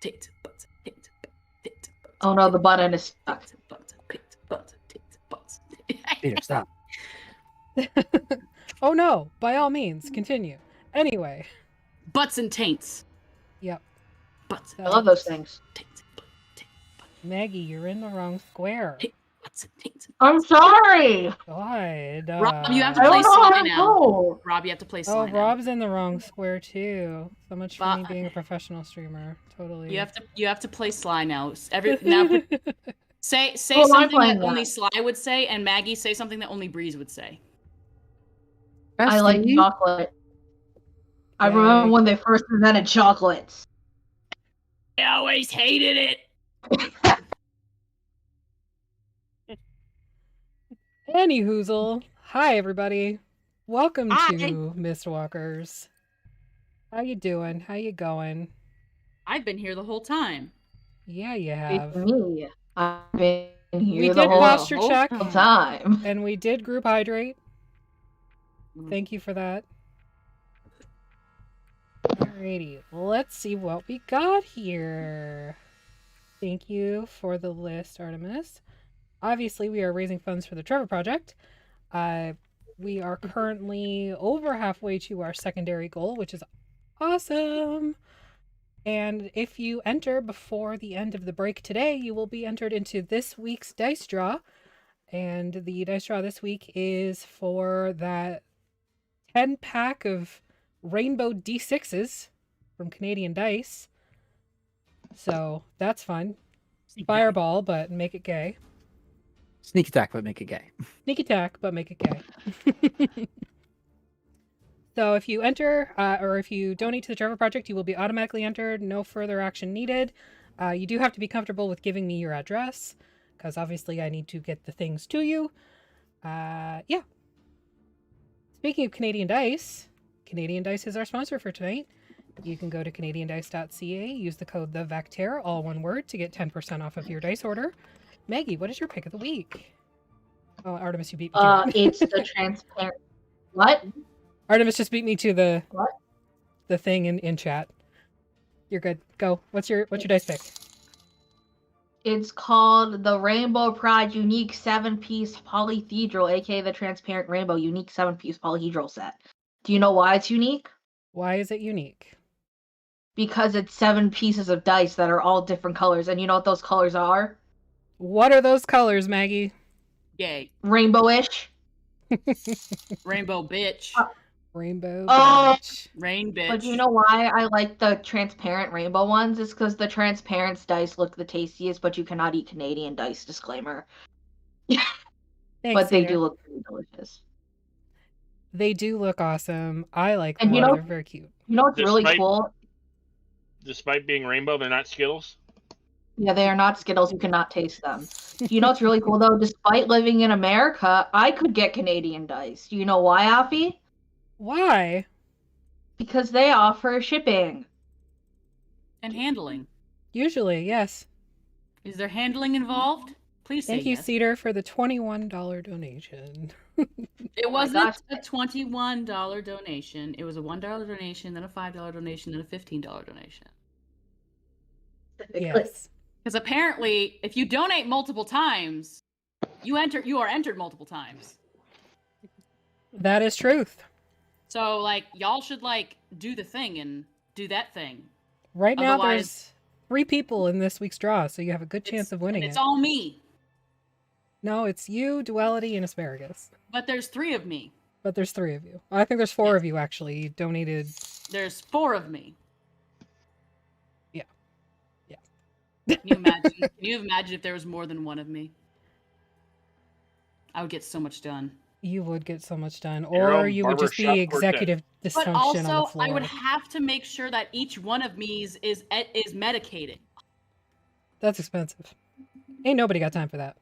tit, butt, tit, butt, tit, butt. Oh no, the button is stuck. Tit, butt, tit, butt, tit, butt. Peter, stop. Oh no, by all means, continue. Anyway. Butts and taints. Yep. Butts. I love those things. Taints, butt, tit, butt, Maggie, you're in the wrong square. tit, butts and taints. I'm sorry. God. Rob, you have to I play don't know how Sly to now. go. Rob, you have to play Oh, Sly now. Rob's in the wrong square too. So much for me But- being a professional streamer. Totally. You have to play Sly now. Now say Who am I something playing that only that? Sly would say, and Maggie say something that only Breeze would say. I like Bestie. chocolate. I Yay. remember when they first invented chocolates. I always hated it. Anyhoozle. Hi, everybody. Welcome Hi. to Mistwalkers. How you doing? How you going? I've been here the whole time. Yeah, you It's have. me. I've been here We the did whole posture whole check, time. and we did group hydrate. Mm. Thank you for that. Alrighty, let's see what we got here. Thank you for the list, Artemis. Obviously, we are raising funds for the Trevor Project. We are currently over halfway to our secondary goal, which is awesome. And if you enter before the end of the break today, you will be entered into this week's dice draw. And the dice draw this week is for that 10-pack of Rainbow D6s from Canadian Dice. So that's fun. Fireball, but make it gay. Sneak attack, but make it gay. Sneak attack, but make it gay. So if you enter, or if you donate to the Trevor Project, you will be automatically entered. No further action needed. You do have to be comfortable with giving me your address, because obviously I need to get the things to you. Yeah. Speaking of Canadian Dice is our sponsor for tonight. You can go to canadiandice.ca, use the code THEVACTER, all one word, to get 10% off of your dice order. Maggie, what is your pick of the week? Oh, Artemis, you beat me to it. It's the transparent. What? Artemis just beat me to the What? the thing in chat. You're good. Go. What's your dice pick? It's called the Rainbow Pride Unique 7-piece Polyhedral, aka the Transparent Rainbow Unique 7-piece Polyhedral set. Do you know why it's unique? Why is it unique? Because it's 7 pieces of dice that are all different colors, and you know what those colors are? What are those colors, Maggie? Yay. Rainbowish. Rainbow bitch. Rainbow. Oh. Bitch. Rain bitch. But you know why I like the transparent rainbow ones? It's because the transparent dice look the tastiest, but you cannot eat Canadian dice, disclaimer. Thanks, But they Cedar. do look pretty delicious. They do look awesome. I like And them. you know- They're very cute. You know what's really Despite- cool? Despite being rainbow, they're not Skittles. Yeah, they are not Skittles. You cannot taste them. You know what's really cool, though? Despite living in America, I could get Canadian dice. Do you know why, Afi? Why? Because they offer shipping. And handling. Usually, yes. Is there handling involved? Please say Thank you, yes. Cedar, for the $21 donation. It my wasn't gosh. a $21 donation. It was a $1 donation, then a $5 donation, then a $15 donation. Yes. Because apparently, if you donate multiple times, you are entered multiple times. That is truth. So, like, y'all should, like, do the thing and do that thing. Right now, Otherwise- there's 3 people in this week's draw, so you have a good chance of winning It's it. all me. No, it's you, Duality, and Asparagus. But there's 3 of me. But there's 3 of you. I think there's 4 Yeah. of you, actually. You donated. There's 4 of me. Yeah. Yeah. Can you imagine? Can you imagine if there was more than one of me? I would get so much done. You would get so much done. Your Or own you would just barbershop be quartet. executive But dysfunction on the also, floor. I would have to make sure that each one of me is medicated. That's expensive. Ain't nobody got time for that.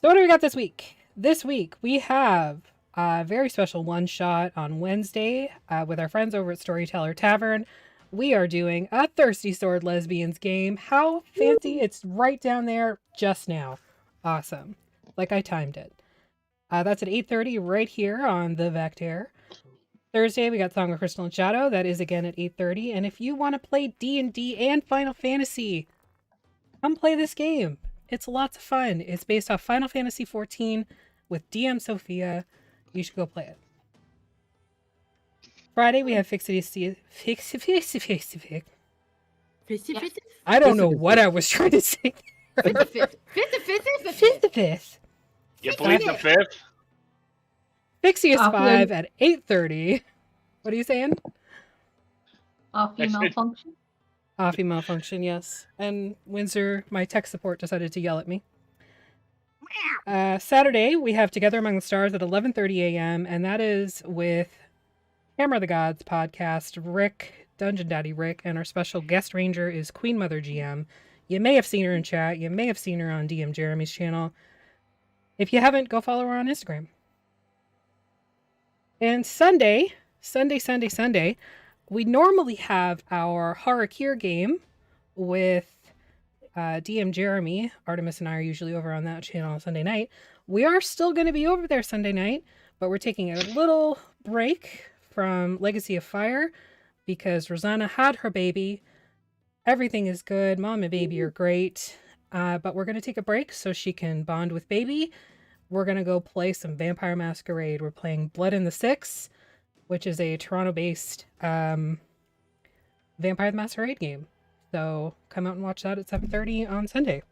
So what do we got this week? This week we have a very special one-shot on Wednesday with our friends over at Storyteller Tavern. We are doing a Thirsty Sword Lesbians game. How fancy. It's right down there just now. Awesome. Like I timed it. That's at 8:30 right here on the Vactair. Thursday, we got Song of Crystal and Shadow. That is again at 8:30. And if you want to play D&D and Final Fantasy, come play this game. It's lots of fun. It's based off Final Fantasy XIV with DM Sophia. You should go play it. Friday, we have I don't know what I was trying to say. You plead the fifth? Fixius Oh, 5 at 8:30. What are you saying? Female function. Female function, yes. And Windsor, my tech support, decided to yell at me. Saturday, we have Together Among the Stars at 11:30 a.m., and that is with Hammer of the Gods podcast, Rick, Dungeon Daddy Rick, and our special guest ranger is Queen Mother GM. You may have seen her in chat. You may have seen her on DM Jeremy's channel. If you haven't, go follow her on Instagram. And Sunday, we normally have our Harakir game with DM Jeremy. Artemis and I are usually over on that channel on Sunday night. We are still going to be over there Sunday night, but we're taking a little break from Legacy of Fire because Rosanna had her baby. Everything is good. Mom and baby are great. But we're going to take a break so she can bond with baby. We're going to go play some Vampire Masquerade. We're playing Blood in the Six, which is a Toronto-based Vampire the Masquerade game. So come out and watch that at 7:30 on Sunday.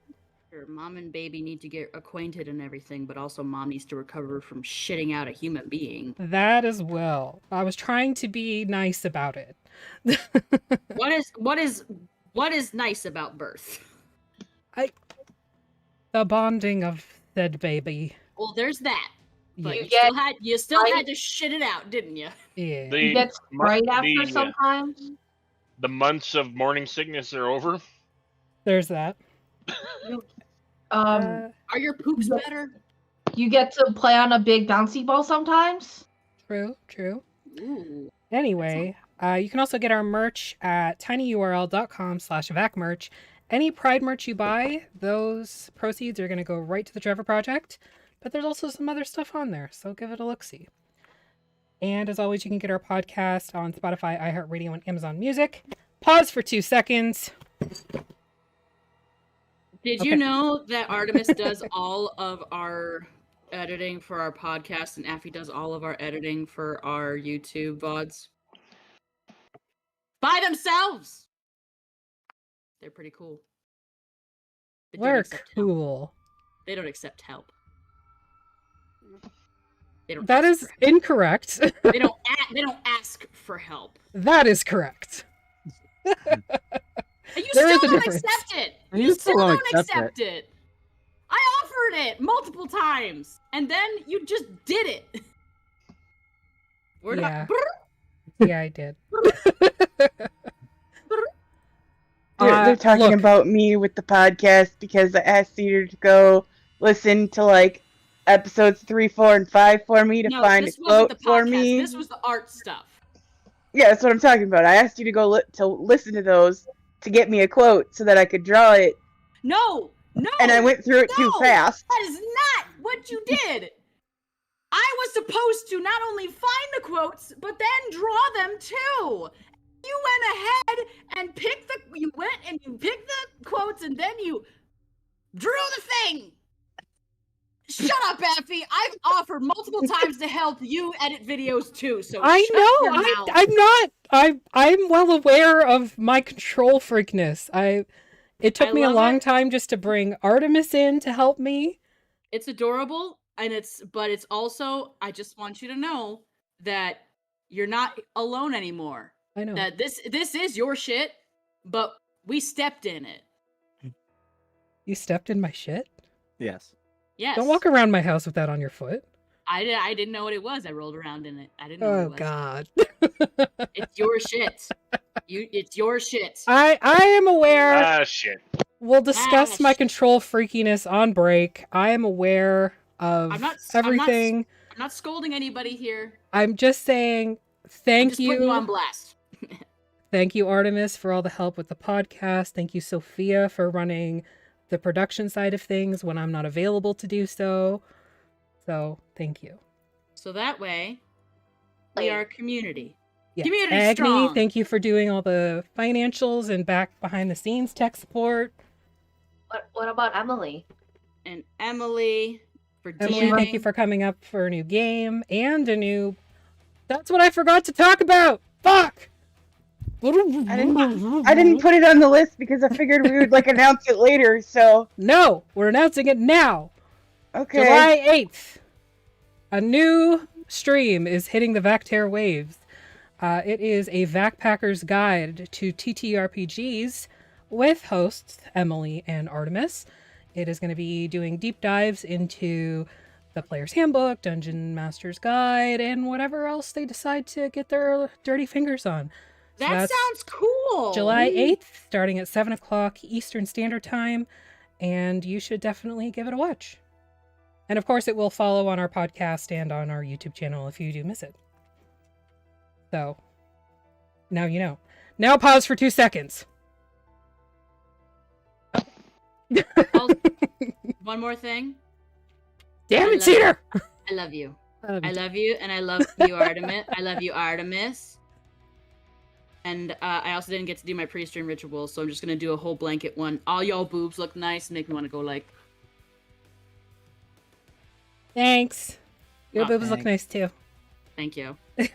Mom and baby need to get acquainted and everything, but also mom needs to recover from shitting out a human being. That as well. I was trying to be nice about it. What is nice about birth? The bonding of said baby. Well, there's that. But Yeah. you still had to shit it out, didn't you? Yeah. You get sprayed after sometimes. The months of morning sickness are over. There's that. Are your poops better? You get to play on a big bouncy ball sometimes. True. Ooh. Anyway, you can also get our merch at tinyurl.com/vacmerch. Any Pride merch you buy, those proceeds are going to go right to the Trevor Project. But there's also some other stuff on there, so give it a look-see. And as always, you can get our podcast on Spotify, iHeartRadio, and Amazon Music. Pause for 2 seconds. Did you know that Artemis does all of our editing for our podcast and Affy does all of our editing for our YouTube VODs? By themselves! They're pretty cool. They don't We're accept help. cool. They don't accept help. They don't That ask is for help. incorrect. They don't ask for help. That is correct. And you There is still a don't difference. accept it. And You you still still don't don't accept it. I offered it multiple times, and then you just did it. Word Yeah. up. Yeah, I did. They're talking Look, about me with the podcast because I asked Cedar to go listen to like episodes 3, 4, and 5 for me to No, find a this wasn't the quote for podcast. me. This was the art stuff. Yeah, that's what I'm talking about. I asked you to go to listen to those to get me a quote so that I could draw it, No. and I went through it too No! fast. That is not what you did. I was supposed to not only find the quotes, but then draw them too. You went ahead and picked the quotes, and then you drew the thing. Shut up, Affy. I've offered multiple times to help you edit videos too. So I shut your know. mouth. I'm not. I'm well aware of my control freakness. It took I me a love long it. time just to bring Artemis in to help me. It's adorable, and but it's also, I just want you to know that you're not alone anymore. I know. That this is your shit, but we stepped in it. You stepped in my shit? Yes. Yes. Don't walk around my house with that on your foot. I didn't know what it was. I rolled around in it. I didn't know Oh what it was. God. It's your shit. It's your shit. I am aware. Shit. We'll discuss my shit. control freakiness on break. I am aware of everything. I'm not scolding anybody here. I'm just saying I'm thank just putting you on you. blast. Thank you, Artemis, for all the help with the podcast. Thank you, Sophia, for running the production side of things when I'm not available to do so. So, thank you. So that way, We are a community. Yes. Community Agni, strong. thank you for doing all the financials and back behind the scenes tech support. What about Emily? And Emily for Emily, DMing. thank you for coming up for a new game and a new... That's what I forgot to talk about! Fuck! I didn't put it on the list because I figured we would announce it later. So No, we're announcing it now. okay. July 8th. A new stream is hitting the Vactair waves. It is a Backpacker's Guide to TTRPGs with hosts Emily and Artemis. It is going to be doing deep dives into the Player's Handbook, Dungeon Master's Guide, and whatever else they decide to get their dirty fingers on. So That that's sounds cool. July 8th, starting at 7 o'clock Eastern Standard Time, and you should definitely give it a watch. And of course, it will follow on our podcast and on our YouTube channel if you do miss it. So, now you know. Now pause for 2 seconds. One more thing. Damn I it, love cheater! I love you. I love you I too. love you, and I love you, Artemis. I love you, Artemis. And I also didn't get to do my pre-stream ritual, so I'm just gonna do a whole blanket one. All y'all boobs look nice and make me want to go like. Thanks. Your Oh, boobs look nice too. Thank you. All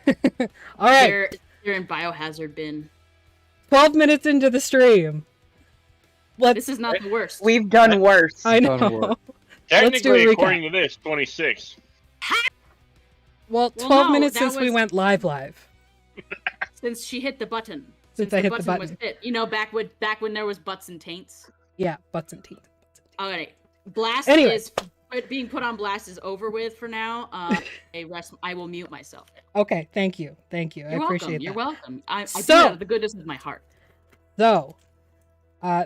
right, They're in biohazard bin. 12 minutes into the stream. This is not the worst. We've done worse. I Done know. work. Let's do a Technically, recap. according to this, 26. Well, 12 no, minutes that since we was- went live. Since she hit the button. Since I hit the was button. hit. You know, back when there was butts and taints. Yeah, butts and teeth. All right. Blast Anyway. is being put on blast is over with for now. I will mute myself. Okay, thank you. Thank you. I You're appreciate welcome. that. You're welcome. I do So- that out of the goodness of my heart. So,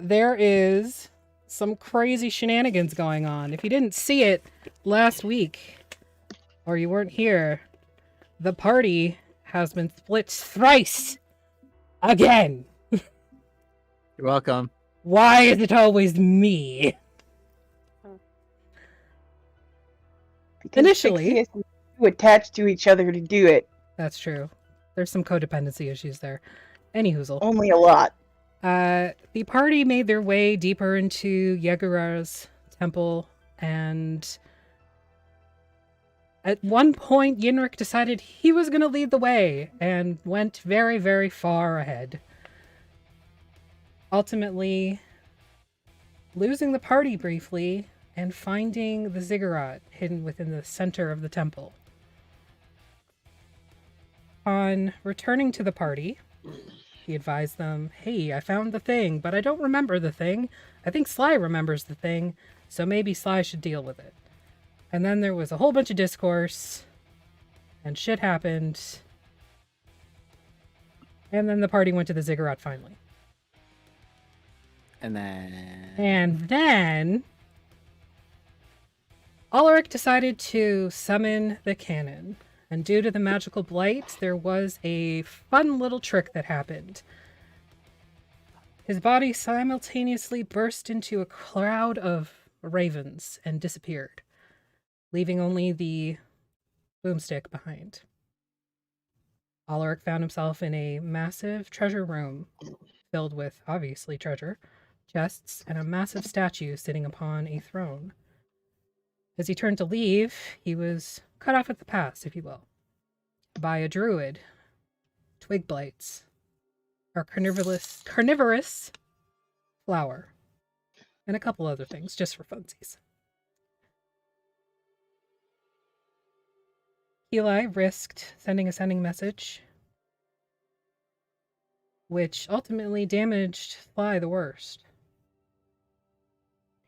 there is some crazy shenanigans going on. If you didn't see it last week, or you weren't here, the party has been split thrice again. You're welcome. Why is it always me? Because Initially- Pixie has to attach to each other to do it. That's true. There's some codependency issues there. Anyhoozle. Only a lot. The party made their way deeper into Yegura's temple, and at one point, Yinrik decided he was going to lead the way and went very, very far ahead. Ultimately, losing the party briefly and finding the ziggurat hidden within the center of the temple. On returning to the party, he advised them, hey, I found the thing, but I don't remember the thing. I think Sly remembers the thing, so maybe Sly should deal with it. And then there was a whole bunch of discourse, and shit happened. And then the party went to the ziggurat finally. And then... And then Alaric decided to summon the cannon. And due to the magical blight, there was a fun little trick that happened. His body simultaneously burst into a cloud of ravens and disappeared, leaving only the boomstick behind. Alaric found himself in a massive treasure room filled with, obviously, treasure, chests, and a massive statue sitting upon a throne. As he turned to leave, he was cut off at the pass, if you will, by a druid, twig blights, or carnivorous flower, and a couple other things, just for funsies. Ki'Lai risked sending a sending message, which ultimately damaged Sly the worst,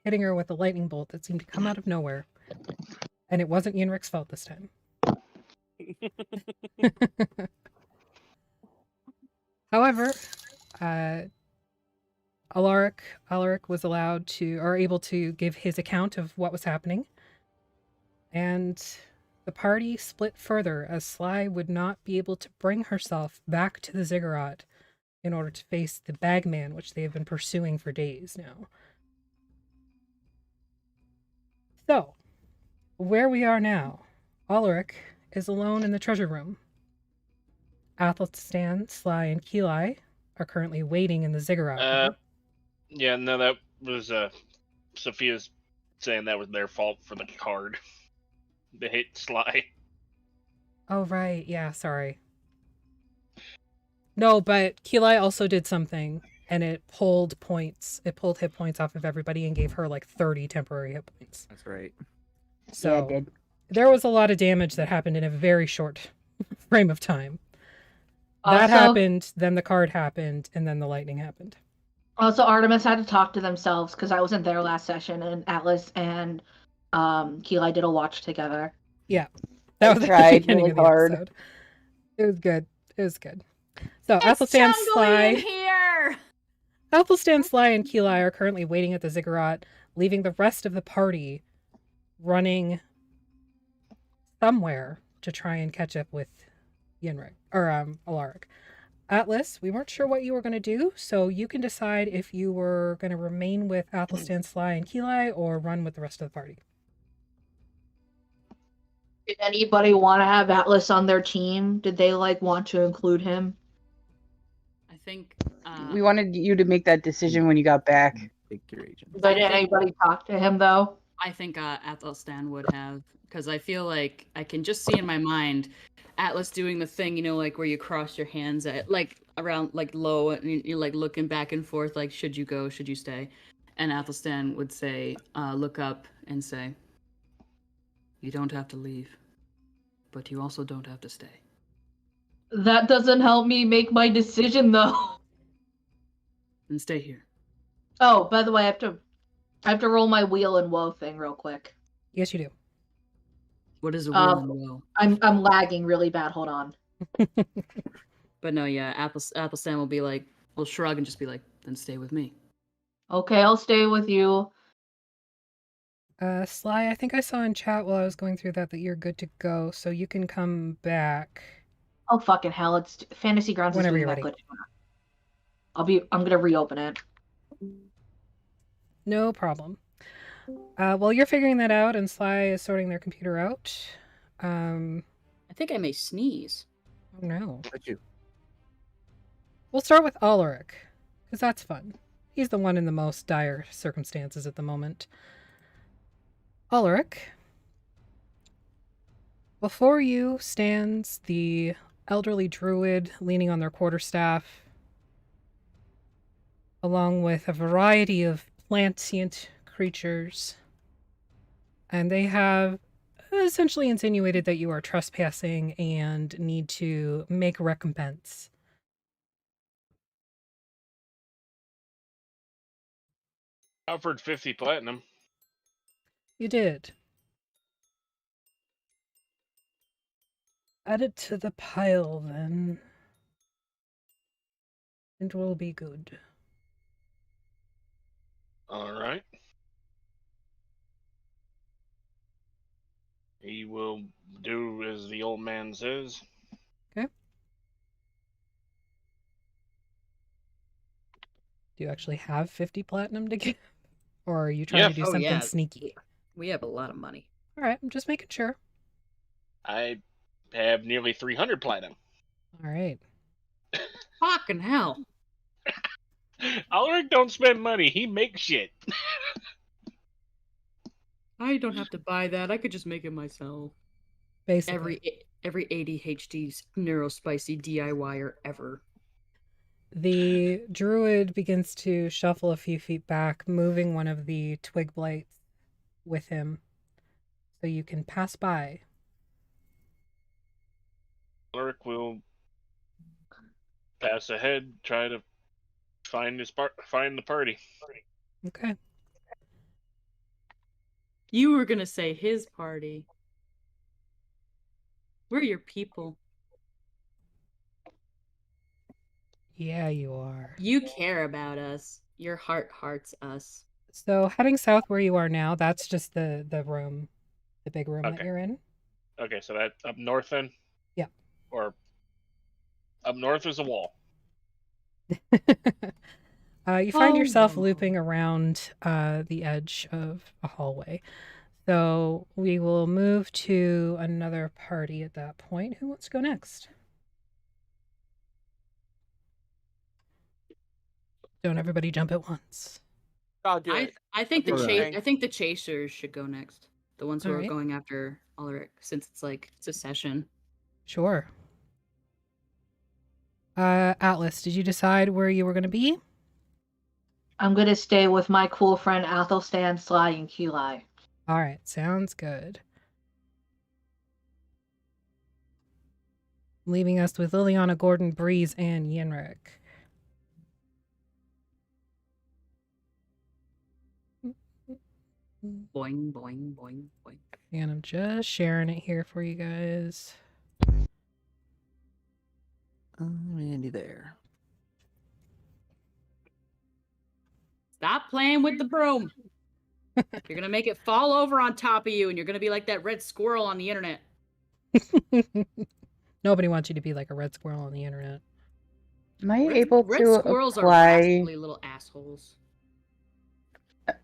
hitting her with a lightning bolt that seemed to come out of nowhere. And it wasn't Yinrik's fault this time. However, Alaric was allowed to, or able to, give his account of what was happening. And the party split further as Sly would not be able to bring herself back to the ziggurat in order to face the Bagman, which they have been pursuing for days now. So, where we are now, Alaric is alone in the treasure room, Athelstan, Sly, and Ki'Lai are currently waiting in the ziggurat. Yeah, no, that was Sophia's saying that was their fault for the card. They hit Sly. Oh, right. Yeah, sorry. No, but Ki'Lai also did something, and it pulled points. It pulled hit points off of everybody and gave her like 30 temporary hit points. That's right. So Yeah, it did. there was a lot of damage that happened in a very short frame of time. That Also- happened, then the card happened, and then the lightning happened. Also, Artemis had to talk to themselves because I wasn't there last session, and Atlas and Ki'Lai did a watch together. Yeah. That was I at the tried beginning really of the hard. episode. It was good. It was good. So It's Athelstan, jungly in Sly, here. Athelstan, Sly, and Ki'Lai are currently waiting at the ziggurat, leaving the rest of the party running somewhere to try and catch up with Yenrik or Alaric. Atlas, we weren't sure what you were going to do, so you can decide if you were going to remain with Athelstan, Sly, and Ki'Lai or run with the rest of the party. Did anybody want to have Atlas on their team? Did they want to include him? I think We wanted you to make that decision when you got back. Pick your agent. But did anybody talk to him though? I think Athelstan would have, because I feel like I can just see in my mind Atlas doing the thing, where you cross your hands at around low, and you're looking back and forth, should you go, should you stay? And Athelstan would say, look up and say, you don't have to leave, but you also don't have to stay. That doesn't help me make my decision though. And stay here. Oh, by the way, I have to roll my wheel and woe thing real quick. Yes, you do. What is a wheel and woe? I'm lagging really bad. Hold on. But no, yeah, Athelstan will shrug and just be like, then stay with me. Okay, I'll stay with you. Sly, I think I saw in chat while I was going through that you're good to go, so you can come back. Oh fucking hell! It's Fantasy Grounds Whenever is you're doing that ready. glitch. I'm gonna reopen it. No problem. While you're figuring that out and Sly is sorting their computer out, I think I may sneeze. oh no. But you. We'll start with Alaric, because that's fun. He's the one in the most dire circumstances at the moment. Alaric, before you stands the elderly druid leaning on their quarterstaff, along with a variety of plantient creatures, and they have essentially insinuated that you are trespassing and need to make recompense. Offered 50 platinum. You did. Add it to the pile, then. It will be good. All right. He will do as the old man says. Do you actually have 50 platinum to give? Or are you trying Yeah. to do Oh, something yeah. sneaky? We have a lot of money. Alright, I'm just making sure. I have nearly 300 platinum. Alright. Fucking hell. Alaric don't spend money. He makes shit. I don't have to buy that. I could just make it myself. Basically. Every ADHD neurospicy DIYer ever. The druid begins to shuffle a few feet back, moving one of the twig blights with him so you can pass by. Alaric will pass ahead, try to find the party. Okay. You were gonna say his party. We're your people. Yeah, you are. You care about us. Your heart hearts us. So heading south where you are now, that's just the room, the big room that Okay. you're in. Okay, so that up north then? Yeah. Or up north is a wall. You find Oh, yourself no. looping around the edge of a hallway. So we will move to another party at that point. Who wants to go next? Don't everybody jump at once. I'll do I it. I think the I'll do Alright. it. I think the chasers should go next. The ones who are Alright. going after Alaric, since it's a session. Sure. Atlas, did you decide where you were going to be? I'm gonna stay with my cool friend Athelstan Ki'Lai. All right, sounds good. Leaving us with Liliana, Gordon, Breeze, and Yenrik. Boing, boing, boing, boing. And I'm just sharing it here for you guys. Randy there. Stop playing with the broom. You're gonna make it fall over on top of you, and you're gonna be like that red squirrel on the internet. Nobody wants you to be like a red squirrel on the internet. Am I Red, able red to squirrels are apply? rascally little assholes.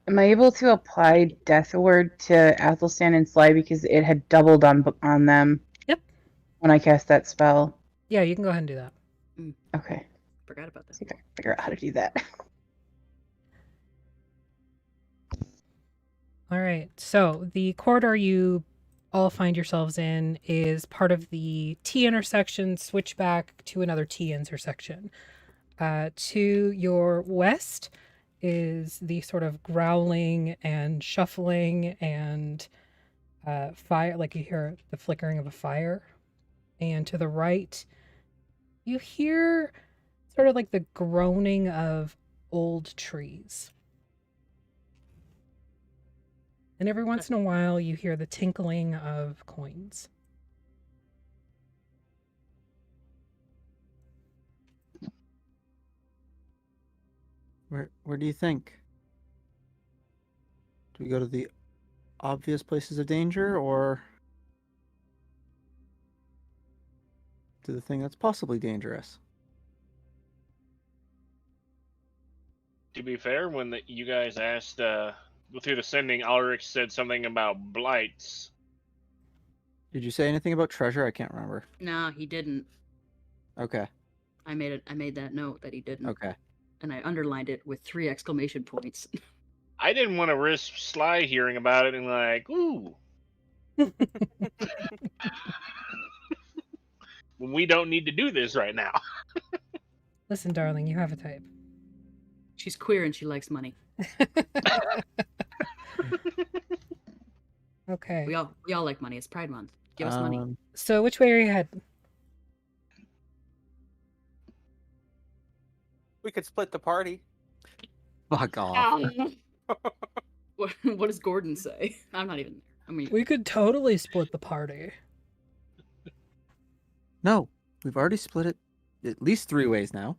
Am I able to apply Death Word to Athelstan and Sly because it had doubled on them? Yep. When I cast that spell. Yeah, you can go ahead and do that. Okay. Forgot about that. See if I can figure out how to do that. All right, so the corridor you all find yourselves in is part of the T intersection, switch back to another T intersection. To your west is the sort of growling and shuffling and fire, like you hear the flickering of a fire. And to the right, you hear sort of like the groaning of old trees. And every once in a while, you hear the tinkling of coins. Where do you think? Do we go to the obvious places of danger, or to the thing that's possibly dangerous? To be fair, when you guys asked through the sending, Alaric said something about blights. Did you say anything about treasure? I can't remember. No, he didn't. Okay. I made that note that he didn't. Okay. And I underlined it with 3 exclamation points. I didn't want to risk Sly hearing about it and like, ooh. When we don't need to do this right now. Listen, darling, you have a type. She's queer and she likes money. Okay. We all like money. It's Pride Month. Give us money. So which way are you heading? We could split the party. Fuck off. What does Gordon say? I'm not even there. I mean, We could totally split the party. No, we've already split it at least 3 ways now.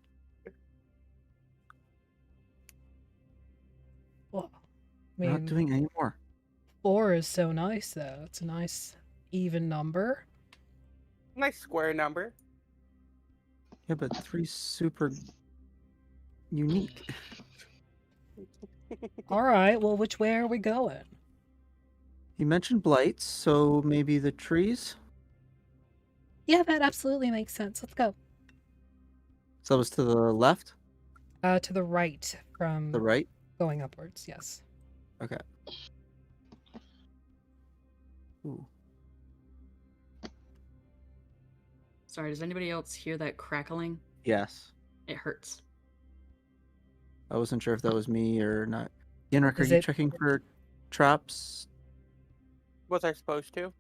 Well, I We're not mean, doing any more. 4 is so nice, though. It's a nice even number. Nice square number. Yeah, but 3's super unique. All right, well, which way are we going? You mentioned blights, so maybe the trees? Yeah, that absolutely makes sense. Let's go. So that was to the left? To the right from The right? going upwards, yes. Okay. Ooh. sorry, does anybody else hear that crackling? Yes. It hurts. I wasn't sure if that was me or not. Yenrik, are Is you it- checking for traps? Was I supposed to?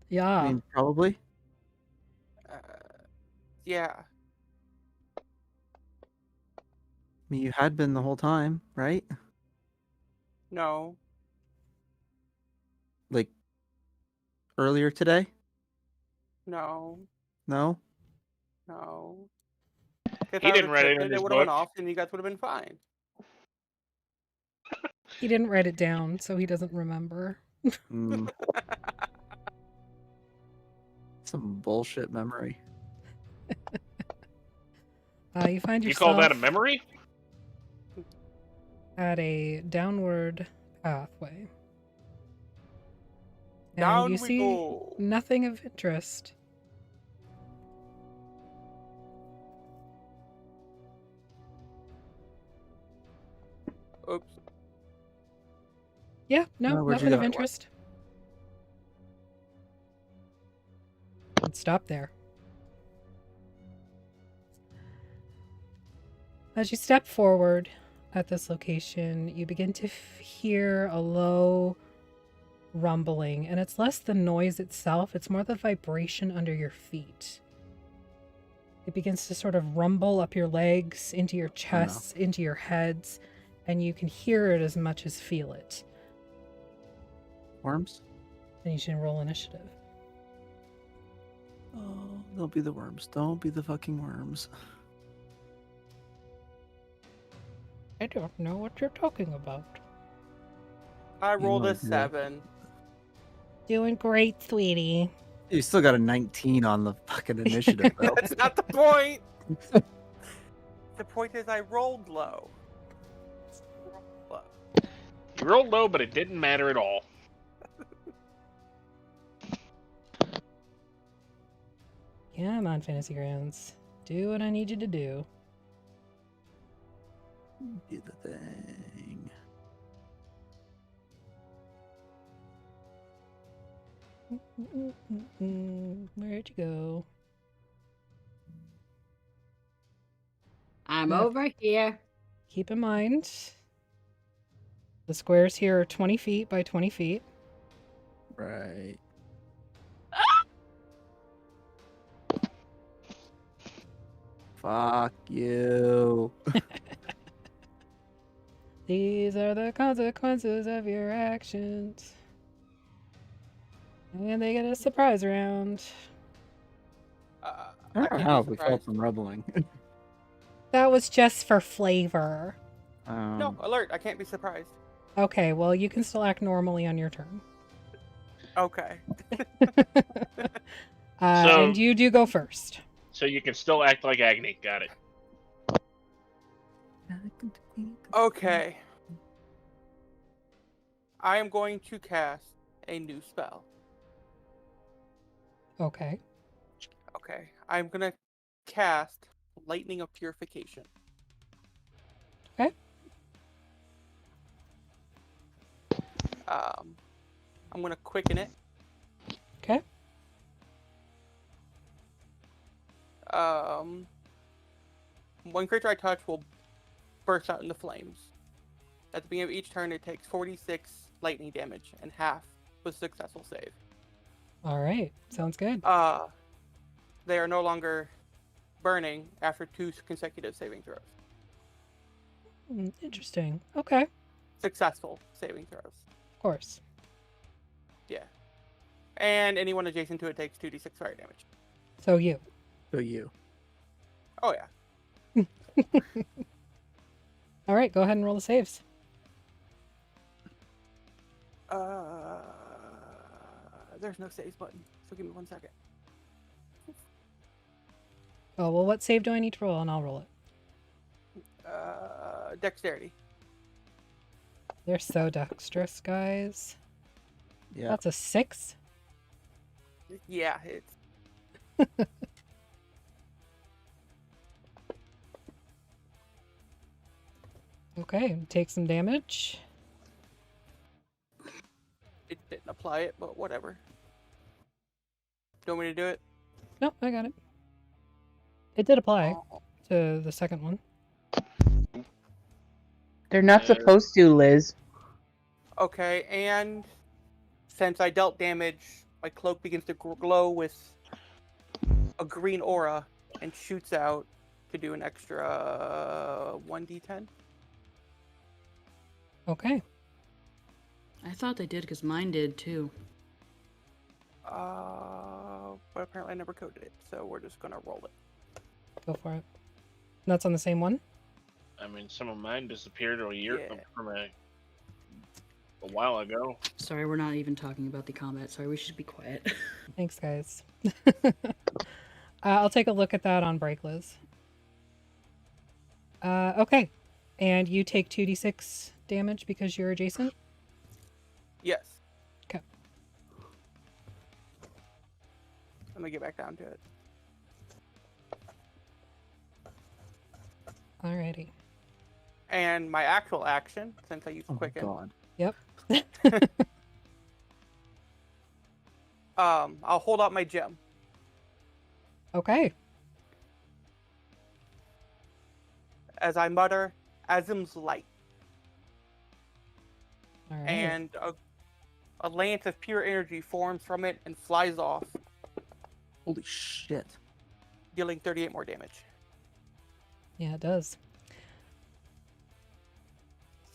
Yeah. I mean, probably. Yeah. I mean, you had been the whole time, right? No. Like, earlier today? No. No? No. If He I didn't would've write it said in his it would have went book. off, and you guys would have been fine. He didn't write it down, so he doesn't remember. Mm. Some bullshit memory. You find You yourself call that a memory? at a downward pathway. And Down you we see go. nothing of interest. Oops. Yeah, no, where'd you nothing of go? interest. Let's stop there. As you step forward at this location, you begin to hear a low rumbling, and it's less the noise itself, it's more the vibration under your feet. It begins to sort of rumble up your legs, into your chests, into your heads, and you can hear it as much as feel it. Worms? And you should roll initiative. Oh, don't be the worms. Don't be the fucking worms. I don't know what you're talking about. I rolled know a I do. 7. Doing great, sweetie. You still got a 19 on the fucking initiative, though. That's not the point. The point is I rolled low. You rolled low, but it didn't matter at all. Come on, Fantasy Grounds. Do what I need you to do. Do the thing. Where'd you go? I'm Yeah. over here. Keep in mind, the squares here are 20 feet by 20 feet. Right. Fuck you. These are the consequences of your actions. And they get a surprise round. I don't know how we felt from rumbling. That was just for flavor. No, alert! I can't be surprised. Okay, well, you can still act normally on your turn. Okay. And you do go first. So you can still act like Agni. Got it. Okay. I am going to cast a new spell. Okay. Okay. I'm gonna cast Lightning of Purification. Okay. I'm gonna quicken it. Okay. One creature I touch will burst out into flames. At the beginning of each turn, it takes 46 lightning damage, and half was a successful save. All right. Sounds good. They are no longer burning after 2 consecutive saving throws. Interesting. Okay. Of Successful saving throws. course. Yeah. And anyone adjacent to it takes 2d6 fire damage. So you. So you. Oh, yeah. All right. Go ahead and roll the saves. There's no saves button, so give me 1 second. Oh, well, what save do I need to roll? And I'll roll it. Dexterity. They're so dexterous, guys. Yeah. That's a 6. Yeah, it's... Okay. Take some damage. It didn't apply it, but whatever. Do you want me to do it? No, I got it. It did apply Oh. to the second one. They're not supposed to, Liz. Okay, and since I dealt damage, my cloak begins to glow with a green aura and shoots out to do an extra 1d10. Okay. I thought they did because mine did too. But apparently I never coded it, so we're just gonna roll it. Go for it. That's on the same one? I mean, some of mine disappeared Yeah. from a while ago. Sorry, we're not even talking about the combat. Sorry, we should be quiet. Thanks, guys. I'll take a look at that on break, Liz. Okay. And you take 2d6 damage because you're adjacent? Yes. Okay. Let me get back down to it. Alrighty. And my actual action, since I used Oh my Quicken, god. Yep. I'll hold out my gem. Okay. As I mutter, Azim's light. All right. And a lance of pure energy forms from it and flies off, Holy shit. dealing 38 more damage. Yeah, it does.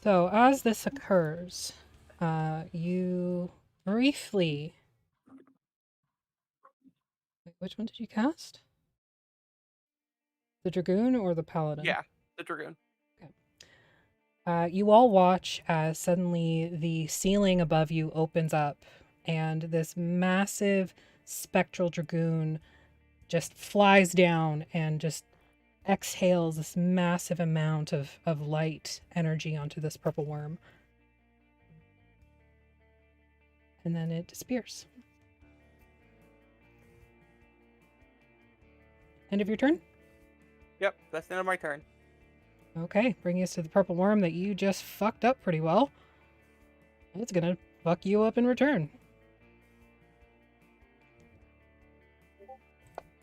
So as this occurs, you briefly. Wait, which one did you cast? The Dragoon or the Paladin? Yeah, the Dragoon. You all watch as suddenly the ceiling above you opens up and this massive spectral dragoon just flies down and just exhales this massive amount of light energy onto this purple worm. And then it disappears. End of your turn? Yep, that's the end of my turn. Okay, bringing us to the purple worm that you just fucked up pretty well. It's gonna fuck you up in return.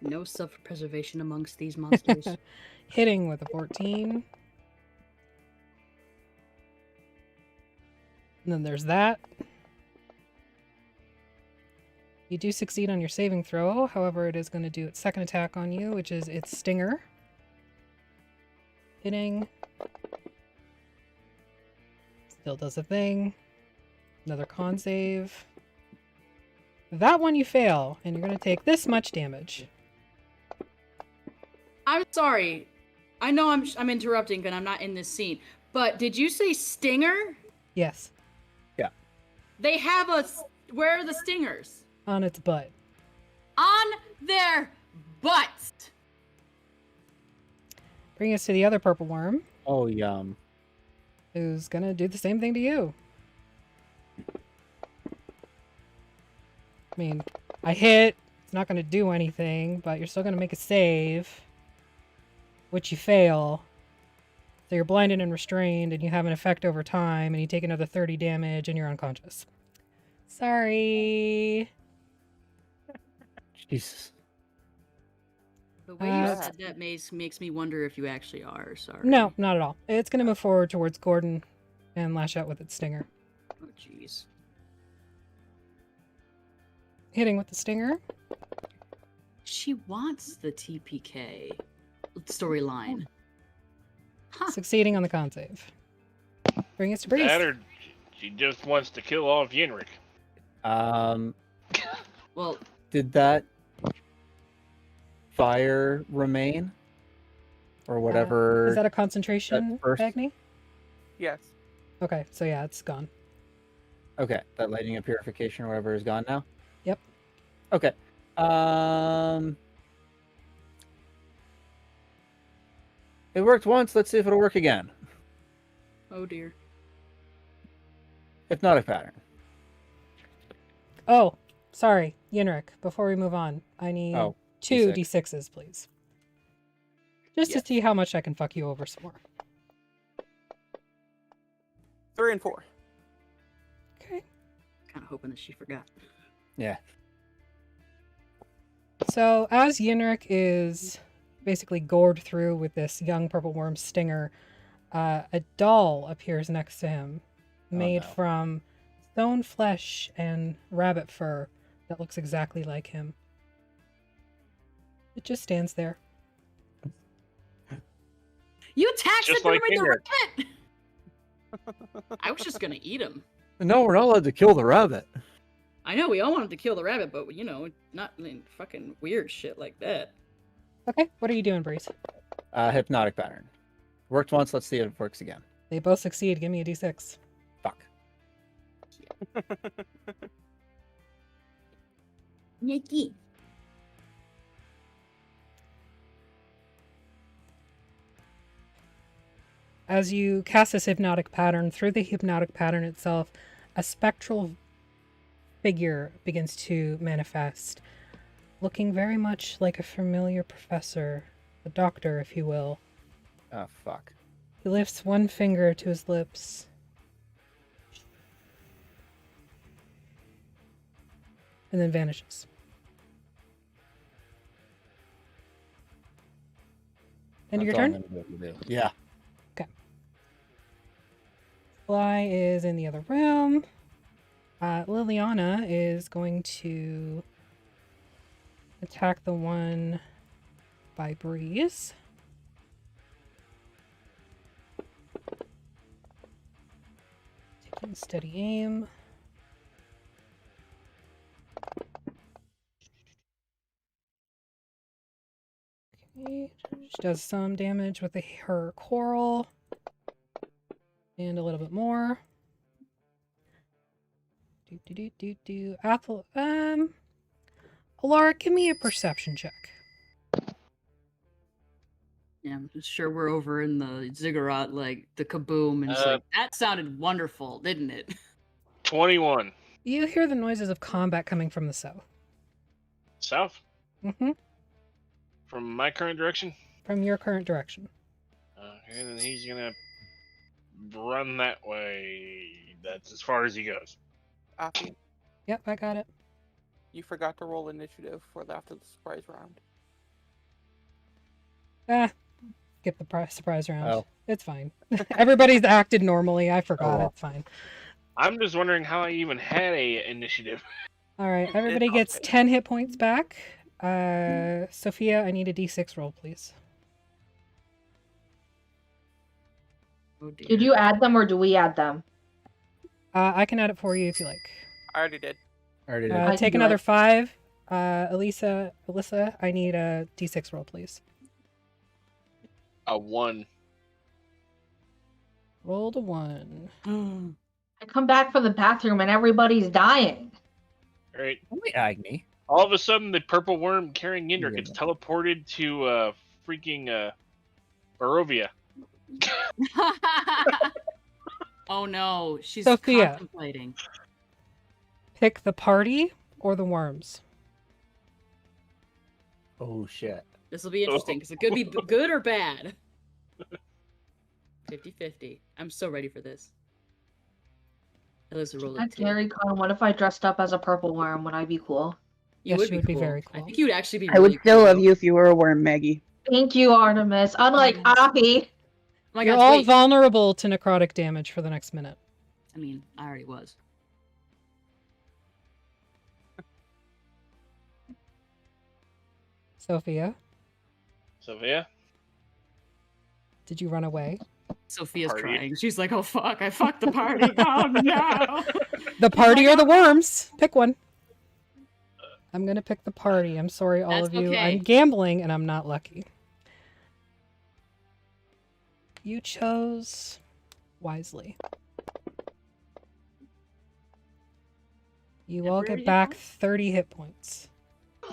No self-preservation amongst these monsters. Hitting with a 14. And then there's that. You do succeed on your saving throw, however it is going to do its second attack on you, which is its stinger. Hitting. Still does a thing. Another con save. That one you fail, and you're going to take this much damage. I'm sorry. I know I'm interrupting because I'm not in this scene. But did you say stinger? Yes, They have where are the stingers? on its butt. On their butts. Bring us to the other purple worm, Oh, yum. who's going to do the same thing to you. I mean, I hit. It's not going to do anything, but you're still going to make a save, which you fail. So you're blinded and restrained, and you have an effect over time, and you take another 30 damage, and you're unconscious. Sorry. Jesus. The way you Uh, said that makes me wonder if you actually are. Sorry. No, not at all. It's going to move forward towards Gordon and lash out with its stinger. Oh, jeez. Hitting with the stinger. She wants the TPK storyline. Huh. Succeeding on the con save. Bring us to Breeze. That or she just wants to kill off Yenrik. Well, Did that fire remain? Or whatever? Is that a concentration, that first- Agni? Yes. Okay, so yeah, it's gone. Okay, that lighting of purification or whatever is gone now? Yep. Okay. It worked once, let's see if it'll work again. oh dear. Hypnotic pattern. Oh, sorry, Yenrik. Before we move on, I need Oh, 2 D6. D6s, please. Just to Yes. see how much I can fuck you over some more. 3 and 4. Okay. Kind of hoping that she forgot. Yeah. So as Yenrik is basically gored through with this young purple worm stinger, a doll appears next to him, made no. from stone flesh and rabbit fur that looks exactly like him. It just stands there. You taxidermied like the Yenrik. rabbit! I was just gonna eat him. No, we're not allowed to kill the rabbit. I know we all wanted to kill the rabbit, but you know, not fucking weird shit like that. Okay, what are you doing, Breeze? Hypnotic pattern. Worked once, let's see if it works again. They both succeed. Give me a D6. Fuck. Nikki. As you cast this hypnotic pattern, through the hypnotic pattern itself, a spectral figure begins to manifest, looking very much like a familiar professor, a doctor, if you will. Oh, fuck. He lifts one finger to his lips. And then vanishes. End of your That's all turn? I'm gonna be able to do. Yeah. Fly is in the other room. Liliana is going to attack the one by Breeze. Taking steady aim. Okay, she does some damage with her coral. And a little bit more. Alaric, give me a perception check. Yeah, I'm sure we're over in the ziggurat, like the kaboom, and just like, that sounded wonderful, didn't it? 21. You hear the noises of combat coming from the south. South? Mm-hmm. From my current direction? From your current direction. Okay, then he's gonna run that way. That's as far as he goes. Afi, Yep, I got it. you forgot to roll initiative for after the surprise round. Skip the surprise round. Oh. It's fine. Everybody's acted normally. I forgot. well. It's fine. I'm just wondering how I even had a initiative. All right, everybody gets 10 hit points back. Sophia, I need a d6 roll, please. Oh dear. Did you add them or do we add them? I can add it for you if you like. I already did. I already did. I can Take do another it. 5. Alyssa, I need a d6 roll, please. A 1. Roll to 1. I come back from the bathroom and everybody's dying. Right. Only Agni. All of a sudden, the purple worm carrying Yindra Yeah. gets teleported to freaking Barovia. Oh no, she's Sophia. contemplating. Pick the party or the worms. Oh shit. This will be interesting because it could be good or bad. 50-50. I'm so ready for this. Alyssa rolled a That's 2. Gary Con. What if I dressed up as a purple worm? Would I be cool? You Yes, would she be would be cool. very I cool. think you would actually be. I would really still cool. love you if you were a worm, Maggie. Thank you, Artemis. Unlike Yes. Afi. Oh my You're gosh, all wait. vulnerable to necrotic damage for the next minute. I mean, I already was. Sophia, Sophia? did you run away? Sophia's Party. crying. She's like, "Oh fuck! I fucked the party. Oh no!" The party like, or the "Oh." worms? Pick one. I'm gonna pick the party. I'm sorry, all That's of you. okay. I'm gambling and I'm not lucky. You chose wisely. You all Temporary get back hit 30 hit points.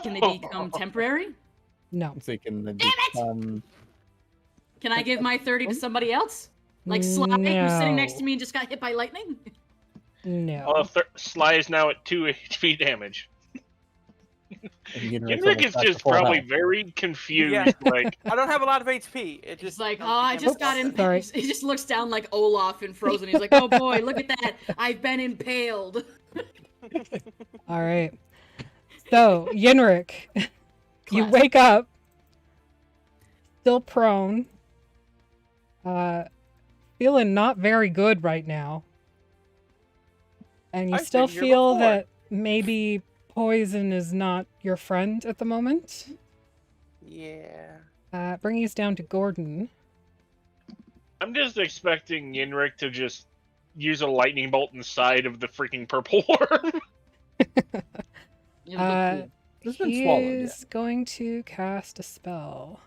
Can they become temporary? No. I'm thinking the Damn it! Can I give my 30 to somebody else? Like Sly, who's sitting next to me and just got hit by lightning? No. Sly is now at 2 HP damage. Hendrik Hendrik is just probably very confused. Yeah. Like, I don't have a lot of HP. It Just just like, oh, I just got Sorry. impaled. He just looks down like Olaf in Frozen. He's like, oh boy, look at that. I've been impaled. All right. So, Yenrik, you Classic. wake up, still prone, feeling not very good right now. And you I've still been here feel before. that maybe poison is not your friend at the moment. Yeah. Bringing us down to Gordon. I'm just expecting Yinrik to just use a lightning bolt inside of the freaking purple worm. You look cool. It's been swallowed yet. He's going to cast a spell.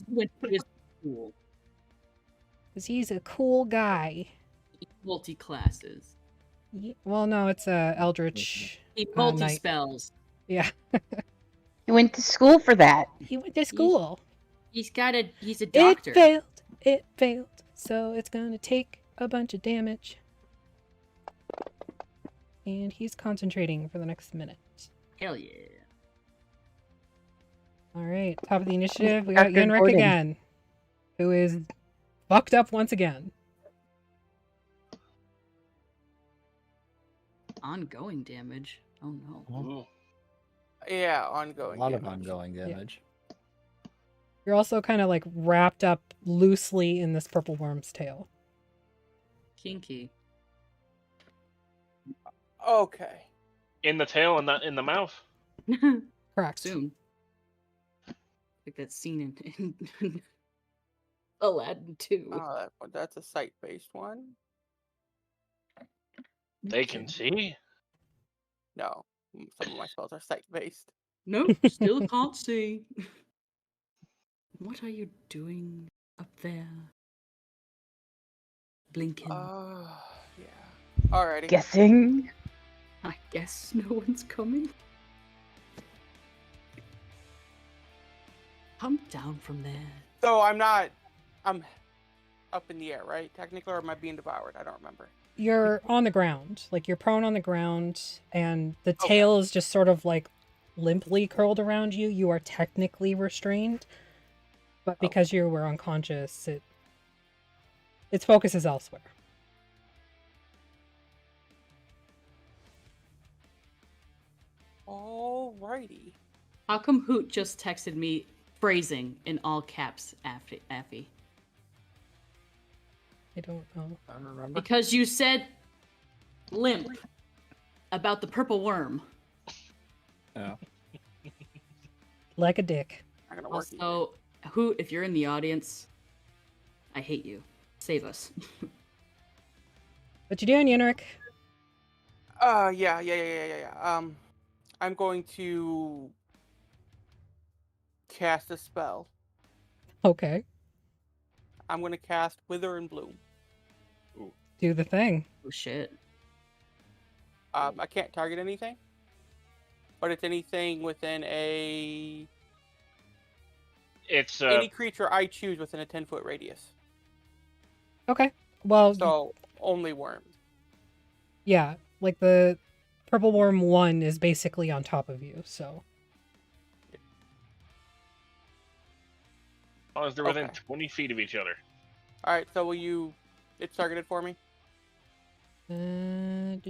Went to his school. Because he's a cool guy. Multi-classes. Well, no, it's a Eldritch. He Knight. multi-spells. Yeah. He went to school for that. He went to school. He's a doctor. It failed. It failed. So it's going to take a bunch of damage. And he's concentrating for the next minute. Hell yeah. All right, top of the initiative. We got After Yenrik Gordon. again. who is fucked up once again. Ongoing damage. Oh no. Ooh. Yeah, A ongoing. lot of damage. ongoing damage. You're also kind of like wrapped up loosely in this purple worm's tail. Kinky. Okay. In the tail and not in the mouth. Correct. Soon. Like that scene in Aladdin 2. That's a site-based one. They can see. No, some of my spells are site-based. Nope, still can't see. What are you doing up there? Blinking. Yeah. Alrighty. Guessing. I guess no one's coming. Come down from there. So I'm up in the air, right? Technically, or am I being devoured? I don't remember. You're on the ground. Like, you're prone on the ground, and the Okay. tail is just sort of like limply curled around you. You are technically restrained, but because you were unconscious, its focus is elsewhere. Alrighty. How come Hoot just texted me phrasing in all caps, Affy? I don't know. I don't remember. Because you said limp about the purple worm. Oh. Like a dick. Not gonna work. Also, Hoot, if you're in the audience, I hate you. Save us. What you doing, Yenrik? Yeah. I'm going to cast a spell. Okay. I'm going to cast Wither and Bloom. Do the thing. Oh shit. I can't target anything, but it's anything within a It's any creature I choose within a 10-foot radius. Okay. Well, So only worms. yeah. Like the purple worm 1 is basically on top of you, so. as long as they're within Okay. 20 feet of each other. All right. So will you? It's targeted for me. It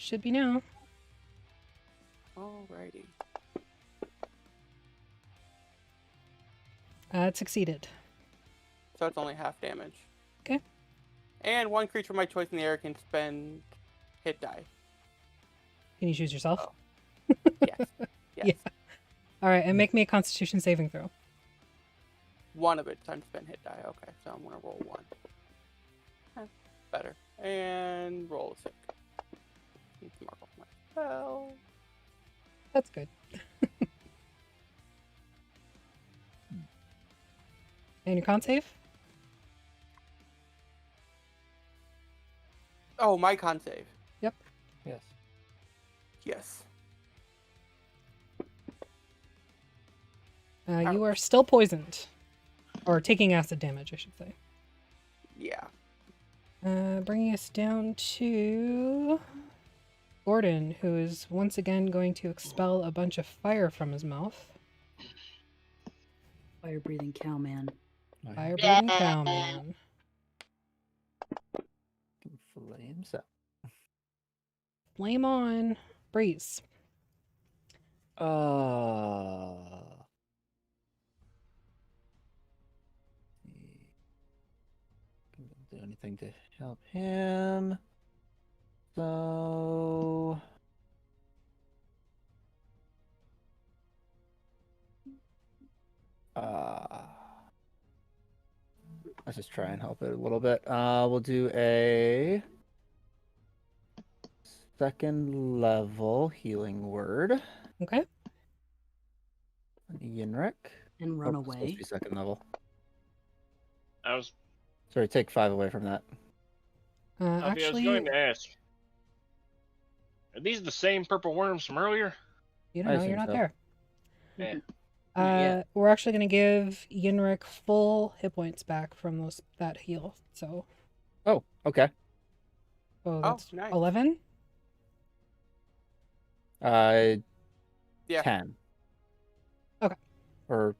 should be now. Alrighty. It succeeded. So it's only half damage. Okay. And one creature of my choice in the air can spend hit die. Can you choose yourself? Oh. Yes. Yes. Yeah. All right, and make me a Constitution saving throw. One of it's time to spend hit die. Okay, so I'm gonna roll one. Better. And roll a 6. Need to mark off my spell. That's good. And your con save? Oh, my con save. Yes. Yes. You are still poisoned. Or taking acid damage, I should say. Yeah. Bringing us down to Gordon, who is once again going to expel a bunch of fire from his mouth. Fire breathing cowman. Fire breathing cowman. Flames up. Flame on. Breeze. Can't do anything to help him. So let's just try and help it a little bit. We'll do a second level healing word. Okay. Yenrik. And run Oh, it's supposed away. to be second level. I was Sorry, take 5 away from that. I was Actually, going to ask. Are these the same purple worms from earlier? you I don't know, assume you're not so. there. Yeah. Not yet. We're actually going to give Yenrik full hit points back from that heal. So, Oh, okay. that's nice. 11. Yeah. 10. Okay. Or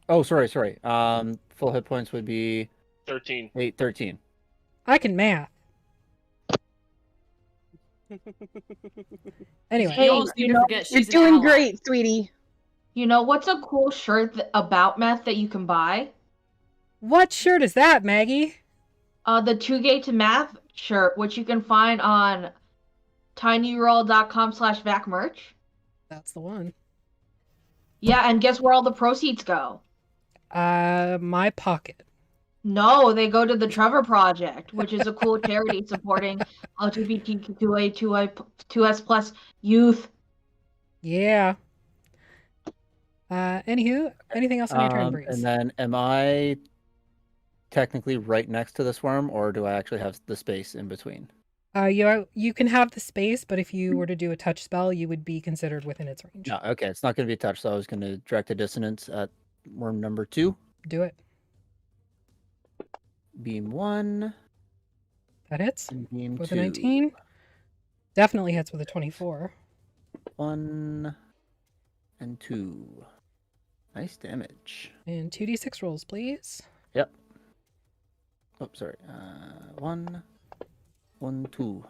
Oh, sorry. Full hit points would be 13. 8, 13. I can math. Anyway, Hey, You all seem you to know, forget You're she's an doing ally. great, sweetie. you know what's a cool shirt about meth that you can buy? what shirt is that, Maggie? The 2 Gate to Math shirt, which you can find on tinyurl.com/back merch. That's the one. Yeah, and guess where all the proceeds go? My pocket. No, they go to the Trevor Project, which is a cool charity supporting LGBTQA2S plus youth. Yeah. Anywho, anything else on your turn, Breeze? And then, am I technically right next to this worm, or do I actually have the space in between? You can have the space, but if you were to do a touch spell, you would be considered within its range. No, okay, it's not going to be touched, so I was going to direct a dissonance at worm number 2. Do it. Beam 1. That hits And beam with 2. a 19. Definitely hits with a 24. 1 and 2. Nice damage. And 2d6 rolls, please. Yep. Oh, sorry. 1, 1, 2.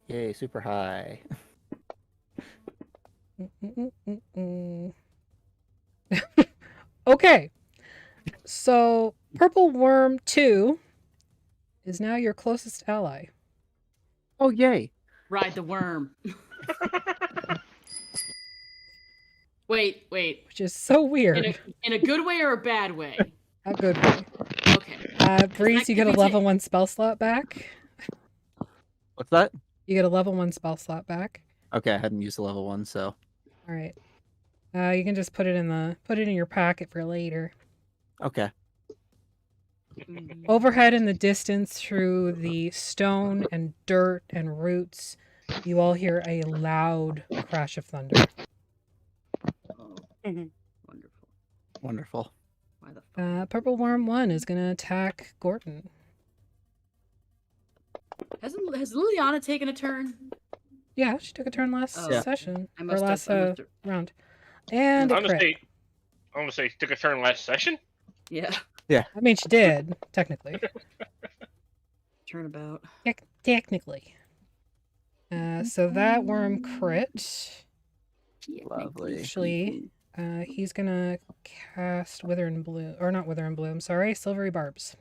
Yay, super high. Okay. So, Purple Worm 2 is now your closest ally. Oh, yay. Ride the worm. Wait. Which is so weird. In a good way or a bad way? A good way. Okay. Breeze, you get a level 1 spell slot back. What's that? You get a level 1 spell slot back. Okay, I hadn't used the level 1, so. All right. You can just put it in your packet for later. Okay. Overhead in the distance through the stone and dirt and roots, you all hear a loud crash of thunder. Oh, wonderful. Wonderful. Why the fuck? Purple Worm 1 is going to attack Gordon. Has Liliana taken a turn? Yeah, she took a turn last Oh. session. I Or must last have. round. And a I'm gonna crit. say took a turn last session. Yeah. I mean, she did, technically. Turnabout. Technically. So that worm crit. Lovely. Actually, he's gonna cast Wither and Bloom, or not Wither and Bloom. Sorry, Silvery Barbs.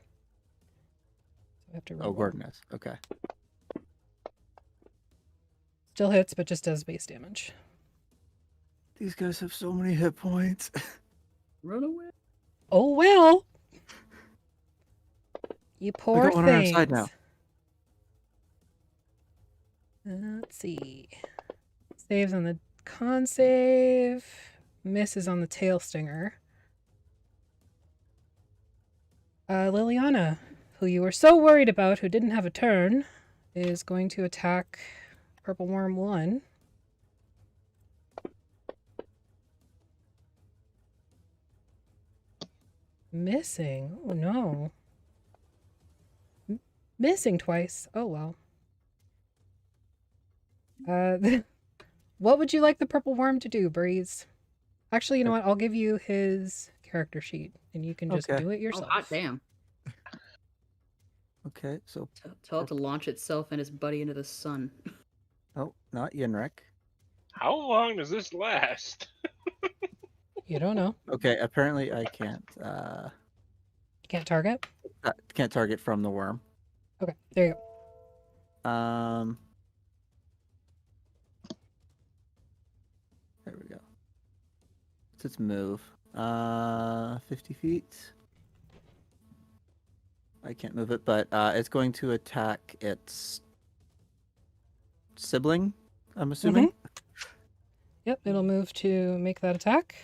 So I have to Oh, roll. Gordon is. Okay. Still hits, but just does base damage. These guys have so many hit points. Run away. Oh well. You I poor got one on our things. side now. Let's see. Saves on the con save. Misses on the tail stinger. Liliana, who you were so worried about, who didn't have a turn, is going to attack Purple Worm 1. Missing. Oh no. Missing twice. Oh well. What would you like the Purple Worm to do, Breeze? Actually, you know what? I'll give you his character sheet, and you can just Okay. do it Oh, yourself. hot damn. Okay, so. Tell it to launch itself and its buddy into the sun. Oh, not Yenrik. How long does this last? You don't know. Okay, apparently I can't. You can't target? Can't target from the worm. Okay, there you go. There we go. What's its move? 50 feet. I can't move it, but it's going to attack its sibling, I'm assuming. Yep, it'll move to make that attack.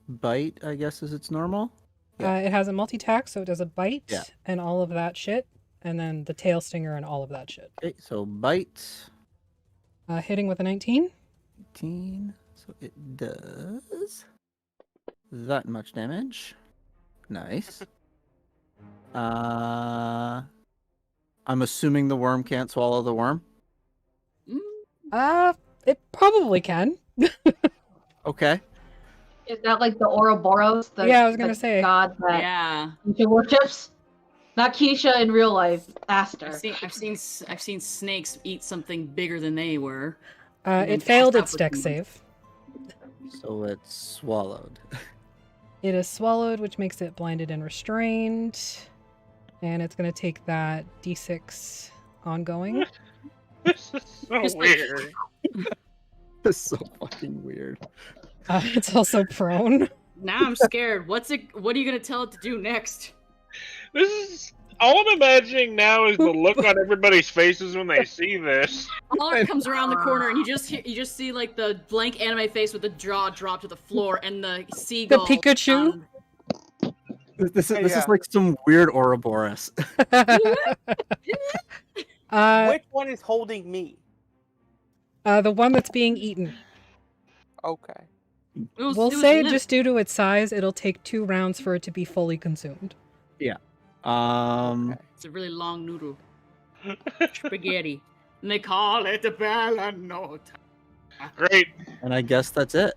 Bite, I guess, is its normal. It has a multi-tack, so it does a bite Yeah. and all of that shit, and then the tail stinger and all of that shit. Okay, so bite. Hitting with a 19. 18. So it does that much damage. Nice. I'm assuming the worm can't swallow the worm. It probably can. Okay. Is that like the Ouroboros? Yeah, I was gonna the say. god that Yeah. Keisha worships? Not Keisha in real life, Aster. I've seen snakes eat something bigger than they were. and then It failed pass out its for deck 2 months. save. So it's swallowed. It is swallowed, which makes it blinded and restrained. And it's going to take that d6 ongoing. This is so Just like- weird. That's so fucking weird. It's also prone. Now I'm scared. What are you gonna tell it to do next? This is all I'm imagining now is the look on everybody's faces when they see this. Alaric comes around the corner and you just see like the blank anime face with the jaw drop to the floor and the seagull. Pikachu? This Yeah. is like some weird Ouroboros. Which one is holding me? The one that's being eaten. Okay. We'll say just due to its size, it'll take 2 rounds for it to be fully consumed. Okay. It's a really long noodle. Spaghetti. And they call it the Bella Nota. Great. And I guess that's it.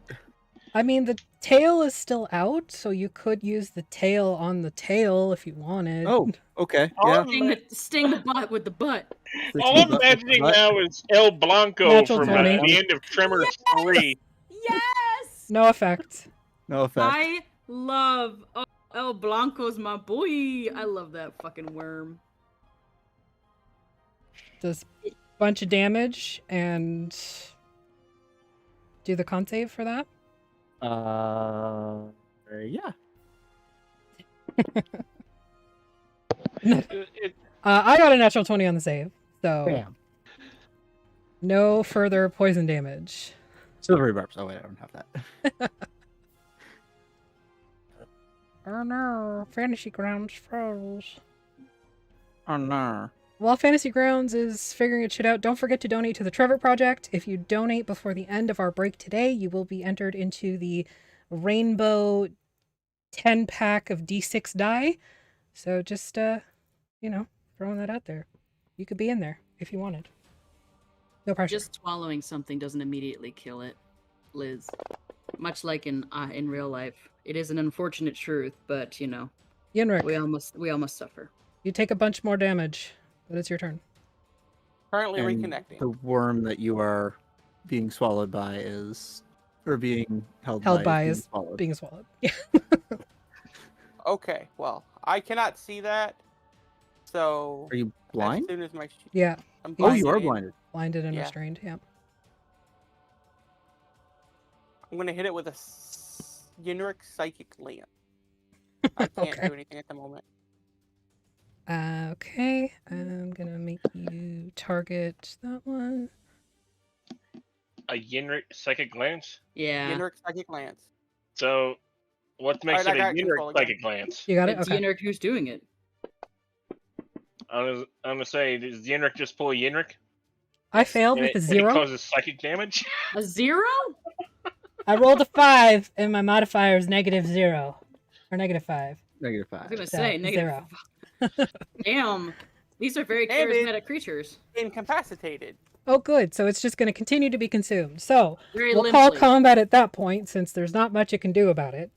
I mean, the tail is still out, so you could use the tail on the tail if you wanted. Oh, okay. All Yeah. I'm- Sting the butt with the butt. All I'm imagining now is El Blanco Natural from 20. the end of Tremors 3. Yes! No effect. No effect. I love El Blanco's my boy. I love that fucking worm. Does a bunch of damage and do the con save for that. Yeah. I got a natural 20 on the save, so Bam. no further poison damage. Silvery barbs. Oh wait, I don't have that. Oh no, Fantasy Grounds froze. Oh no. While Fantasy Grounds is figuring its shit out, don't forget to donate to the Trevor Project. If you donate before the end of our break today, you will be entered into the Rainbow 10-pack of D6 die. So just, throwing that out there. You could be in there if you wanted. No pressure. Just swallowing something doesn't immediately kill it, Liz. Much like in real life, it is an unfortunate truth, but Yenrik, we all must suffer. you take a bunch more damage, but it's your turn. Currently And reconnecting. the worm that you are being swallowed by is, or being held by is swallowed. being swallowed. Yeah. Okay, well, I cannot see that. So Are you blind? as soon as my Yeah, I'm Oh, you are blinded, blinded. blinded and Yeah. restrained. Yeah. I'm gonna hit it with a generic psychic lamp. I can't Okay. do anything at the moment. Okay, I'm gonna make you target that one. A Yenrik psychic glance? Yeah. Generic psychic lance. So, what makes Alright, I it a got control Yenrik again. psychic glance? You got it. It's Okay. Yenrik who's doing it. I'm gonna say, does Yenrik just pull a Yenrik? I failed And with a it 0. causes psychic damage? A 0? I rolled a 5, and my modifier is -0 or -5. -5. I was gonna So, say negative. 0. Damn. These are very And it- charismatic creatures. Incapacitated. Oh, good. So it's just going to continue to be consumed. So Very we'll call limply. combat at that point, since there's not much it can do about it.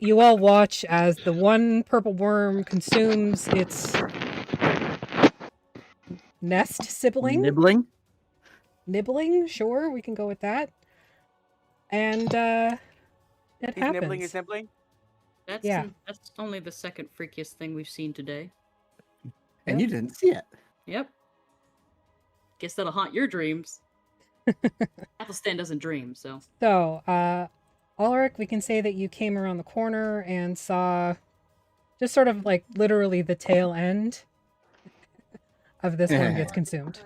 You all watch as the one purple worm consumes its nest sibling. Nibbling? Sure, we can go with that. And it He's happens. nibbling his nibbling. Yeah. That's only the second freakiest thing we've seen today. And you didn't see it. Yep. Guess that'll haunt your dreams. Athelstan doesn't dream, so. So, Alaric, we can say that you came around the corner and saw just sort of like literally the tail end of this one gets consumed.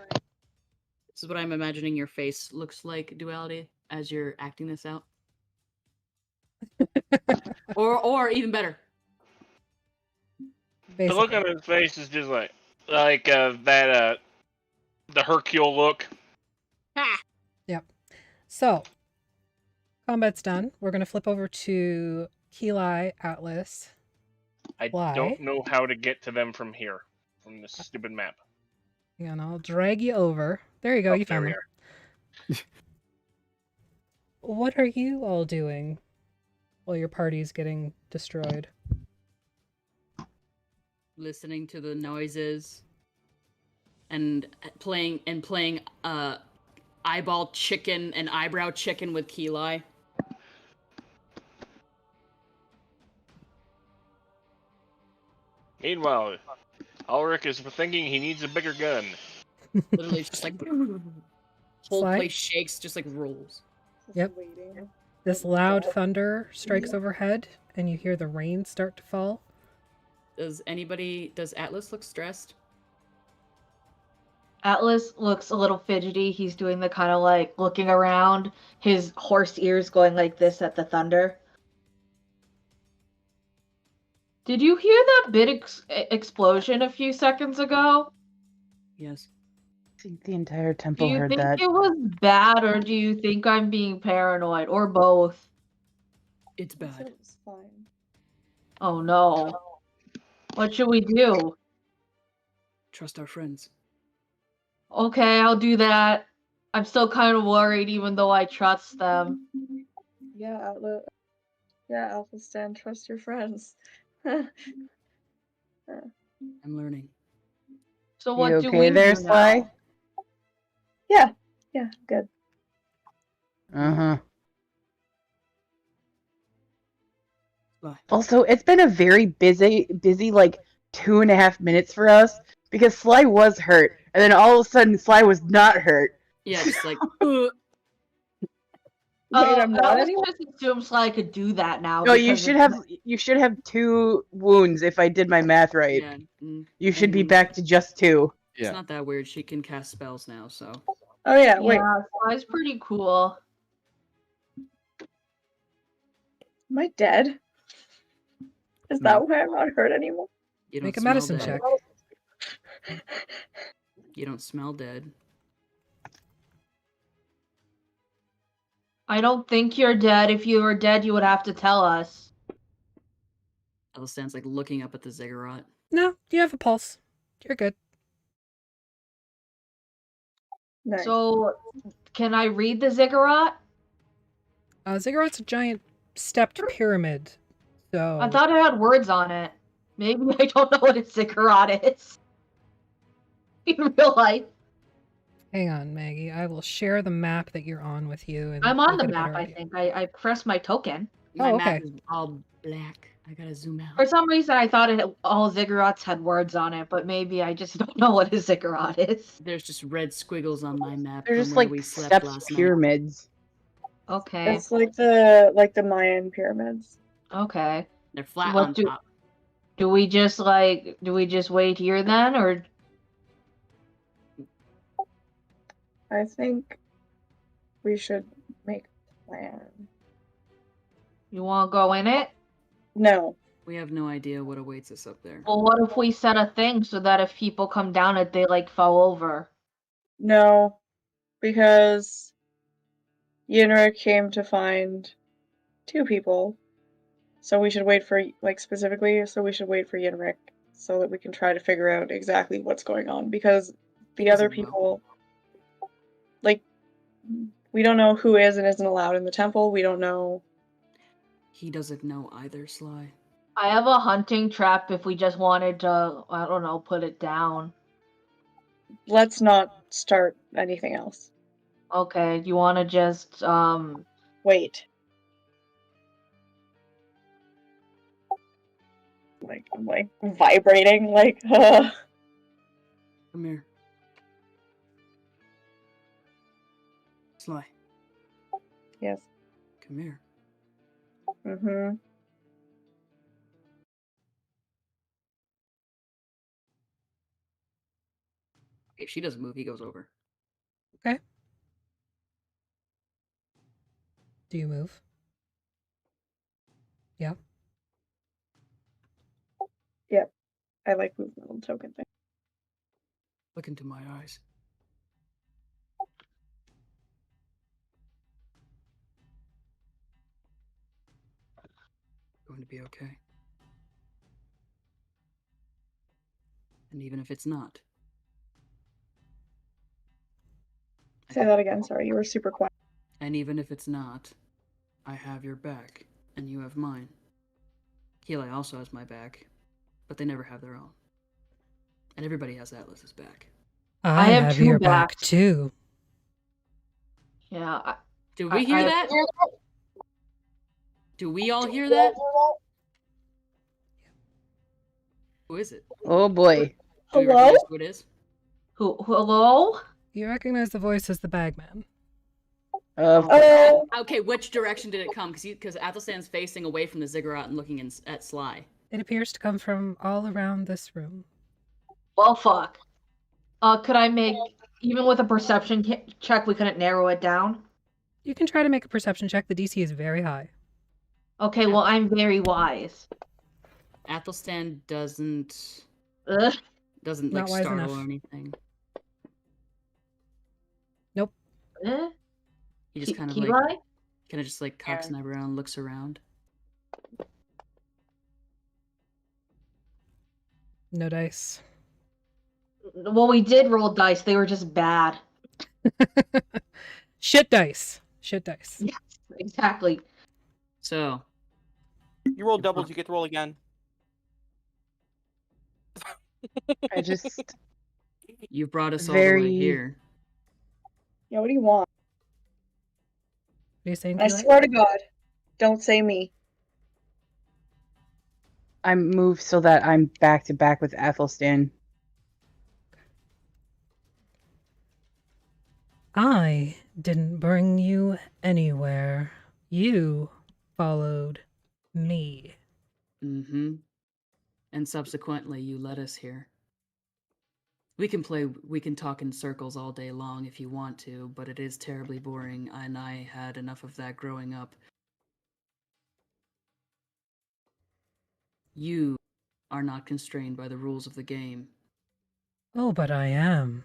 This is what I'm imagining your face looks like, Duality, as you're acting this out. or even better. The look Basically. on his face is just like the Hercule look. Ha! So, combat's done. We're going to flip over to Ki'Lai, Atlas. I Why? don't know how to get to them from here, from this stupid map. And I'll drag you over. There you go. Oh, You there found we them. are. What are you all doing while your party's getting destroyed? Listening to the noises and playing eyeball chicken and eyebrow chicken with Ki'Lai. Meanwhile, Alaric is thinking he needs a bigger gun. Literally, it's just like whole Sly? place shakes, just like rolls. Yep. This loud thunder strikes overhead, and you hear the rain start to fall. Does Atlas look stressed? Atlas looks a little fidgety. He's doing the kind of like looking around, his horse ears going like this at the thunder. Did you hear that big explosion a few seconds ago? Yes. I think the entire Do temple you heard think that. it was bad, or do you think I'm being paranoid, or both? It's bad. It's fine. Oh no. What should we do? Trust our friends. Okay, I'll do that. I'm still kind of worried, even though I trust them. Yeah, Athelstan, trust your friends. I'm learning. So You what do okay we there, do Sly? now? Yeah, good. Uh-huh. Sly. Also, it's been a very busy like 2.5 minutes for us because Sly was hurt, and then all of a sudden Sly was not hurt. Yeah, just like Wait, I'm not I anymore? just assumed Sly could do that now. No, you because should have 2 wounds if I did my math right. yeah. You should be and back to just 2. It's Yeah. not that weird. She can cast spells now, so Oh yeah, wait. Yeah, Sly's pretty cool. Am I dead? Is No. that why I'm not hurt anymore? you don't Make a smell medicine dead. check. You don't smell dead. I don't think you're dead. If you were dead, you would have to tell us. Alstan's like looking up at the ziggurat. No, you have a pulse. You're good. Nice. So, can I read the ziggurat? Ziggurat's a giant stepped pyramid. So I thought it had words on it. Maybe I don't know what a ziggurat is. In real life. hang on, Maggie. I will share the map that you're on with you. And I'm on you'll the get a map, better I idea. think. I pressed my token. My Oh, map okay. is all black. I gotta zoom out. For some reason, I thought all ziggurats had words on it, but maybe I just don't know what a ziggurat is. There's just red squiggles on my map They're from just where like we slept stepped last night. pyramids. Okay. It's like the Mayan pyramids. Okay. They're flat What on do- top. Do we just wait here then, or I think we should make a plan. you want to go in it? No. We have no idea what awaits us up there. Well, what if we set a thing so that if people come down it, they like fall over? No. Because Yenrik came to find 2 people. So we should wait for, like, specifically, so we should wait for Yenrik so that we can try to figure out exactly what's going on. Because the other doesn't know. people, like, we don't know who is and isn't allowed in the temple. We don't know. He doesn't know either, Sly. I have a hunting trap if we just wanted to, I don't know, put it down. Let's not start anything else. Okay, you want to just, Wait. Like, I'm like vibrating, like, Come here. Sly, Yes. come here. Mm-hmm. If she doesn't move, he goes over. Do you move? Yeah. I like move my little token thing. Look into my eyes. Going to be okay. And even if it's not, Say that again. Sorry, you were super quiet. And even if it's not, I have your back, and you have mine. Ki'Lai also has my back, but they never have their own. And everybody has Atlas's back. I have have two your back backs. too. Yeah. Do we hear I- that? Do we all hear that? Who is it? Oh boy. Do we Hello? recognize who it is? Hello? You recognize the voice as the bagman. Okay, which direction did it come? Because Athelstan's facing away from the ziggurat and looking at Sly. It appears to come from all around this room. Well, fuck. Could I make, even with a perception check, we couldn't narrow it down? You can try to make a perception check. The DC is very high. Okay, well, I'm very wise. Athelstan doesn't Ugh. like Not wise startle enough. or anything. Eh? He just kind of Ki'Lai? just like cocks an eyebrow and looks around. No dice. Well, we did roll dice. They were just bad. Shit dice. Shit dice. Yes, exactly. So You roll doubles, you get to roll again. I just you've brought us all the way Very- here. Yeah, what do you want? What are you saying, I Ki'Lai? swear to God, don't say me. I'm moved so that I'm back to back with Athelstan. I didn't bring you anywhere. You followed me. Mm-hmm. And subsequently, you led us here. We can talk in circles all day long if you want to, but it is terribly boring, and I had enough of that growing up. You are not constrained by the rules of the game. Oh, but I am.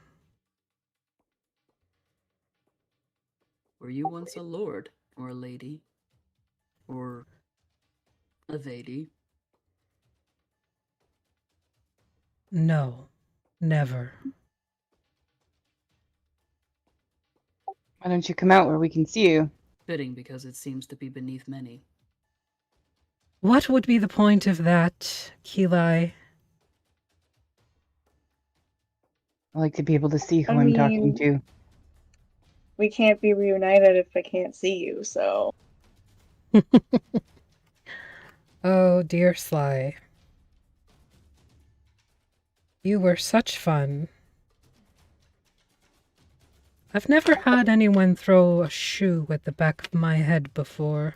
Were you once a lord, or a lady, or a lady? No, never. Why don't you come out where we can see you? Fitting, because it seems to be beneath many. What would be the point of that, Ki'Lai? I like to be able to see who I I'm talking mean- to. We can't be reunited if I can't see you, so. Oh, dear Sly. You were such fun. I've never had anyone throw a shoe at the back of my head before.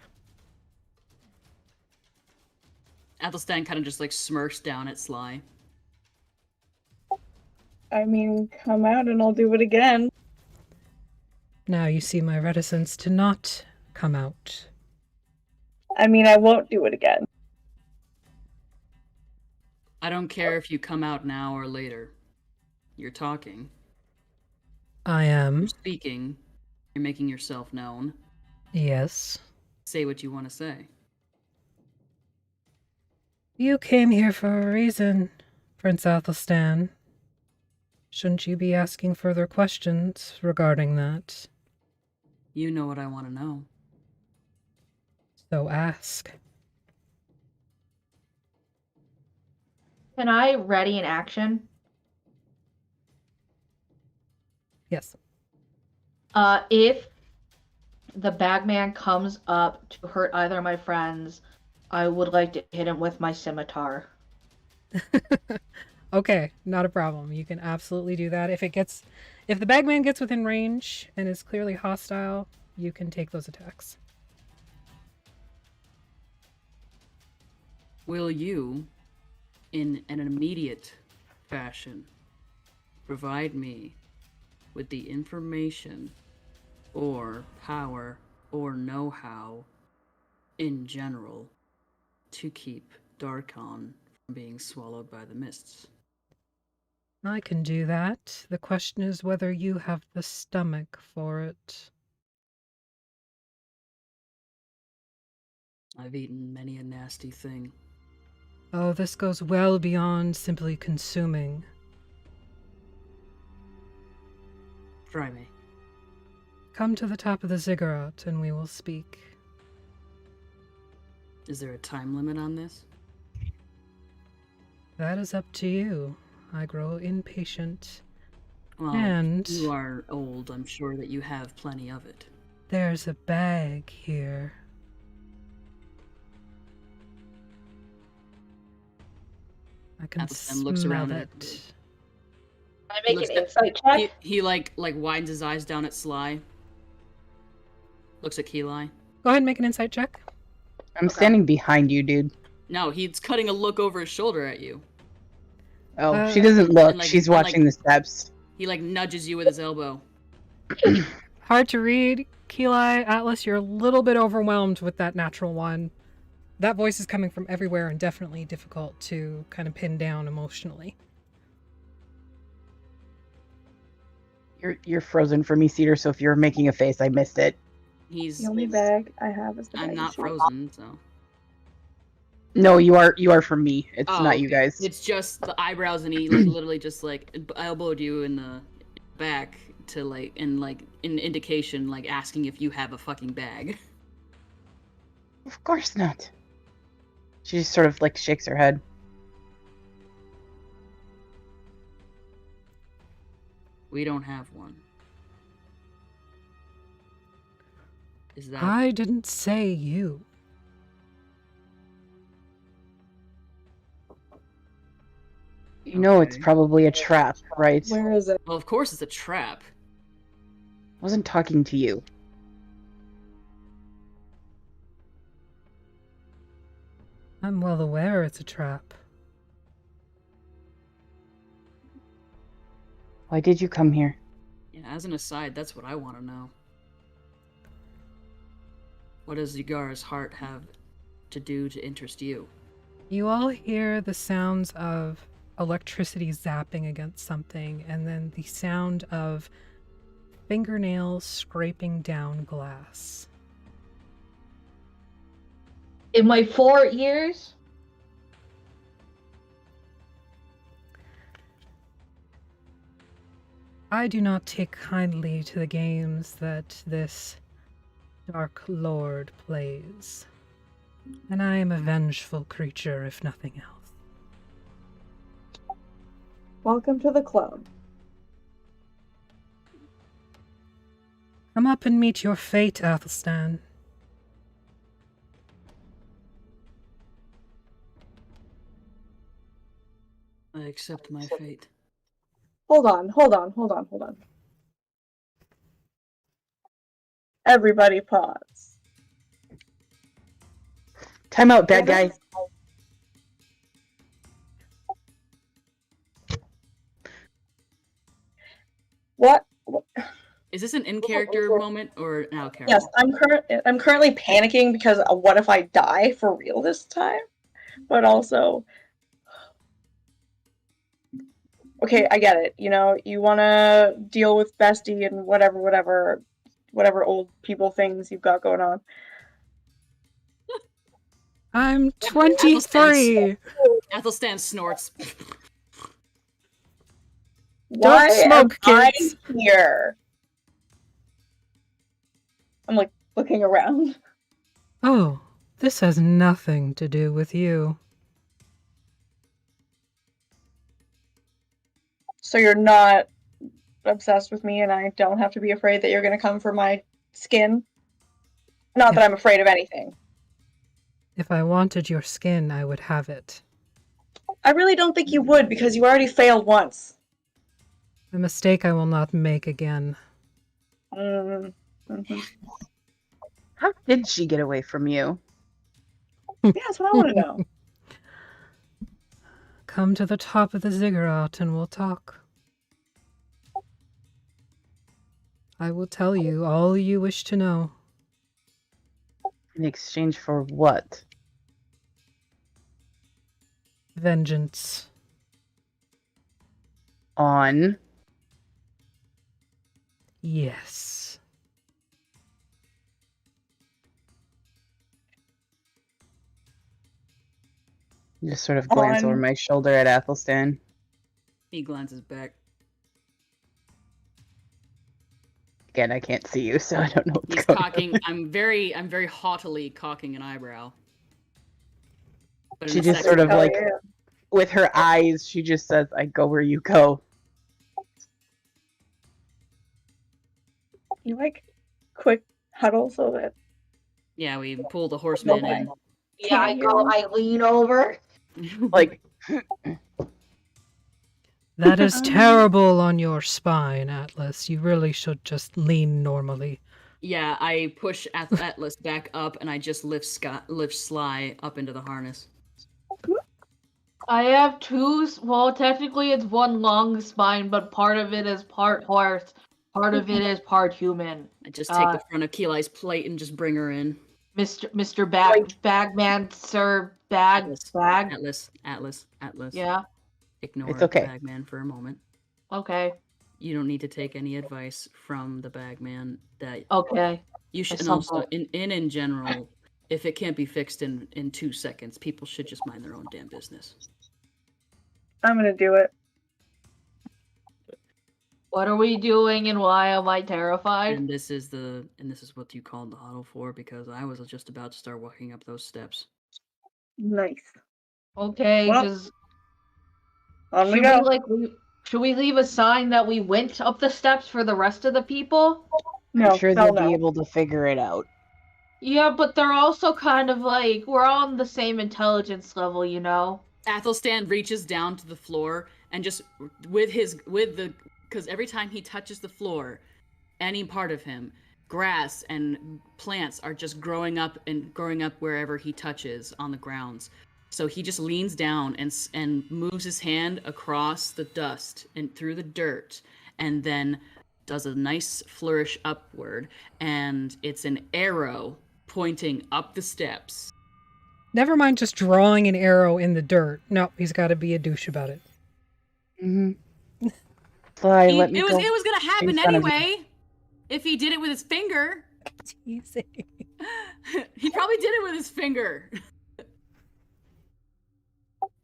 Athelstan kind of just like smirks down at Sly. I mean, come out and I'll do it again. Now you see my reticence to not come out. I mean, I won't do it again. I don't care if you come out now or later. You're talking. I am. You're speaking. You're making yourself known. Yes. Say what you want to say. You came here for a reason, Prince Athelstan. Shouldn't you be asking further questions regarding that? You know what I want to know. So ask. Can I ready an action? Yes. If the bagman comes up to hurt either of my friends, I would like to hit him with my scimitar. Okay, not a problem. You can absolutely do that. If the bagman gets within range and is clearly hostile, you can take those attacks. Will you, in an immediate fashion, provide me with the information or power or know-how in general to keep Darkon from being swallowed by the mists? I can do that. The question is whether you have the stomach for it. I've eaten many a nasty thing. Oh, this goes well beyond simply consuming. Try me. Come to the top of the ziggurat and we will speak. Is there a time limit on this? That is up to you. I grow impatient. Well, And you are old. I'm sure that you have plenty of it. there's a bag here. I can Athelstan looks smell around it. at Can I He make looks an at- insight check? He like widens his eyes down at Sly. Looks at Ki'Lai. Go ahead and make an insight check. I'm standing behind you, dude. No, he's cutting a look over his shoulder at you. Oh, she doesn't and look. like- She's and like- watching the steps. He like nudges you with his elbow. Hard to read. Ki'Lai, Atlas, you're a little bit overwhelmed with that natural one. That voice is coming from everywhere and definitely difficult to kind of pin down emotionally. You're frozen for me, Cedar. So if you're making a face, I missed it. He's. The only bag I have is the bag. I'm of not shit. frozen, so. No, you are for me. It's Oh, not you okay. guys. It's just the eyebrows, and he like literally just like elbowed you in the back to like in indication, like asking if you have a fucking bag. Of course not. She just sort of like shakes her head. We don't have one. Is that? I didn't say you. You know it's Okay. probably a trap, right? Where is it? Well, of course it's a trap. I wasn't talking to you. I'm well aware it's a trap. Why did you come here? Yeah, as an aside, that's what I want to know. What does Zigara's heart have to do to interest you? You all hear the sounds of electricity zapping against something, and then the sound of fingernails scraping down glass. In my 4 ears? I do not take kindly to the games that this Dark Lord plays, and I am a vengeful creature, if nothing else. Welcome to the club. Come up and meet your fate, Athelstan. I accept my fate. Hold on. Everybody pause. Time out, bad guy. What? Is this an in-character moment or an out-character? Yes, I'm currently panicking because what if I die for real this time? But also, okay, I get it. You know, you want to deal with bestie and whatever old people things you've got going on. I'm 23! Athelstan snorts. Why smoke, am kids. I here? I'm like looking around. Oh, this has nothing to do with you. So you're not obsessed with me, and I don't have to be afraid that you're going to come for my skin? Not that I'm afraid of anything. If I wanted your skin, I would have it. I really don't think you would, because you already failed once. A mistake I will not make again. Mm-hmm. How did she get away from you? Yeah, that's what I want to know. Come to the top of the ziggurat and we'll talk. I will tell you all you wish to know. In exchange for what? Vengeance. On? Yes. Just sort of glance over my shoulder at Athelstan. He glances back. Again, I can't see you, so I don't know what's He's going cocking. I'm very haughtily cocking an eyebrow. But in She a just second, sort of Oh, like, yeah. with her eyes, she just says, I go where you go. You like quick huddle so that yeah, we pull the horseman Okay. in. Yeah, I Can't go. you? I lean over. Like, That is Um, terrible on your spine, Atlas. You really should just lean normally. yeah, I push Atlas back up, and I just lift Sly up into the harness. I have two. Well, technically, it's one long spine, but part of it is part horse, part of it is part human. I just take the front of Ki'Lai's plate and just bring her in. Mr. Bagman, sir, bag. Atlas. Yeah. Ignore It's okay. the bagman for a moment. Okay. You don't need to take any advice from the bagman. That Okay. you should. At And some also, point. in general, if it can't be fixed in 2 seconds, people should just mind their own damn business. I'm gonna do it. What are we doing, and why am I terrified? And this is what you called the huddle for, because I was just about to start walking up those steps. Nice. Okay, Well, because On we should go. should we leave a sign that we went up the steps for the rest of the people? No, I'm sure hell they'll no. be able to figure it out. Yeah, but they're also kind of like we're on the same intelligence level, you know. Athelstan reaches down to the floor and just because every time he touches the floor, any part of him, grass and plants are just growing up wherever he touches on the grounds. So he just leans down and moves his hand across the dust and through the dirt, and then does a nice flourish upward, and it's an arrow pointing up the steps. Never mind just drawing an arrow in the dirt. No, he's got to be a douche about it. Mm-hmm. Sly, let me It go. was gonna happen in front of you. anyway. If he did it with his finger. Teasing. He probably did it with his finger.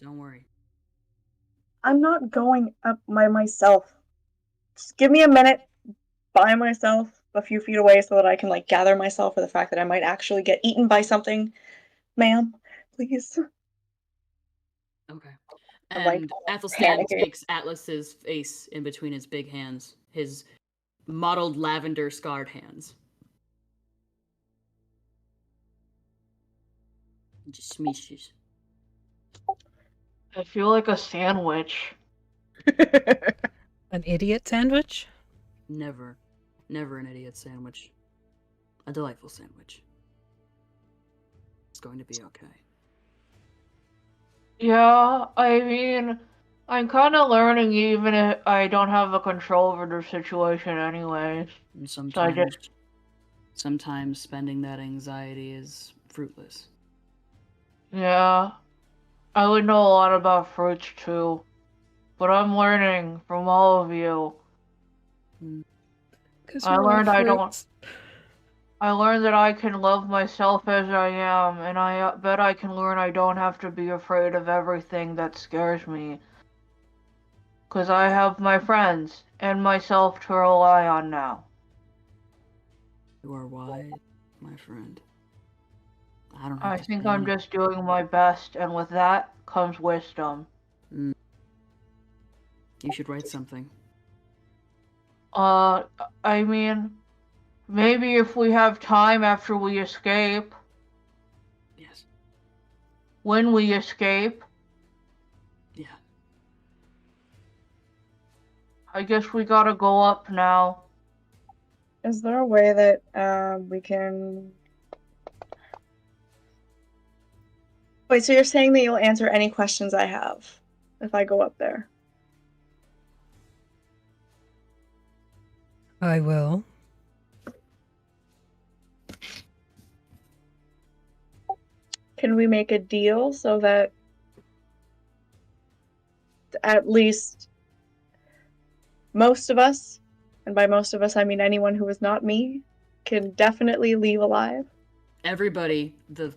Don't worry. I'm not going up by myself. Just give me a minute by myself a few feet away so that I can like gather myself for the fact that I might actually get eaten by something. Ma'am, please. Okay. I'm, like, And Athelstan panicking. takes Atlas's face in between his big hands, his mottled lavender scarred hands. Just smeeshes. I feel like a sandwich. An idiot sandwich? Never an idiot sandwich. A delightful sandwich. It's going to be okay. Yeah, I mean, I'm kind of learning even if I don't have a control over the situation anyways. And So I just... sometimes spending that anxiety is fruitless. Yeah. I would know a lot about fruits too. But I'm learning from all of you. I learned I learned that I can love myself as I am, and I bet I can learn I don't have to be afraid of everything that scares me. 'Cause I have my friends and myself to rely on now. You are wise, my friend. I think I'm just doing my best, and with that comes wisdom. You should write something. I mean, maybe if we have time after we escape. Yes. When we escape. Yeah. I guess we gotta go up now. Is there a way that we can... Wait, so you're saying that you'll answer any questions I have if I go up there? I will. Can we make a deal so that at least most of us, and by most of us I mean anyone who is not me, can definitely leave alive? Everybody, the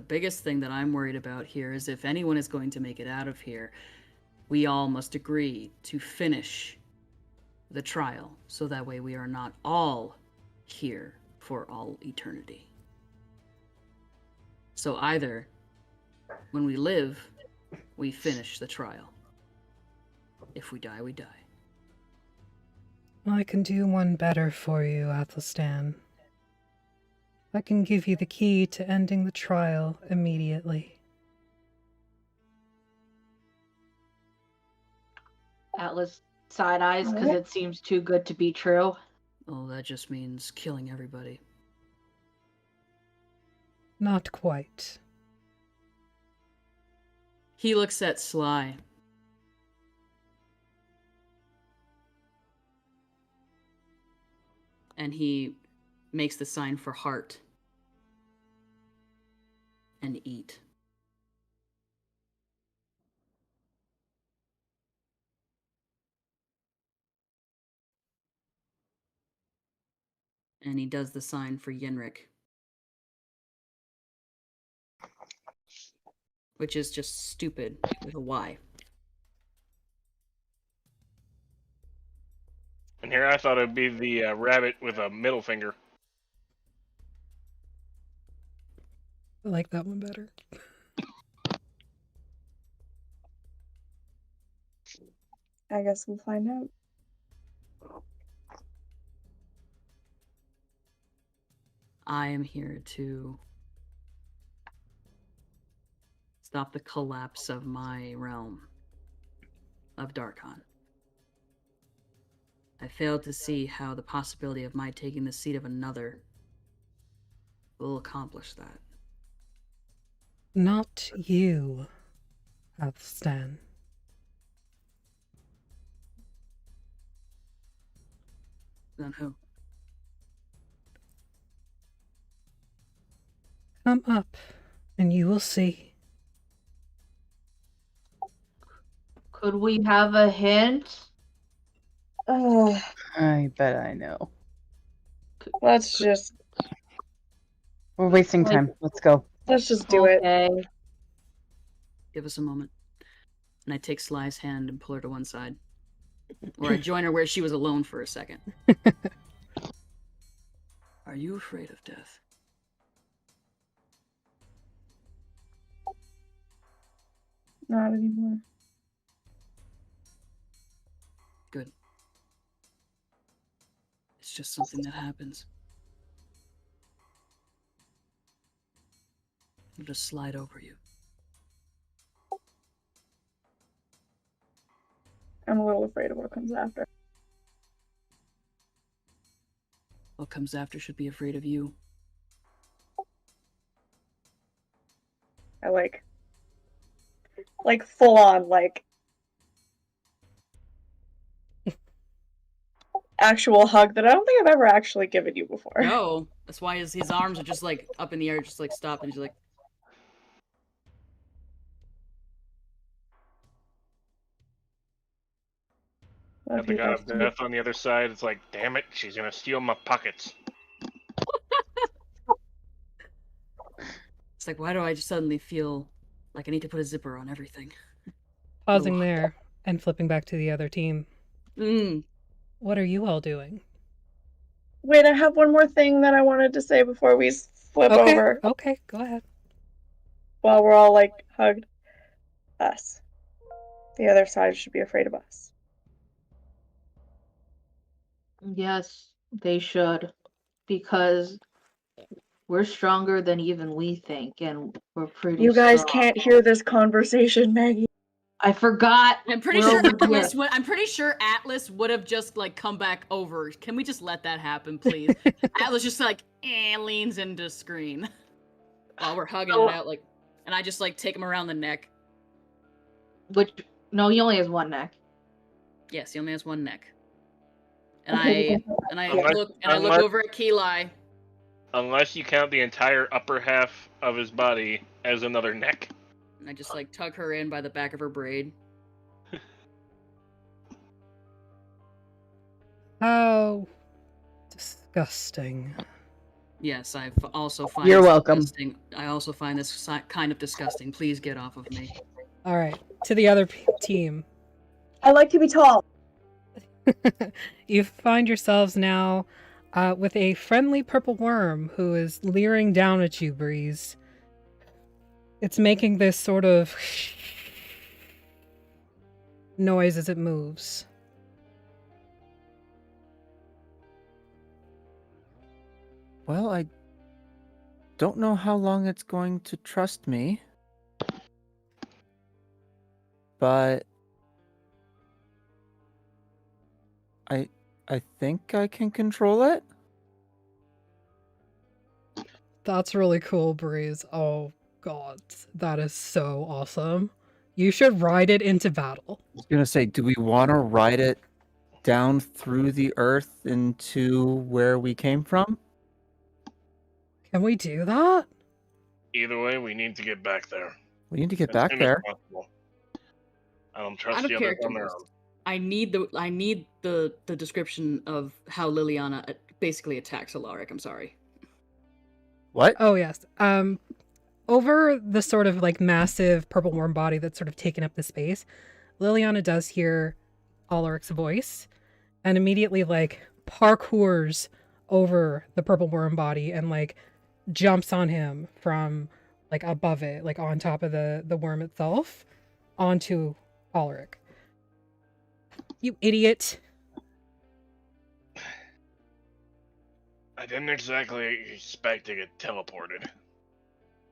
biggest thing that I'm worried about here is if anyone is going to make it out of here, we all must agree to finish the trial, so that way we are not all here for all eternity. So either when we live, we finish the trial. If we die, we die. I can do one better for you, Athelstan. I can give you the key to ending the trial immediately. Atlas side eyes because it seems too good to be true. Oh, that just means killing everybody. Not quite. He looks at Sly. And he makes the sign for heart. And eat. And he does the sign for Yenrik. Which is just stupid with a Y. And here I thought it'd be the rabbit with a middle finger. I like that one better. I guess we'll find out. I am here to stop the collapse of my realm of Darkon. I failed to see how the possibility of my taking the seat of another will accomplish that. Not you, Athelstan. Then who? Come up, and you will see. Could we have a hint? I bet I know. Let's just We're wasting time. Let's go. do it. Okay. Give us a moment. And I take Sly's hand and pull her to one side. Or I join her where she was alone for a second. Are you afraid of death? Not anymore. Good. It's just something that happens. I'll just slide over you. I'm a little afraid of what comes after. What comes after should be afraid of you. I like full on, actual hug that I don't think I've ever actually given you before. No, that's why his arms are just like up in the air, just like stop, and he's like, Got the god of death on the other side. It's like, damn it, she's gonna steal my pockets. it's like, why do I just suddenly feel like I need to put a zipper on everything? Pausing Oof. there and flipping back to the other team. What are you all doing? Wait, I have one more thing that I wanted to say before we flip over. Okay, go ahead. While we're all hugged. Us. The other side should be afraid of us. Yes, they should. Because we're stronger than even we think, and we're pretty You guys strong. can't hear this conversation, Maggie. I forgot. I'm pretty we're sure over Atlas here. would. I'm pretty sure Atlas would have just come back over. Can we just let that happen, please? Atlas just leans into screen while we're hugging it out, and I just take him around the neck. No, he only has one neck. Yes, he only has one neck. And I look unless- over at Ki'Lai. Unless you count the entire upper half of his body as another neck. And I just tug her in by the back of her braid. How disgusting. Yes, I also find You're this welcome. disgusting. I also find this kind of disgusting. Please get off of me. All right, to the other team. I like to be tall. You find yourselves now with a friendly purple worm who is leering down at you, Breeze. It's making this sort of noise as it moves. Well, I don't know how long it's going to trust me, but I think I can control it. That's really cool, Breeze. Oh god, that is so awesome. You should ride it into battle. I was gonna say, do we want to ride it down through the earth into where we came from? Can we do that? Either way, we need to get back there. We need to get as back soon as there. possible. I don't trust Out of the others character on their first. own. I need the description of how Liliana basically attacks Alaric. I'm sorry. What? Oh yes. Over the sort of like massive purple worm body that's sort of taken up the space, Liliana does hear Alaric's voice and immediately like parkours over the purple worm body and like jumps on him from like above it, like on top of the worm itself, onto Alaric. You idiot. I didn't exactly expect to get teleported.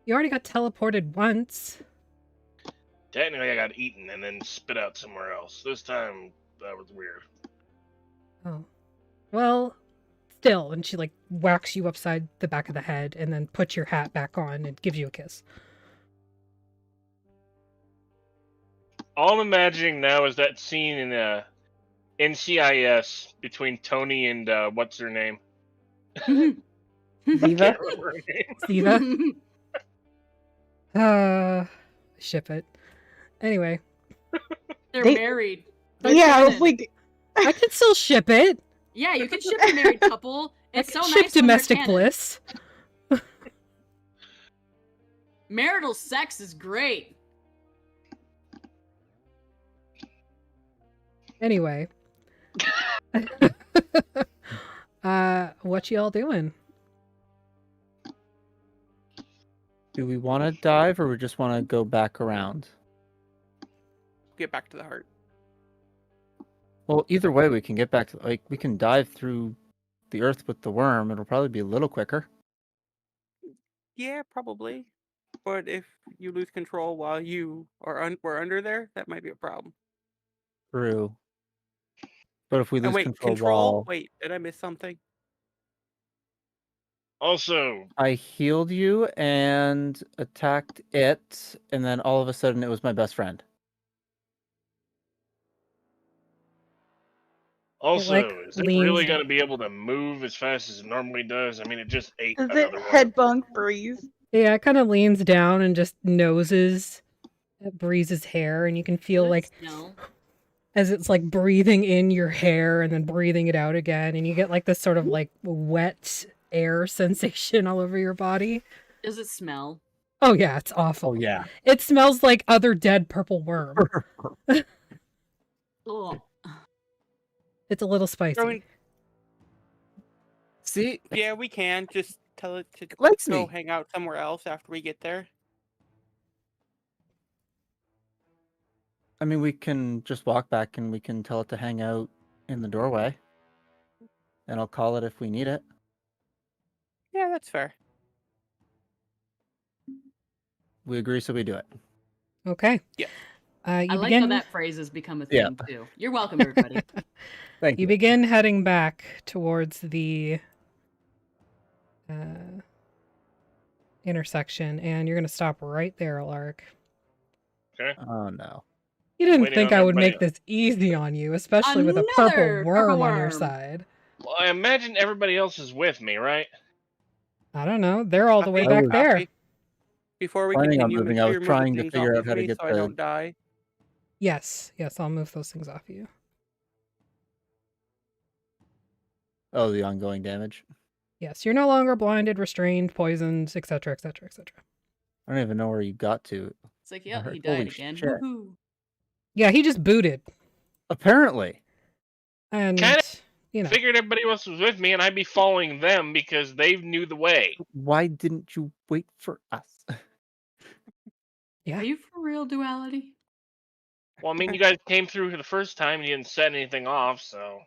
You already got teleported once. Technically, I got eaten and then spit out somewhere else. This time, that was weird. Oh. Well, still. And she like whacks you upside the back of the head and then puts your hat back on and gives you a kiss. All I'm imagining now is that scene in NCIS between Tony and what's her name? Ziva? Can't remember her name. Ziva? Ship it. Anyway. They're They- married. Yeah, I was canon. like, I can still ship it. Yeah, you can ship a married couple. It's so I can nice. ship when they're domestic canon. bliss. Marital sex is great. Anyway. What y'all doing? Do we want to dive or we just want to go back around? Get back to the heart. Well, either way, we can get back to, like, we can dive through the earth with the worm. It'll probably be a little quicker. Yeah, probably. But if you lose control while you were under there, that might be a problem. True. But if we And lose wait, control while Wait, did I miss something? Also, I healed you and attacked it, and then all of a sudden it was my best friend. is it leans really down. going to be able to move as fast as it normally does? I mean, it just ate does another it one. headbunk Breeze? Yeah, it kind of leans down and just noses at Breeze's hair, and you can feel Good like smell. as it's like breathing in your hair and then breathing it out again, and you get like this sort of like wet air sensation all over your body. Does it smell? Oh yeah, it's awful. Oh, yeah. It smells like other dead purple worm. Ugh. It's a little spicy. Throwing- See, Yeah, we can. Just tell it to likes go me. hang out somewhere else after we get there. I mean, we can just walk back and we can tell it to hang out in the doorway. And I'll call it if we need it. Yeah, that's fair. We agree, so we do it. Okay. Yeah. You I like begin. how that phrase has become a thing Yeah. too. You're welcome, everybody. Thank You you. begin heading back towards the intersection, and you're going to stop right there, Alaric. Oh, no. You didn't Waiting think on I would everybody make this easy on you, especially with a purple Another worm purple on your worm. side. Well, I imagine everybody else is with me, right? I don't know. They're all the way Coffee, back was- there. coffee. Before we Planning on continue, moving, make I sure was you're moving trying to things figure off out of how to me get so I the- don't die. Yes, I'll move those things off you. Oh, the ongoing damage. Yes, you're no longer blinded, restrained, poisoned, etc., etc., etc. I don't even know where you got to. It's like, yep, Alright, he died holy again. shit. Woohoo. Yeah, he just booted. Apparently. And, Kinda you know, Figured everybody else was with me, and I'd be following them because they knew the way. Why didn't you wait for us? yeah. Are you for real, Duality? Well, I mean, you guys came through the first time, and you didn't set anything off, so.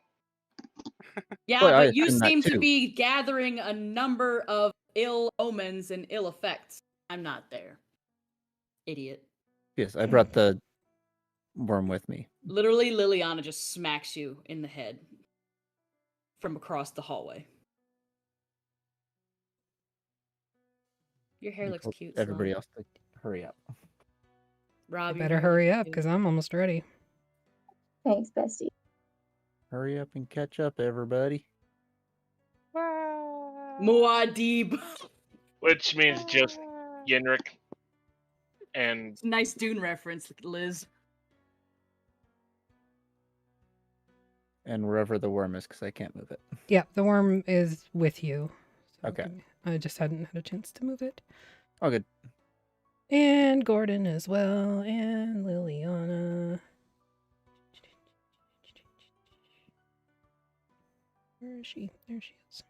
Yeah, Well, I but you assume that seem to too. be gathering a number of ill omens and ill effects. I'm not there. Idiot. Yes, I brought the worm with me. Literally, Liliana just smacks you in the head from across the hallway. Your hair I looks told cute, everybody Sly. else to hurry up. Rob, You your better hair hurry looks up cute. because I'm almost ready. Thanks, bestie. Hurry up and catch up, everybody. Muad'Dib. Which means just Yenrik. And Nice Dune reference, Liz. And wherever the worm is, because I can't move it. Yeah, the worm is with you. So Okay. I just hadn't had a chance to move it. Oh, good. And Gordon as well, and Liliana. Where is she? There she is.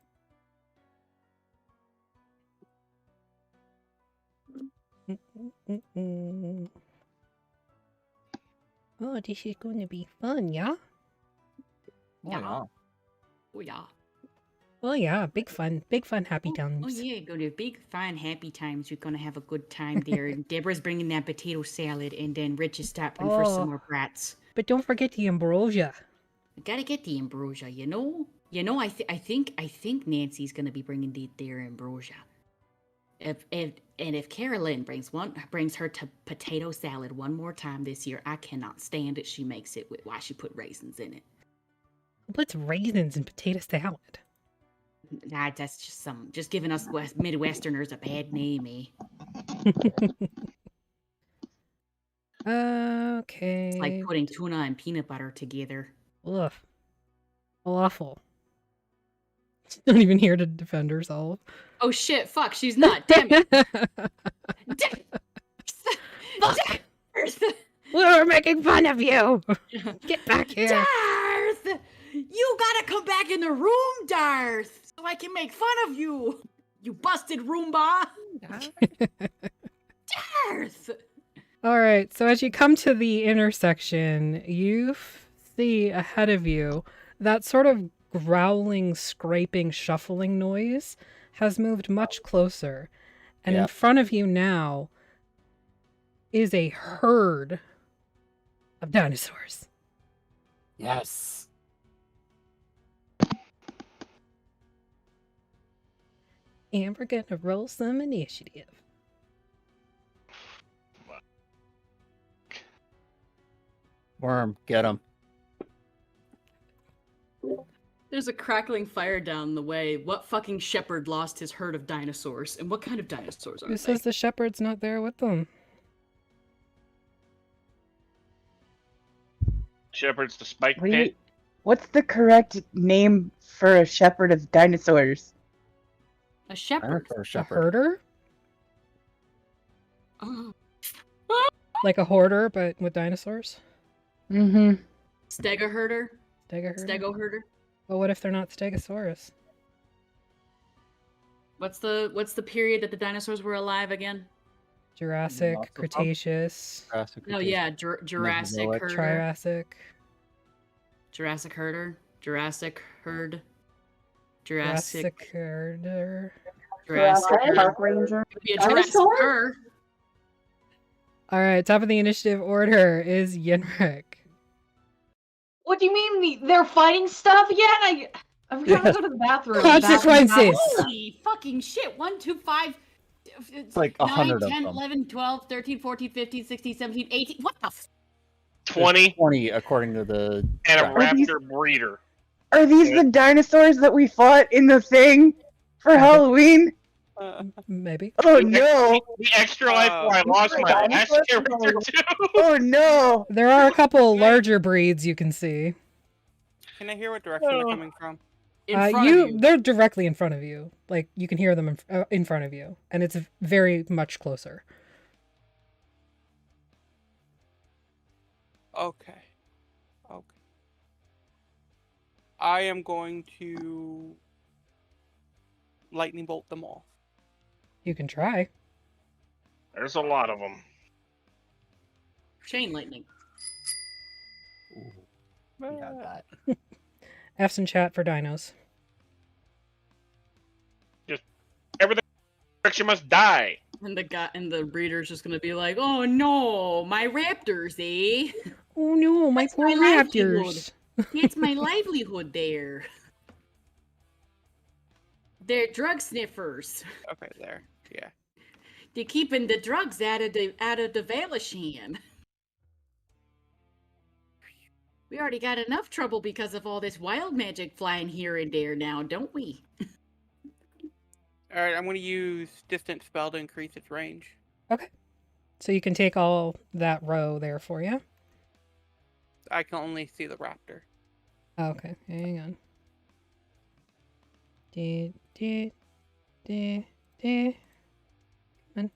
Oh, this is going to be fun, yeah? Yeah. Oh, yeah. Oh, yeah, big fun, happy times. Oh, yeah, go to big, fun, happy times. You're going to have a good time there. And Deborah's bringing that potato salad, and then Rich is stopping for some Oh. more brats. But don't forget the ambrosia. I gotta get the ambrosia, you know? I think Nancy's gonna be bringing their ambrosia. If Carolyn brings her to potato salad one more time this year, I cannot stand it. She makes it with why she put raisins in it. Who puts raisins in potato salad? Nah, that's just giving us Midwesterners a bad name, eh? Okay. It's like putting tuna and peanut butter together. Ugh. Awful. She's not even here to defend herself. Oh shit! Fuck, she's not. Damn it! Fuck! We're making fun of you! Get back here! Darth! You gotta come back in the room, Darth, so I can make fun of you. You busted Roomba. Darth! Alright, so as you come to the intersection, you see ahead of you that sort of growling, scraping, shuffling noise has moved much closer. And in Yep. front of you now is a herd of dinosaurs. Yes. And we're gonna roll some initiative. Worm, get him. There's a crackling fire down the way. What fucking shepherd lost his herd of dinosaurs? And what kind of dinosaurs are Who they? says the shepherd's not there with them? Shepherd's the spike What do you- pit. What's the correct name for a shepherd of dinosaurs? A shepherd. Dinosaur A shepherd. herder? Oh. Like a hoarder, but with dinosaurs? Mm-hmm. Stegoherder? Stegoherder? Stegoherder? Well, what if they're not Stegosaurus? What's the period that the dinosaurs were alive again? Jurassic, Lots of them. Cretaceous, Jurassic, Oh yeah, Jurassic Mesozoic. herder. Triassic, Jurassic herder. Jurassic herd. Jurassic. Jurassic herder. Jurassic. Park Ranger. Could be a Jurassic Dinosaur? her. All right, top of the initiative order is Yenrik. What do you mean they're fighting stuff again? I'm trying to go to the bathroom. Consequences. Holy fucking shit. 1, 2, 5. It's like 9, 100 of 10, them. 11, 12, 13, 14, 15, 16, 17, 18. What the f? 20 20 according to the and a guide. raptor breeder. Are these the dinosaurs that we fought in the thing for Okay. Halloween? Maybe. Oh no! The extra life where I lost my last character too. Oh no! There are a couple larger breeds you can see. Can I hear what direction they're coming from? In front of you. They're directly in front of you. Like you can hear them in front of you, and it's very much closer. Okay. Okay. I am going to lightning bolt them all. You can try. There's a lot of them. Chain lightning. Ooh, we got that. F's in chat for dinos. Everything direction must die. And the breeder's just gonna be like, "Oh no, my raptors, eh? Oh no, my That's poor my livelihood. raptors. It's my livelihood there. They're drug sniffers. Okay, there. Yeah. They're keeping the drugs out of the Valashan. We already got enough trouble because of all this wild magic flying here and there now, don't we? All right, I'm going to use distant spell to increase its range. Okay. So you can take all that row there for you. I can only see the raptor. Okay, hang on. Come on.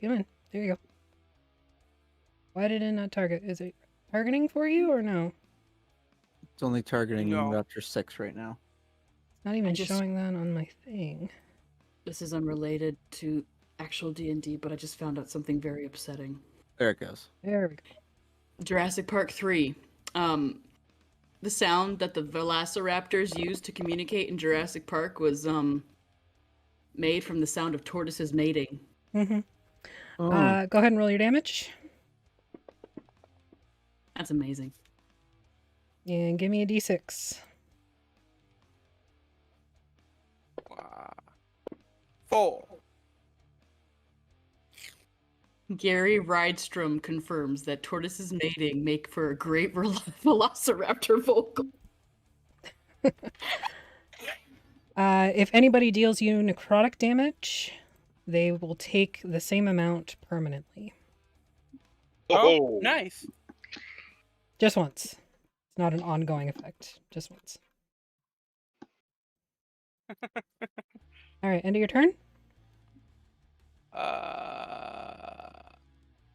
Come on. There you go. Why did it not target? Is it targeting for you or no? It's only targeting No. Raptor 6 right now. It's not even just- showing that on my thing. This is unrelated to actual D&D, but I just found out something very upsetting. There it goes. There we go. Jurassic Park 3. The sound that the velociraptors used to communicate in Jurassic Park was made from the sound of tortoises mating. Mm-hmm. Oh, Go ahead and roll your damage. That's amazing. And give me a d6. 4. Gary Rydstrom confirms that tortoises mating make for a great velociraptor vocal. If anybody deals you necrotic damage, they will take the same amount permanently. Oh, nice. Just once. It's not an ongoing effect. Just once. Alright, end of your turn?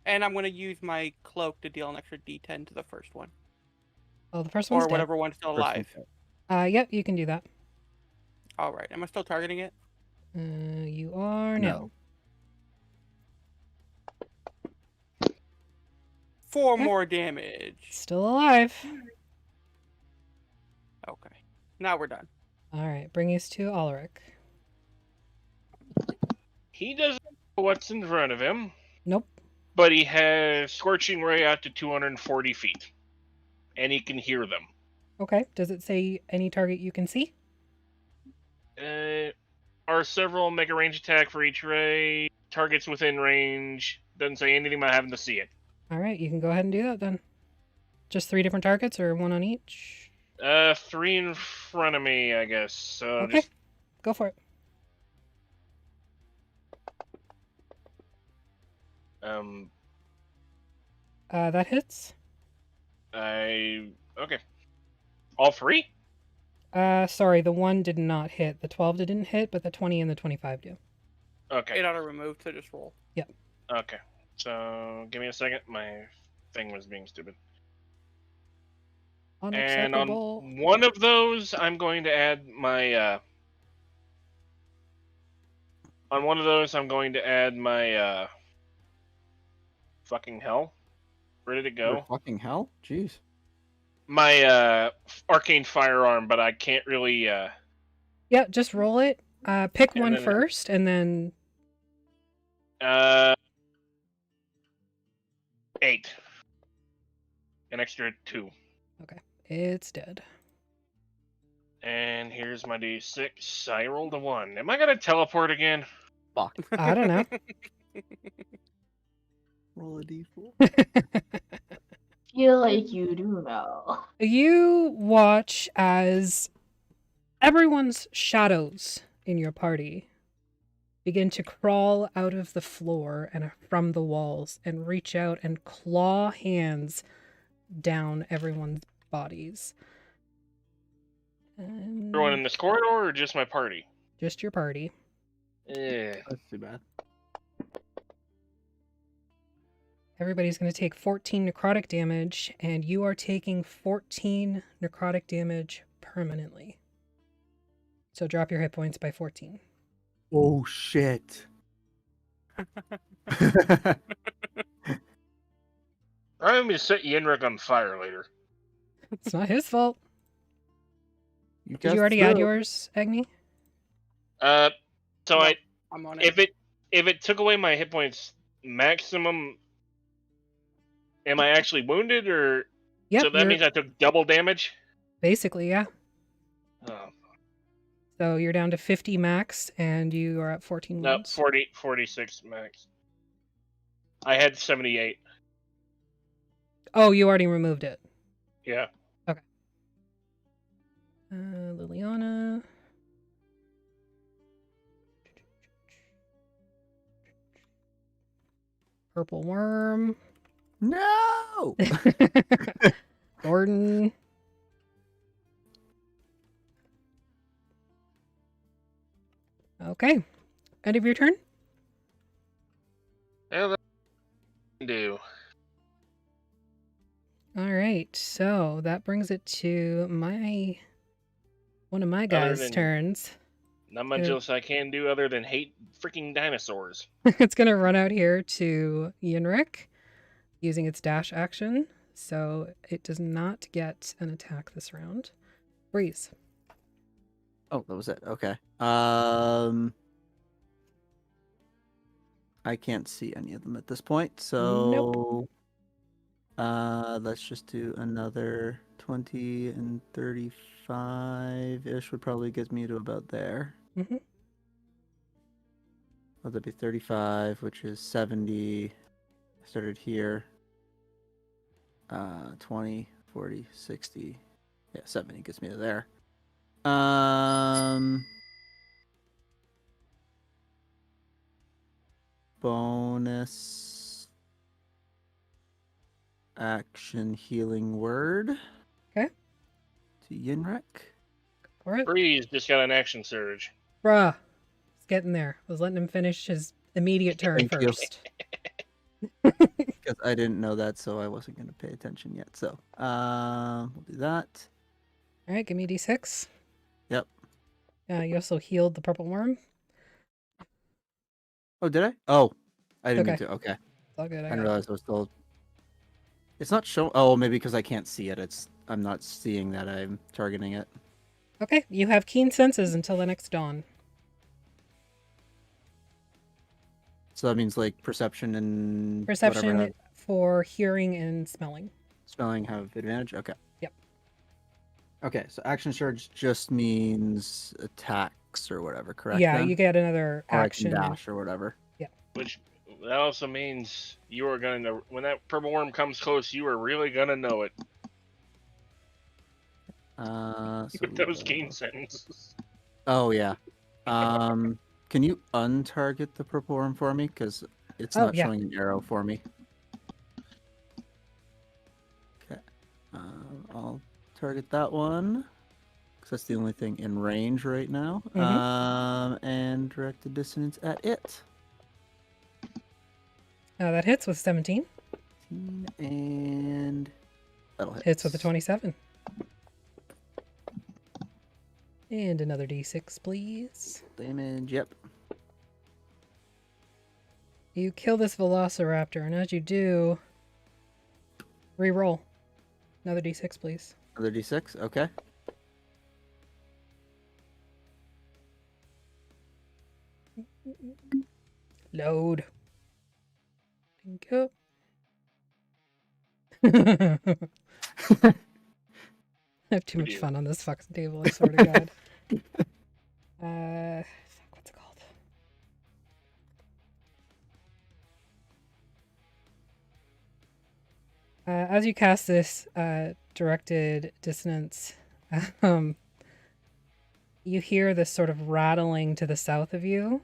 And I'm going to use my cloak to deal an extra d10 to the first one. Oh, the first one's Or dead. whatever one's still alive. Yep, you can do that. All right. Am I still targeting it? You are now. No. 4 Okay. more damage. Still alive. Okay. Now we're done. Alright, bring us to Alaric. He doesn't know what's in front of him, Nope. but he has Scorching Ray out to 240 feet. And he can hear them. Okay, does it say any target you can see? Are several make a range attack for each ray. Targets within range. Doesn't say anything about having to see it. Alright, you can go ahead and do that then. Just 3 different targets or 1 on each? 3 in front of me, I guess. So Okay, just go for it. That hits. Okay. All 3? Sorry, the 1 did not hit. The 12 didn't hit, but the 20 and the 25 do. Okay. 8 auto removed, so just roll. Okay. So give me a second. My thing was being stupid. And Unacceptable. on one of those, I'm going to add my. On one of those, I'm going to add my. Fucking hell. Where did it go? For fucking hell? Jeez. My arcane firearm, but I can't really. Yeah, just roll it. Pick And one then- first, and then 8. An extra 2. it's dead. And here's my d6. I rolled a 1. Am I gonna teleport again? Fuck. I don't know. Roll a d4. Feel like you do know. You watch as everyone's shadows in your party begin to crawl out of the floor and from the walls and reach out and claw hands down everyone's bodies. And Everyone in this corridor or just my party? just your party. Yeah. That's too bad. Everybody's going to take 14 necrotic damage, and you are taking 14 necrotic damage permanently. So drop your hit points by 14. Oh shit. I'm gonna set Yenrik on fire later. It's not his fault. You Did you just already add threw. yours, Agni? So No, I'm on it. if it took away my hit points maximum, am I actually wounded or? Yep, So that you're means I took double damage. basically, yeah. Oh, So you're down to 50 max, and you are at 14 no, wounds. 46 max. I had 78. Oh, you already removed it. Yeah. Liliana. Purple worm. No. Gordon. Okay. End of your turn? Yeah, that can do. Alright, so that brings it to one of my guys' than- turns. Not much else I can do other than hate freaking dinosaurs. It's gonna run out here to Yenrik using its dash action, so it does not get an attack this round. Breeze. Oh, that was it. Okay. I can't see any of them at this point, so let's just do another 20 and 35-ish would probably get me to about there. Mm-hmm. Well, that'd be 35, which is 70. I started here. 20, 40, 60. Yeah, 70 gets me to there. Bonus action healing word. Okay. To Yenrik. For it. Breeze just got an action surge. Bruh. It's getting there. I was letting him finish his immediate turn Thank you. first. Because I didn't know that, so I wasn't going to pay attention yet. So, we'll do that. Alright, give me a d6. Yep. You also healed the purple worm. Oh, did I? Oh, I didn't mean Okay. to. Okay. It's all good. I didn't realize I was still. It's not showing. Oh, maybe because I can't see it. I'm not seeing that I'm targeting it. Okay, you have keen senses until the next dawn. So that means like perception and Perception whatever for hearing and smelling. smelling have advantage. Okay. Yep. Okay, so action surge just means attacks or whatever, correct? Yeah, then? you get another Or I can action. dash or whatever. Which that also means you are gonna, when that purple worm comes close, you are really gonna know it. So With those keen sentences. Oh yeah. Can you untarget the purple worm for me? Because it's not yeah. showing an arrow for me. Okay. I'll target that one. Because that's the only thing in range right now. And direct the dissonance at it. That hits with 17. And that'll hit. Hits with a 27. And another d6, please. Damage, yep. You kill this velociraptor, and as you do, re-roll. Another d6, please. Another d6, okay. Load. Thank you. I have too much fun on this fucking table, I swear to God. What's it called? As you cast this directed dissonance, you hear this sort of rattling to the south of you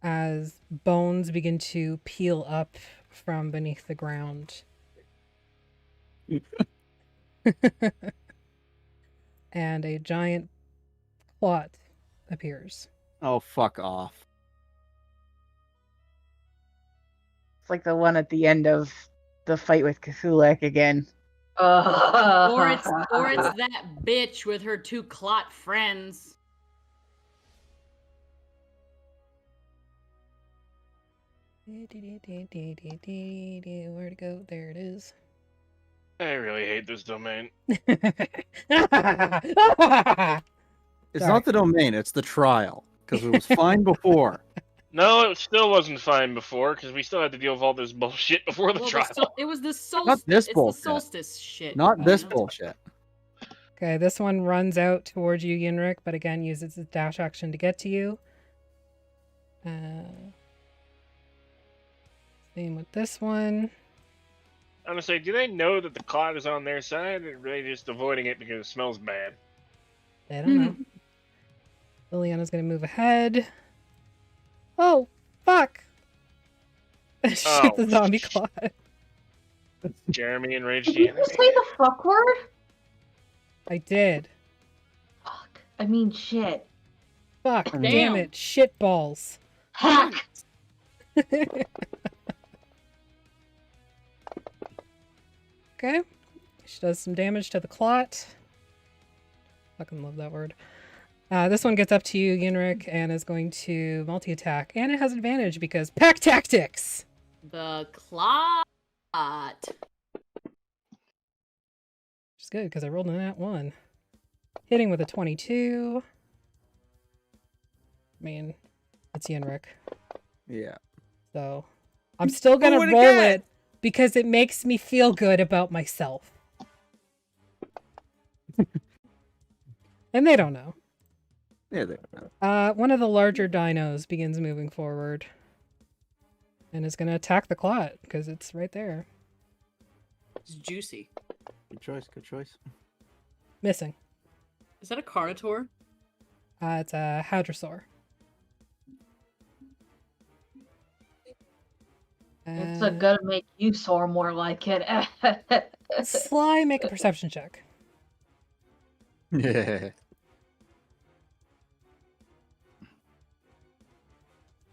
as bones begin to peel up from beneath the ground. And a giant clot appears. Oh, fuck off. It's like the one at the end of the fight with Cthulhu again. Or it's that bitch with her 2 clot friends. Where to go? There it is. I really hate this domain. It's not the domain, it's the trial. Because it was fine before. No, it still wasn't fine before, because we still had to deal with all this bullshit before the Well, trial. it was the solstice. Not this it's bullshit. the solstice shit. Not this you know? bullshit. Okay, this one runs out towards you, Yinrik, but again uses its dash action to get to you. Same with this one. I'm gonna say, do they know that the clot is on their side, or are they just avoiding it because it smells bad? I don't know. Liliana's gonna move ahead. Oh, fuck! Shoot the zombie clot. Jeremy enraged Did you the just say the fuck word? I did. Fuck. I mean shit. Fuck, Damn. damn it, shit balls. Hack! Okay. She does some damage to the clot. Fucking love that word. This one gets up to you, Yinrik, and is going to multi-attack. And it has advantage because pack tactics! The clot. Which is good because I rolled a nat 1. Hitting with a 22. Man, it's Yinrik. Yeah. So I'm still gonna Do it roll again! it because it makes me feel good about myself. And they don't know. Yeah, they don't know. One of the larger dinos begins moving forward and is gonna attack the clot because it's right there. It's juicy. Good choice, good choice. Missing. Is that a Carnotaur? It's a Hadrosaur. It's gonna make you soar more like it. Sly, make a perception check. Yeah.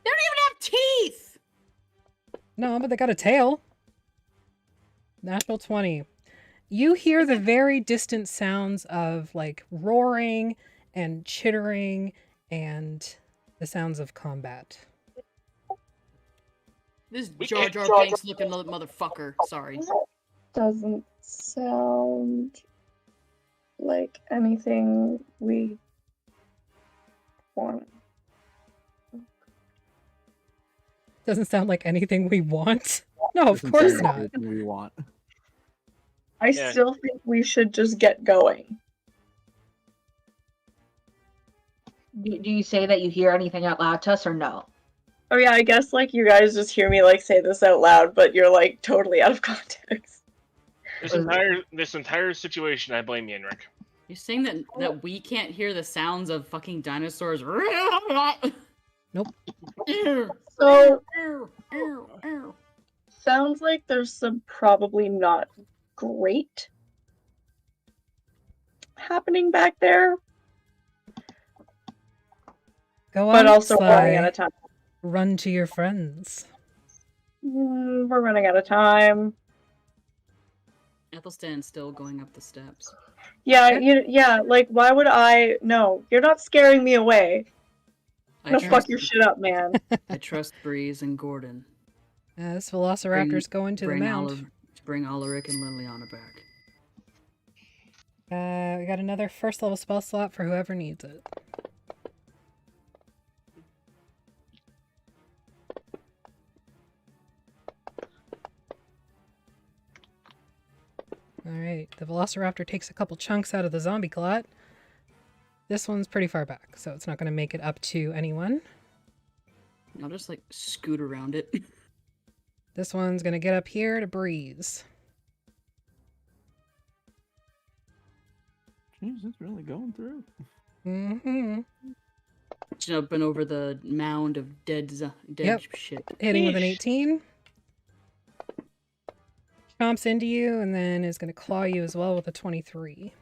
They don't even have teeth! No, but they got a tail. Natural 20. You hear the very distant sounds of like roaring and chittering and the sounds of combat. This We Jar can't- Jar Binks looking motherfucker. Sorry. Doesn't sound like anything we want. Doesn't sound like anything we want. No, of Doesn't course sound not. like anything we want. I Yeah. still think we should just get going. Do you say that you hear anything out loud to us or no? Oh yeah, I guess like you guys just hear me like say this out loud, but you're like totally out of context. This entire situation, I blame Yenrik. You're saying that we can't hear the sounds of fucking dinosaurs? Nope. So sounds like there's some probably not great happening back there, Go on, but also Sly. running out of time. Run to your friends. We're running out of time. Athelstan's still going up the steps. Yeah, like why would I? No, you're not scaring me away. I No, fuck your shit up, man. I trust Breeze and Gordon. This Velociraptor's going to the mount. To bring Alaric and Liliana back. We got another first level spell slot for whoever needs it. Alright, the Velociraptor takes a couple chunks out of the zombie clot. This one's pretty far back, so it's not going to make it up to anyone. I'll just like scoot around it. This one's going to get up here to Breeze. Jeez, it's really going through. Mm-hmm. Jumping over the mound of dead Yep. shit. Hitting with an Yeesh. 18. Chomps into you and then is going to claw you as well with a 23.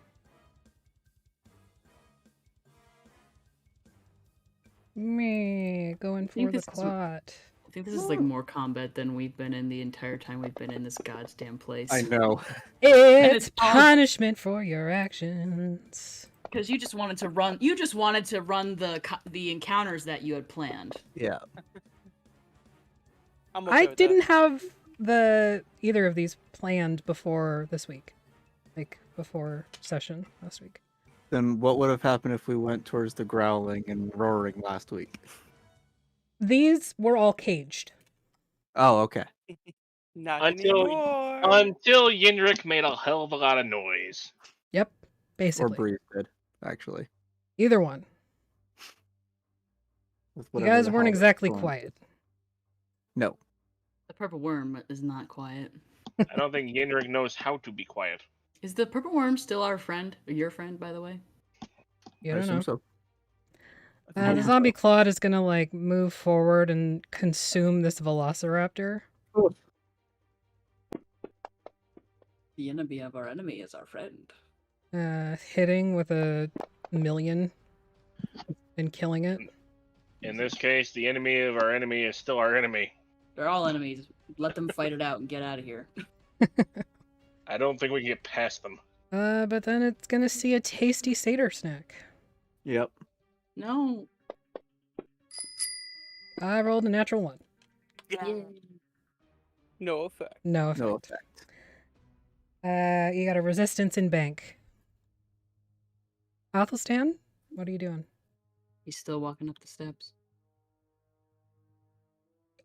think for the this is- clot. I think this is like more combat than we've been in the entire time we've been in this goddamn place. I know. It's it's all- punishment for your actions. Because you just wanted to run. You just wanted to run the encounters that you had planned. Yeah. I'm okay I with didn't that. have either of these planned before this week. Like, before session last week. Then what would have happened if we went towards the growling and roaring last week? These were all caged. Oh, okay. Not Until anymore. Yenrik made a hell of a lot of noise. Yep, Or basically. Breeze did, actually. Either one. With You whatever guys the weren't hell exactly going- quiet. No. The purple worm is not quiet. I don't think Yenrik knows how to be quiet. Is the purple worm still our friend? Or your friend, by the way? You I don't assume know. so. The zombie clod is gonna like move forward and consume this velociraptor. The enemy of our enemy is our friend. Hitting with a million and killing it. In this case, the enemy of our enemy is still our enemy. They're all enemies. Let them fight it out and get out of here. I don't think we can get past them. But then it's gonna see a tasty satyr snack. Yep. No. I rolled a natural 1. Yeah. No effect. No effect. No effect. You got a resistance in bank. Athelstan, what are you doing? He's still walking up the steps.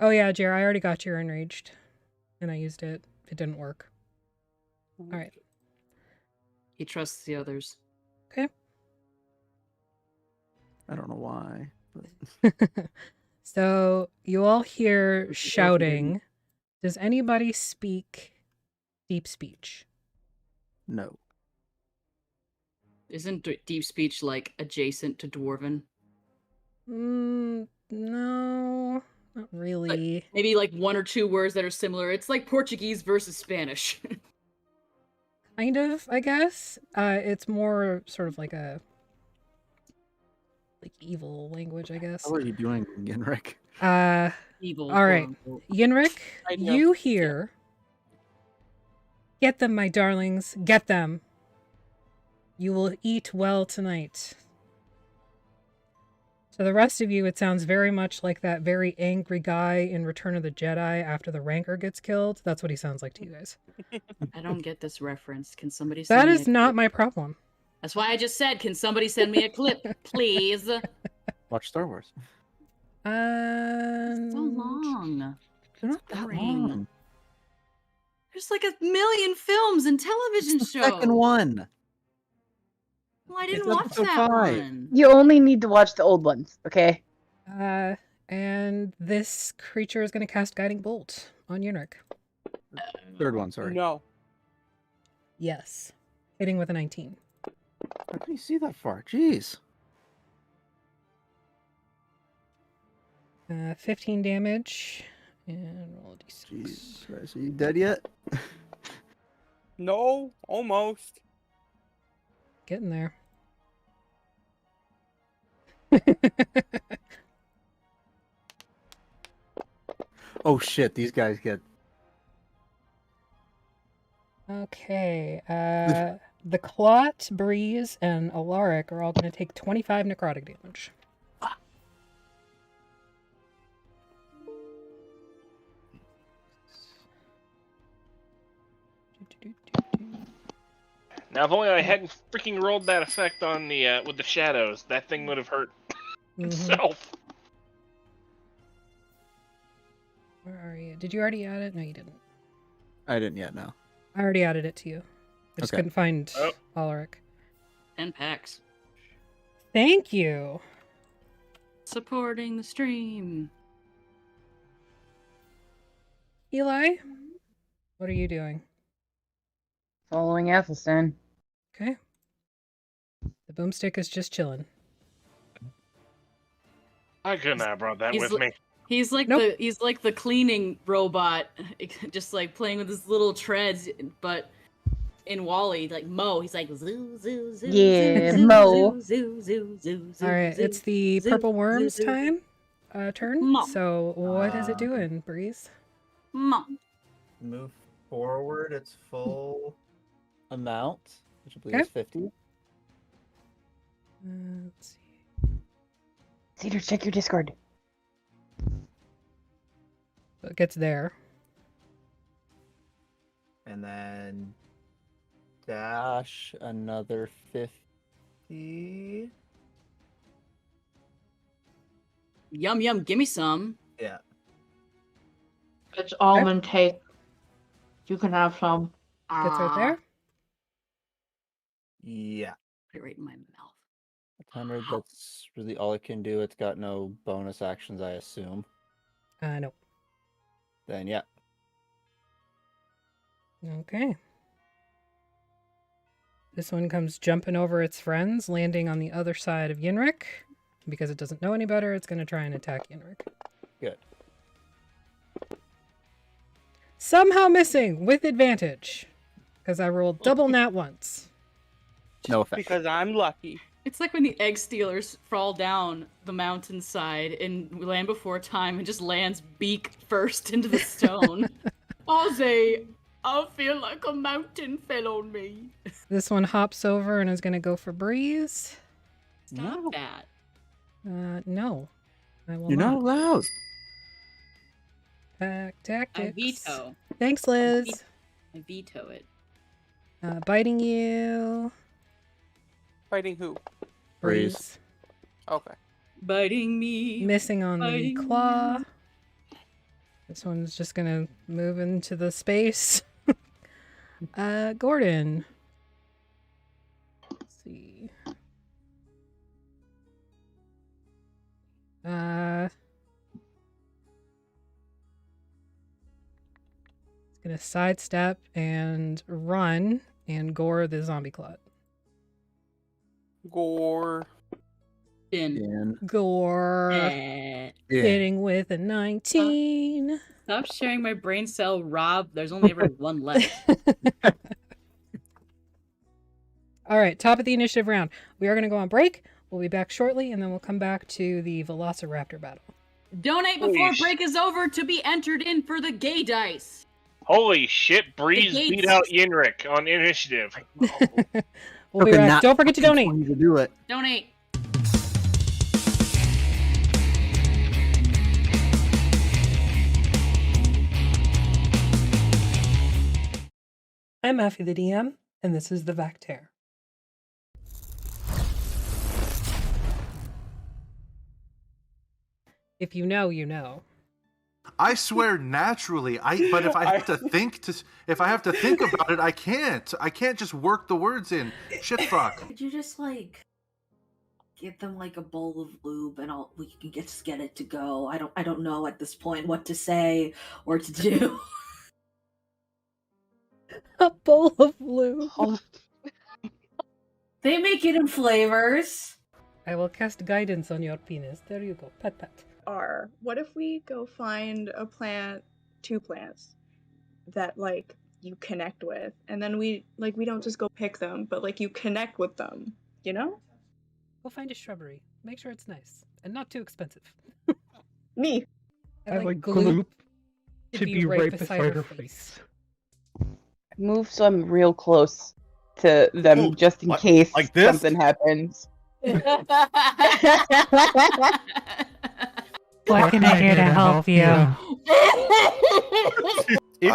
Oh yeah, Jer, I already got your enraged. And I used it. It didn't work. Alright. He trusts the others. Okay. I don't know why. But... So, you all hear shouting. Does anybody speak deep speech? No. Isn't deep speech like adjacent to dwarven? No, not really. Maybe like one or two words that are similar. It's like Portuguese versus Spanish. Kind of, I guess. It's more sort of like a evil language, I guess. How are you doing, Yenrik? Evil. All right. quote, unquote. Yenrik, I know. you hear. Get them, my darlings. Get them. You will eat well tonight. To the rest of you, it sounds very much like that very angry guy in Return of the Jedi after the Rancor gets killed. That's what he sounds like to you guys. I don't get this reference. Can somebody send That me is a not clip? my problem. That's why I just said, can somebody send me a clip, please? Watch Star Wars. So long. They're not that boring. long. There's like a million films and television It's the shows. second one. Well, I didn't It's watch episode that 5. one. You only need to watch the old ones, okay? And this creature is going to cast Guiding Bolt on Yenrik. Third one, sorry. No. Yes. Hitting with a 19. How can you see that far? Jeez. 15 damage. And roll a d6. Jeez. Christ, are you dead yet? No. Almost. Getting there. Oh shit, these guys get... Okay. The Clot, Breeze, and Alaric are all going to take 25 necrotic damage. Now, if only I hadn't freaking rolled that effect on the with the shadows, that thing would have hurt Mhm. itself. Where are you? Did you already add it? No, you didn't. I didn't yet, no. I already added it to you. I just Okay. couldn't find Oh. Alaric. 10 packs. Thank you. Supporting the stream. Eli, what are you doing? Following Athelstan. Okay. The boomstick is just chilling. I couldn't have brought that He's with li- me. He's like Nope. he's like the cleaning robot, just like playing with his little treads, but in Wall-E, like Mo, he's like zoo zoo zoo. Yeah, zoo, Mo. Zoo zoo zoo zoo. All right, zoo, it's the zoo, purple zoo, worms zoo. time. turn. Mom. So what is it doing, Breeze? Mom. Move forward its full Amount, which I believe Okay. is 50. Let's see. Cedar, check your Discord. So it gets there. and then Dash another 50. Yum yum, give me some. Yeah. It's almond cake. You can have some. Gets right there. Yeah. Put it right in my mouth. 100, that's really all it can do. It's got no bonus actions, I assume. No. Then, yeah. Okay. This one comes jumping over its friends, landing on the other side of Yinrik. Because it doesn't know any better, it's going to try and attack Yinrik. Good. Somehow missing with advantage. Because I rolled double nat once. No effect. Because I'm lucky. It's like when the egg stealers fall down the mountainside in Land Before Time and just lands beak first into the stone. Ozzy, I feel like a mountain fell on me. This one hops over and is going to go for Breeze. Stop that. No. I will You're not allowed. Tactics. I veto. Thanks, Liz. I veto it. Biting you. Fighting who? Breeze. Okay. Biting me. Missing on the Biting claw. This one's just gonna move into the space. Gordon. Let's see. It's gonna sidestep and run and gore the zombie clot. Gore. Bin. Gore. Eh. Hitting with a 19. Stop sharing my brain cell, Rob. There's only ever one left. All right, top of the initiative round. We are going to go on break. We'll be back shortly, and then we'll come back to the Velociraptor battle. Donate before break is over to be entered in for the gay dice. Holy shit, Breeze The beat gates. out Yinrik on initiative. We'll be Okay, back. not Don't forget to donate. fucking 20 to do it. Donate. I'm Effie the DM, and this is the Vactair. If you know, you know. I swear naturally. But if I have to think about it, I can't. I can't just work the words in. Shit fuck. Could you just like give them like a bowl of lube and we can just get it to go? I don't know at this point what to say or to do. A bowl of lube. They make it in flavors. I will cast guidance on your penis. There you go. Pat pat. What if we go find a plant, 2 plants that like you connect with, and then we don't just go pick them, but like you connect with them, you know? We'll find a shrubbery. Make sure it's nice and not too expensive. Me. I like gloop to be right beside her face. Move some real close to them Ooh, just in like- case like this? something happens. What can I do to help you? I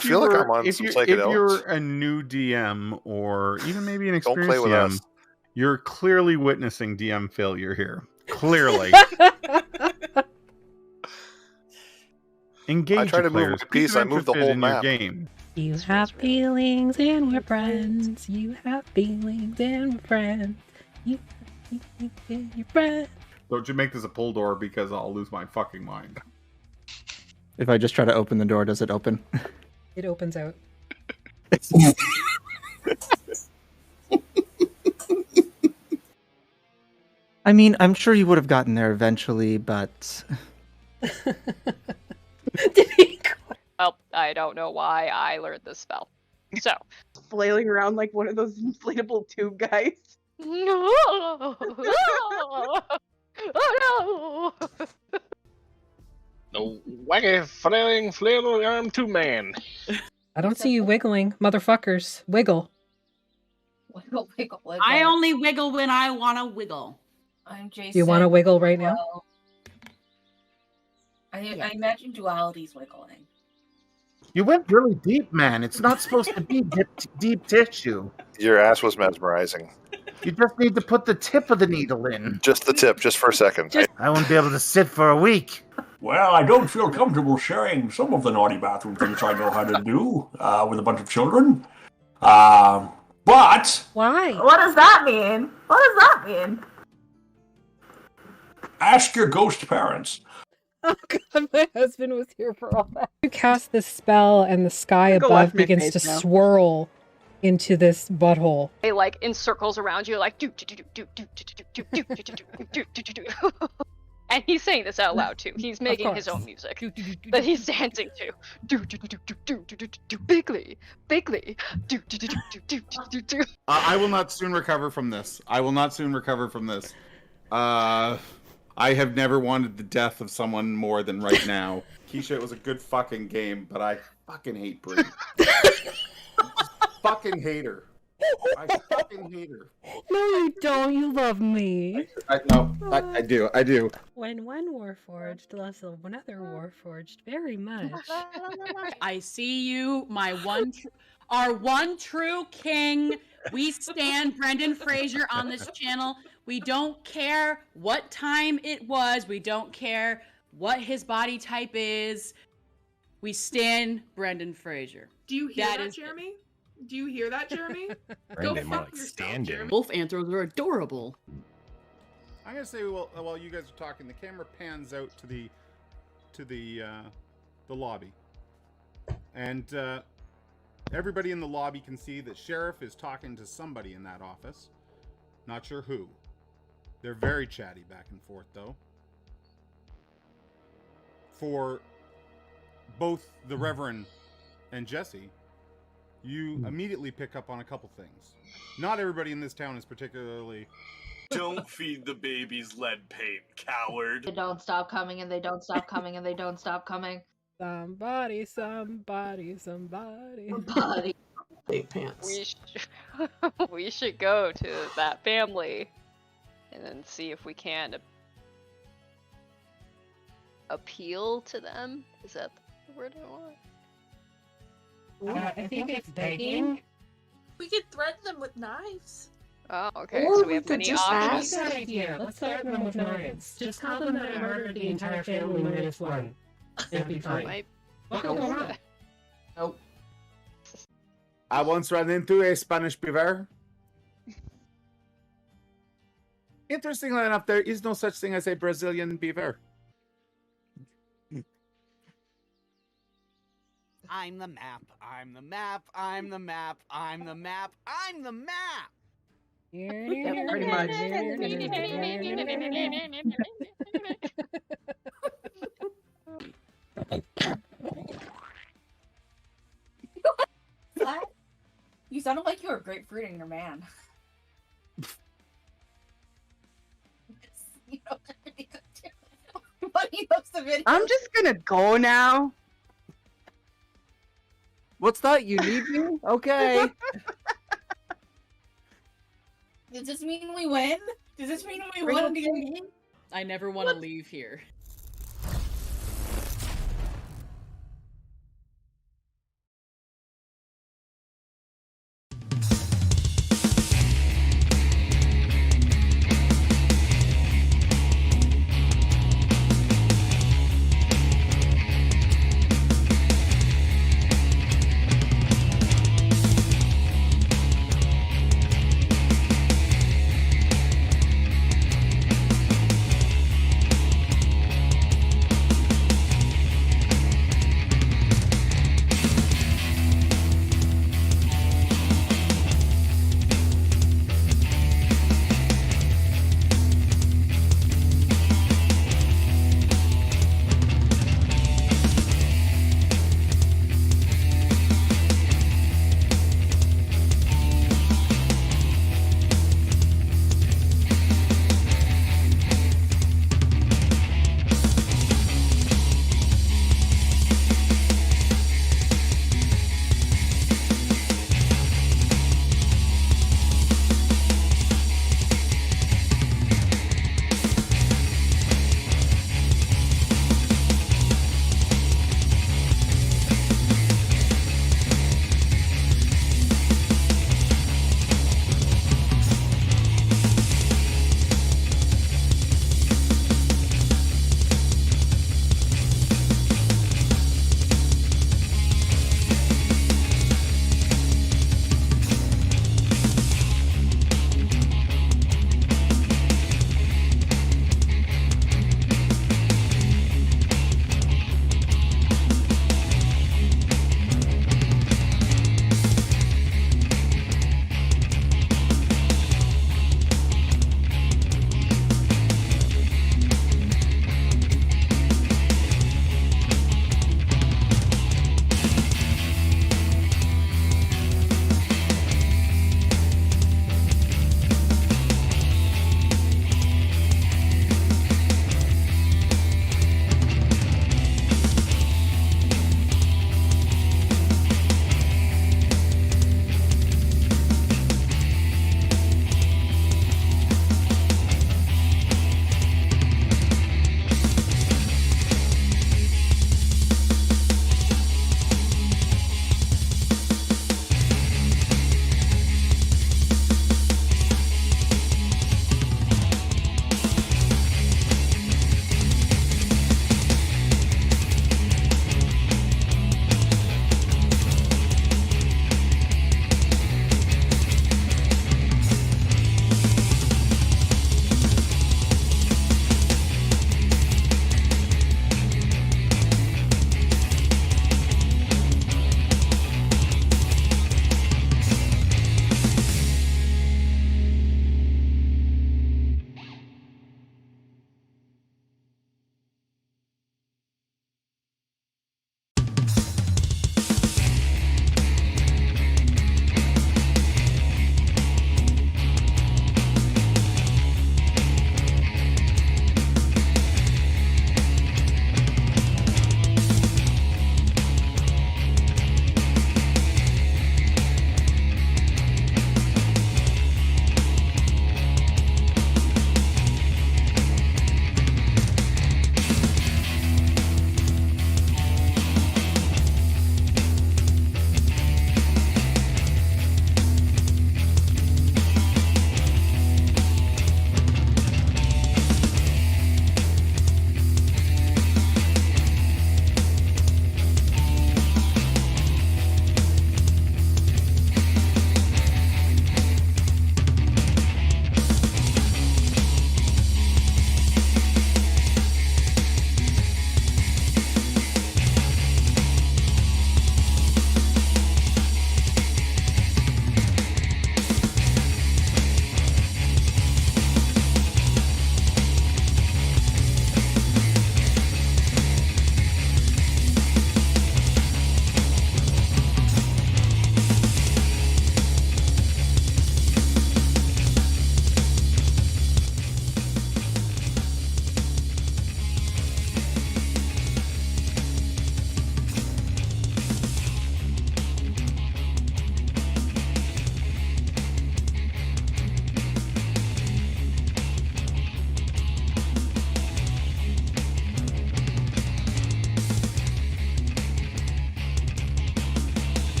feel like I'm on if some you're psychedelics. a new DM or even maybe an Don't play experienced with DM, us. you're clearly witnessing DM failure here. Clearly. Engage I try to move players. my Keep piece, them I move the interested whole in your map. game. You have feelings and we're friends. You have feelings and we're friends. You have feelings and you're friends. Don't you make this a pull door because I'll lose my fucking mind. If I just try to open the door, does it open? It opens out. I mean, I'm sure you would have gotten there eventually, but... Well, I don't know why I learned this spell. So. Flailing around like one of those inflatable tube guys. Oh no! wacky flailing arm 2-man. I don't see you wiggling, motherfuckers. Wiggle. Wiggle, wiggle, wiggle. I only wiggle when I want to wiggle. I'm Jason. You want to wiggle right now? I imagine duality's wiggling. You went really deep, man. It's not supposed to be deep tissue. Your ass was mesmerizing. You just need to put the tip of the needle in. Just the tip, just for a second. I won't be able to sit for a week. Well, I don't feel comfortable sharing some of the naughty bathroom things I know how to do with a bunch of children. But... Why? What does that mean? What does that mean? Ask your ghost parents. Oh god, my husband was here for all that. You cast this spell and the sky Go above off my begins to face now. swirl into this butthole. They like in circles around you, like do do do do do do do do do do do do do. And he's saying this out loud too. He's making his own music that he's dancing to. Do do do do do do do do bigly, bigly. Do do do do do do do do. I will not soon recover from this. I will not soon recover from this. I have never wanted the death of someone more than right now. Keisha, it was a good fucking game, but I fucking hate Brie. Fucking hate her. I fucking hate her. No, you don't. You love me. I do. I do. When one warforged loves another warforged very much. I see you, our one true king. We stand Brendan Fraser on this channel. We don't care what time it was. We don't care what his body type is. We stand Brendan Fraser. Do you hear that, Jeremy? Do you hear that, Jeremy? Go Brendan, more fuck like yourself, stand Jeremy. Wolf anthros are adorable. I'm gonna say while you guys are talking, the camera pans out to the lobby, and everybody in the lobby can see that Sheriff is talking to somebody in that office. Not sure who. They're very chatty back and forth, though. For both the Reverend and Jesse, you immediately pick up on a couple things. Not everybody in this town is particularly... Don't feed the babies lead paint, coward. They don't stop coming, and they don't stop coming, and they don't stop coming. Somebody. Pants. We should go to that family and then see if we can appeal to them. Is that the word I want? I think it's begging. We could threaten them with knives. Oh, okay. Or So we have many options. That's a good idea. Let's threaten them with knives. Just tell them that I murdered the entire family minus one. It'll be fine. Nope. I once ran into a Spanish beaver. Interestingly enough, there is no such thing as a Brazilian beaver. I'm the map. I'm the map. I'm the map. I'm the map. I'm the map. Yeah, pretty much. What? You sounded like you were grapefruiting your man. I'm just gonna go now. What's that? You need me? Okay. Does this mean we win? Does this mean we won D&D? I never want to leave here.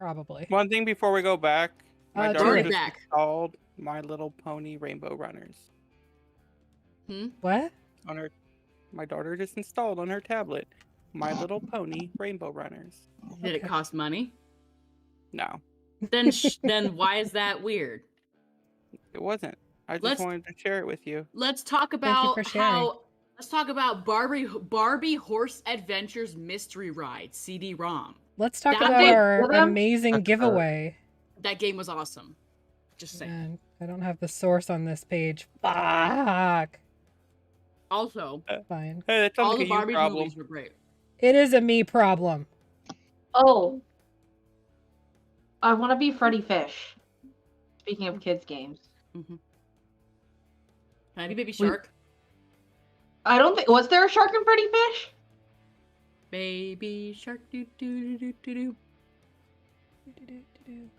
Probably. One thing before we go back, my daughter Julie. just Back. installed My Little Pony Rainbow Runners. What? On her, my daughter just installed on her tablet My Little Pony Rainbow Runners. Did it cost money? No, Then then why is that weird? it wasn't. I just Let's- wanted to share it with you. Let's talk Thank you about for sharing. how. Let's talk about Barbie Horse Adventures Mystery Ride CD-ROM. Let's talk That about game- our amazing giveaway. That game was awesome. Just saying. And I don't have the source on this page. Fuck. Also, Fine. Hey, that sounds all like the a you Barbie problem. movies were great. It is a me problem. Oh. I want to be Freddy Fish. Speaking of kids' games. Can I be Baby Shark? I don't think... Was there a shark in Freddy Fish? Baby Shark, do do do do do do.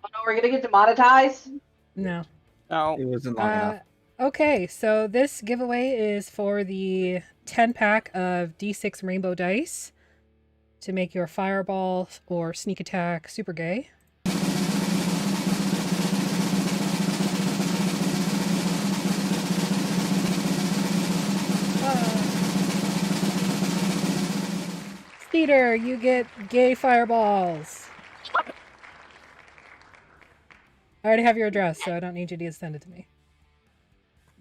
Oh no, we're gonna get demonetized? No. No. It wasn't long enough. Okay, so this giveaway is for the 10-pack of D6 rainbow dice to make your fireball or sneak attack super gay. Peter, you get gay fireballs. I already have your address, so I don't need you to send it to me.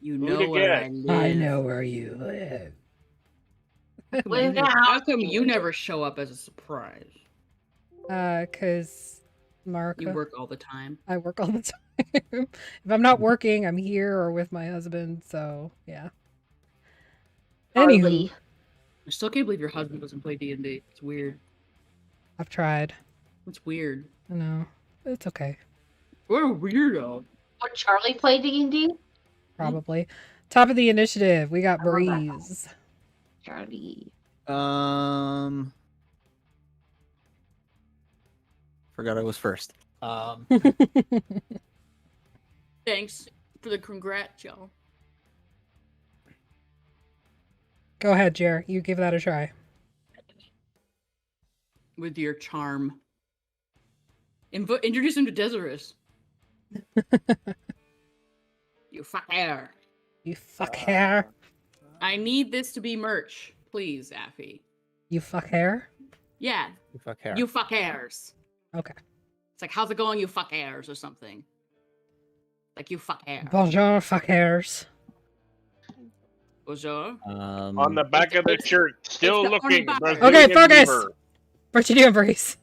You Who know to where get? I live. I know where you live. How come you never show up as a surprise? Cause Mark. You work all the time. I work all the time. If I'm not working, I'm here or with my husband, so yeah. Anywho, I still can't believe your husband doesn't play D&D. It's weird. I've tried. It's weird. I know. It's okay. What a weirdo. Would Charlie play D&D? Probably. Top of the initiative, we got I love that. Breeze. Charlie. Forgot I was first. Thanks for the congrats, y'all. Go ahead, Jer. You give that a try. With your charm. Introduce him to Desirous. You fuck hair. You fuck hair. I need this to be merch, please, Affy. You fuck hair? Yeah. You fuck hair. You fuck hairs. Okay. It's like, how's it going, you fuck hairs, or something. Like, you fuck hair. Bonjour, fuck hairs. Bonjour. On the back of the shirt, still it's the looking. only Brazilian Okay, focus! beaver. What you doing, Breeze?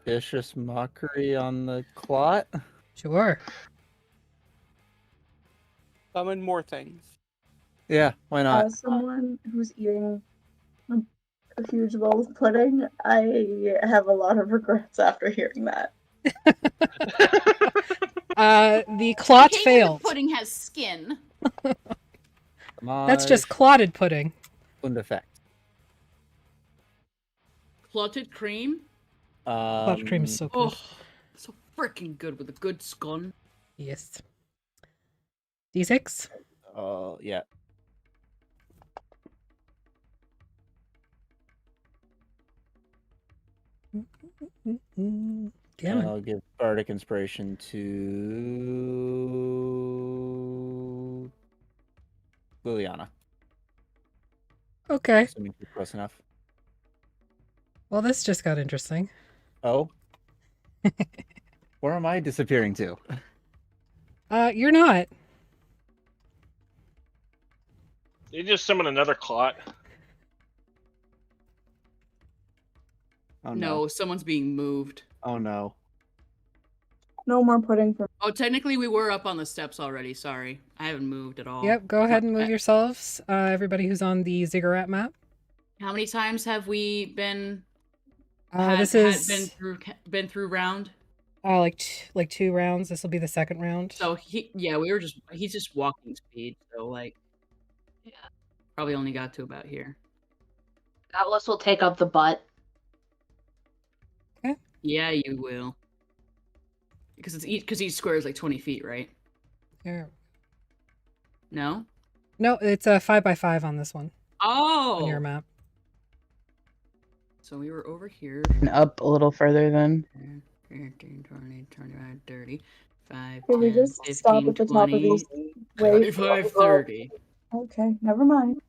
Vicious mockery on the clot. Sure. Summon more things. Yeah, why not? As someone who's eating a huge bowl of pudding, I have a lot of regrets after hearing that. The clot In case failed. The pudding has skin. That's just clotted pudding. Und effect. Clotted cream. Clotted cream is so good. Oh, so freaking good with a good scone. Yes. D6? Oh, yeah. Damn And it. I'll give Bardic Inspiration to Liliana. Okay. Assuming you're close enough. Well, this just got interesting. Oh? Where am I disappearing to? You're not. You just summon another clot. Oh No, someone's being moved. Oh no. No more pudding for Oh, technically we were up on the steps already. Sorry. I haven't moved at all. Yep, go ahead and move yourselves. Everybody who's on the ziggurat map. How many times have we been This is been through round? like 2 rounds. This will be the second round. So he's just walking speed, so like Yeah. probably only got to about here. Atlas will take up the butt. Yeah, you will. Because each square is like 20 feet, right? Here. No? No, it's a 5x5 on this one. Oh. On your map. So we were over here. And up a little further then. 15, 20, 25, 30, 5, Can we 10, just 15, stop at the top of 20, these? Wait. 25, 30. Okay, never mind.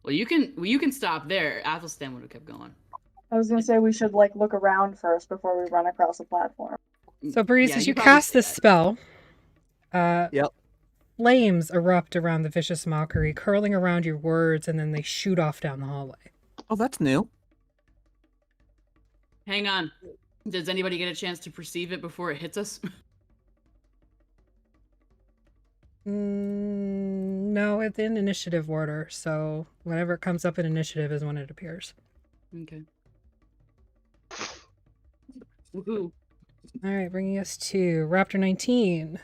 Well, you can stop there. Athelstan would have kept going. I was gonna say we should like look around first before we run across the platform. So, Breeze, Yeah, as you you probably cast say this that. spell, Yep. flames erupt around the vicious mockery, curling around your words, and then they shoot off down the hallway. Oh, that's new. Hang on. Does anybody get a chance to perceive it before it hits us? No, it's in initiative order, so whenever it comes up in initiative is when it appears. Okay. Woohoo. Alright, bringing us to Raptor 19.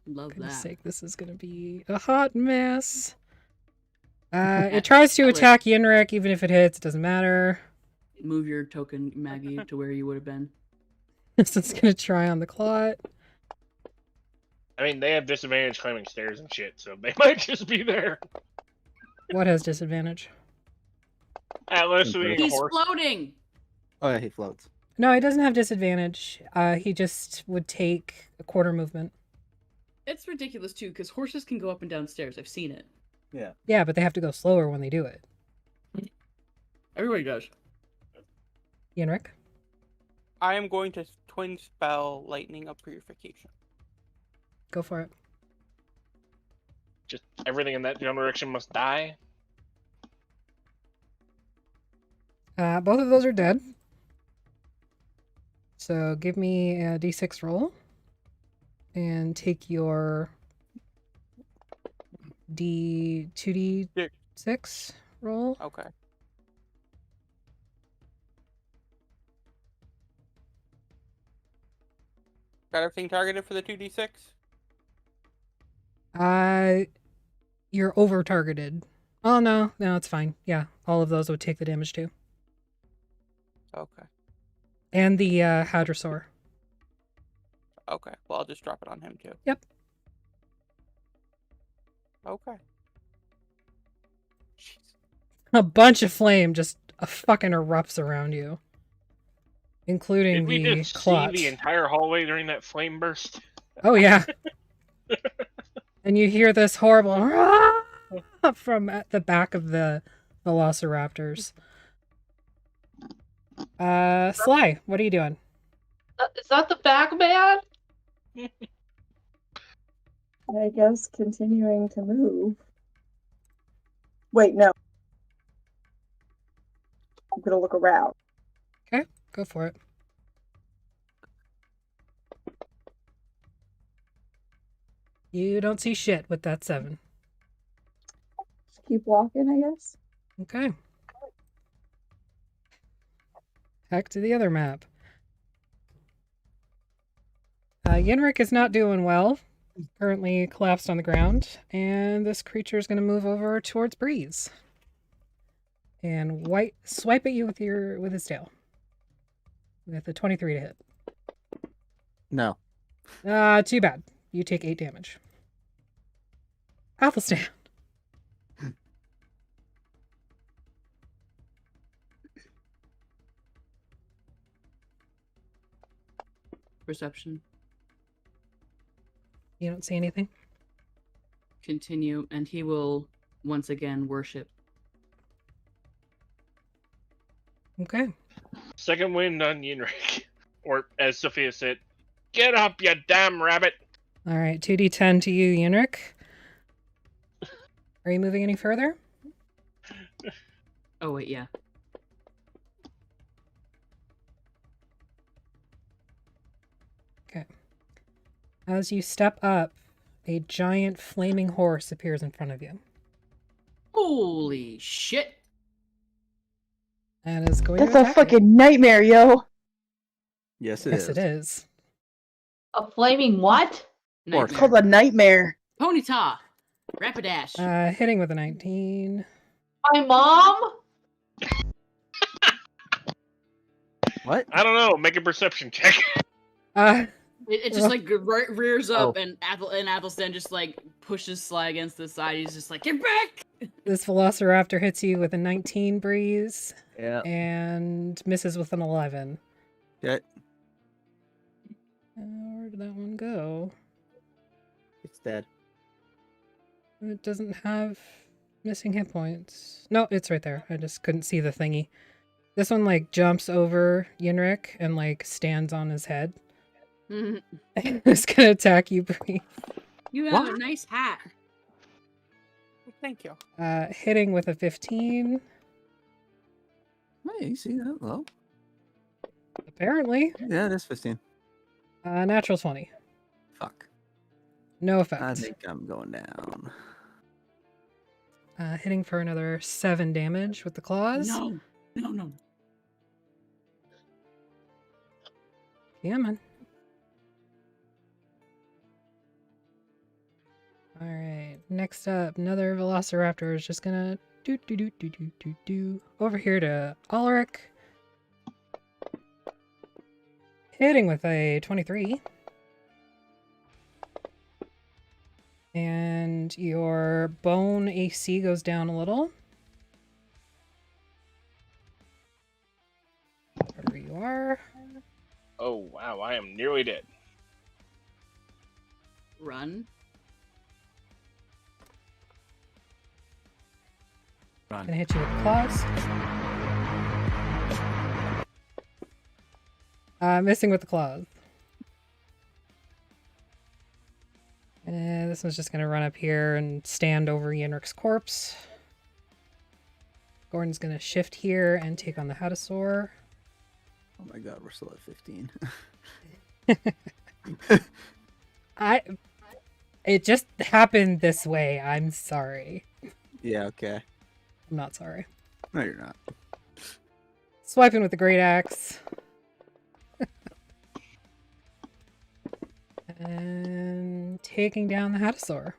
Love Goodness that. sake, this is gonna be a hot mess. It tries to Alex. attack Yinrik, even if it hits, it doesn't matter. Move your token, Maggie, to where you would have been. So it's gonna try on the clot. I mean, they have disadvantage climbing stairs and shit, so they might just be there. What has disadvantage? Atlas being a He's horse. floating! Oh yeah, he floats. No, he doesn't have disadvantage. He just would take a quarter movement. It's ridiculous, too, because horses can go up and down stairs. I've seen it. Yeah. Yeah, but they have to go slower when they do it. Everybody does. Yinrik? I am going to twin spell lightning of purification. Go for it. Just everything in that general direction must die. Both of those are dead. So give me a d6 roll. And take your d2d6 roll. Okay. Got everything targeted for the 2d6? You're over targeted. Oh no, it's fine. Yeah, all of those would take the damage too. Okay. And the Hadrosaur. Okay. Well, I'll just drop it on him too. Yep. Okay. A bunch of flame just fucking erupts around you. Including Did we the just clot. see the entire hallway during that flame burst? Oh yeah. And you hear this horrible from at the back of the velociraptors. Sly, what are you doing? Is that the back man? I guess continuing to move. Wait, no. I'm gonna look around. Okay, go for it. You don't see shit with that 7. Just keep walking, I guess. Okay. Back to the other map. Yinrik is not doing well. Currently collapsed on the ground, and this creature is going to move over towards Breeze and swipe at you with his tail. With a 23 to hit. No. Too bad. You take 8 damage. Athelstan. Perception. You don't see anything? Continue, and he will once again worship. Okay. Second wind on Yinrik. Or, as Sophia said, get up, you damn rabbit! Alright, 2d10 to you, Yinrik. Are you moving any further? Oh, wait, yeah. Okay. As you step up, a giant flaming horse appears in front of you. Holy shit! And is going That's to a attack you. fucking nightmare, yo. Yes, it Yes, is. it is. A flaming what? It's called a nightmare. Ponyta! Rapidash! Hitting with a 19. My mom? What? I don't know. Make a perception check. It just like rears up, and Athelstan just like pushes Sly against the side. He's just like, get back! This Velociraptor hits you with a 19 Breeze. Yeah. And misses with an 11. Okay. Where did that one go? It's dead. It doesn't have missing hit points. No, it's right there. I just couldn't see the thingy. This one like jumps over Yenrik and like stands on his head. It's gonna attack you, Bree. You have a nice hat. Thank you. Hitting with a 15. Hey, you see that low? Apparently. Yeah, it is 15. Natural 20. Fuck. No effect. I think I'm going down. Hitting for another 7 damage with the claws. No. Yeah, man. Alright, next up, another Velociraptor is just gonna do. Over here to Alaric. Hitting with a 23. And your bone AC goes down a little. Wherever you are. Oh, wow, I am nearly dead. Run. Gonna hit you with claws. Missing with the claws. This one's just gonna run up here and stand over Yenrik's corpse. Gordon's gonna shift here and take on the Haddosaur. Oh my god, we're still at 15. It just happened this way. I'm sorry. Yeah, okay. I'm not sorry. No, you're not. Swiping with the Great Axe. And taking down the Haddosaur.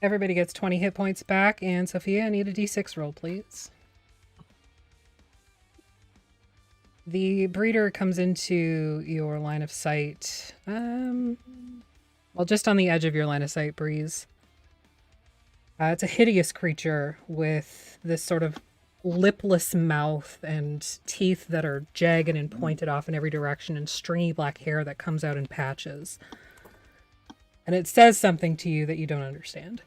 Everybody gets 20 hit points back, and Sophia, I need a d6 roll, please. The breeder comes into your line of sight. Well, just on the edge of your line of sight, Breeze. It's a hideous creature with this sort of lipless mouth and teeth that are jagged and pointed off in every direction, and stringy black hair that comes out in patches. And it says something to you that you don't understand.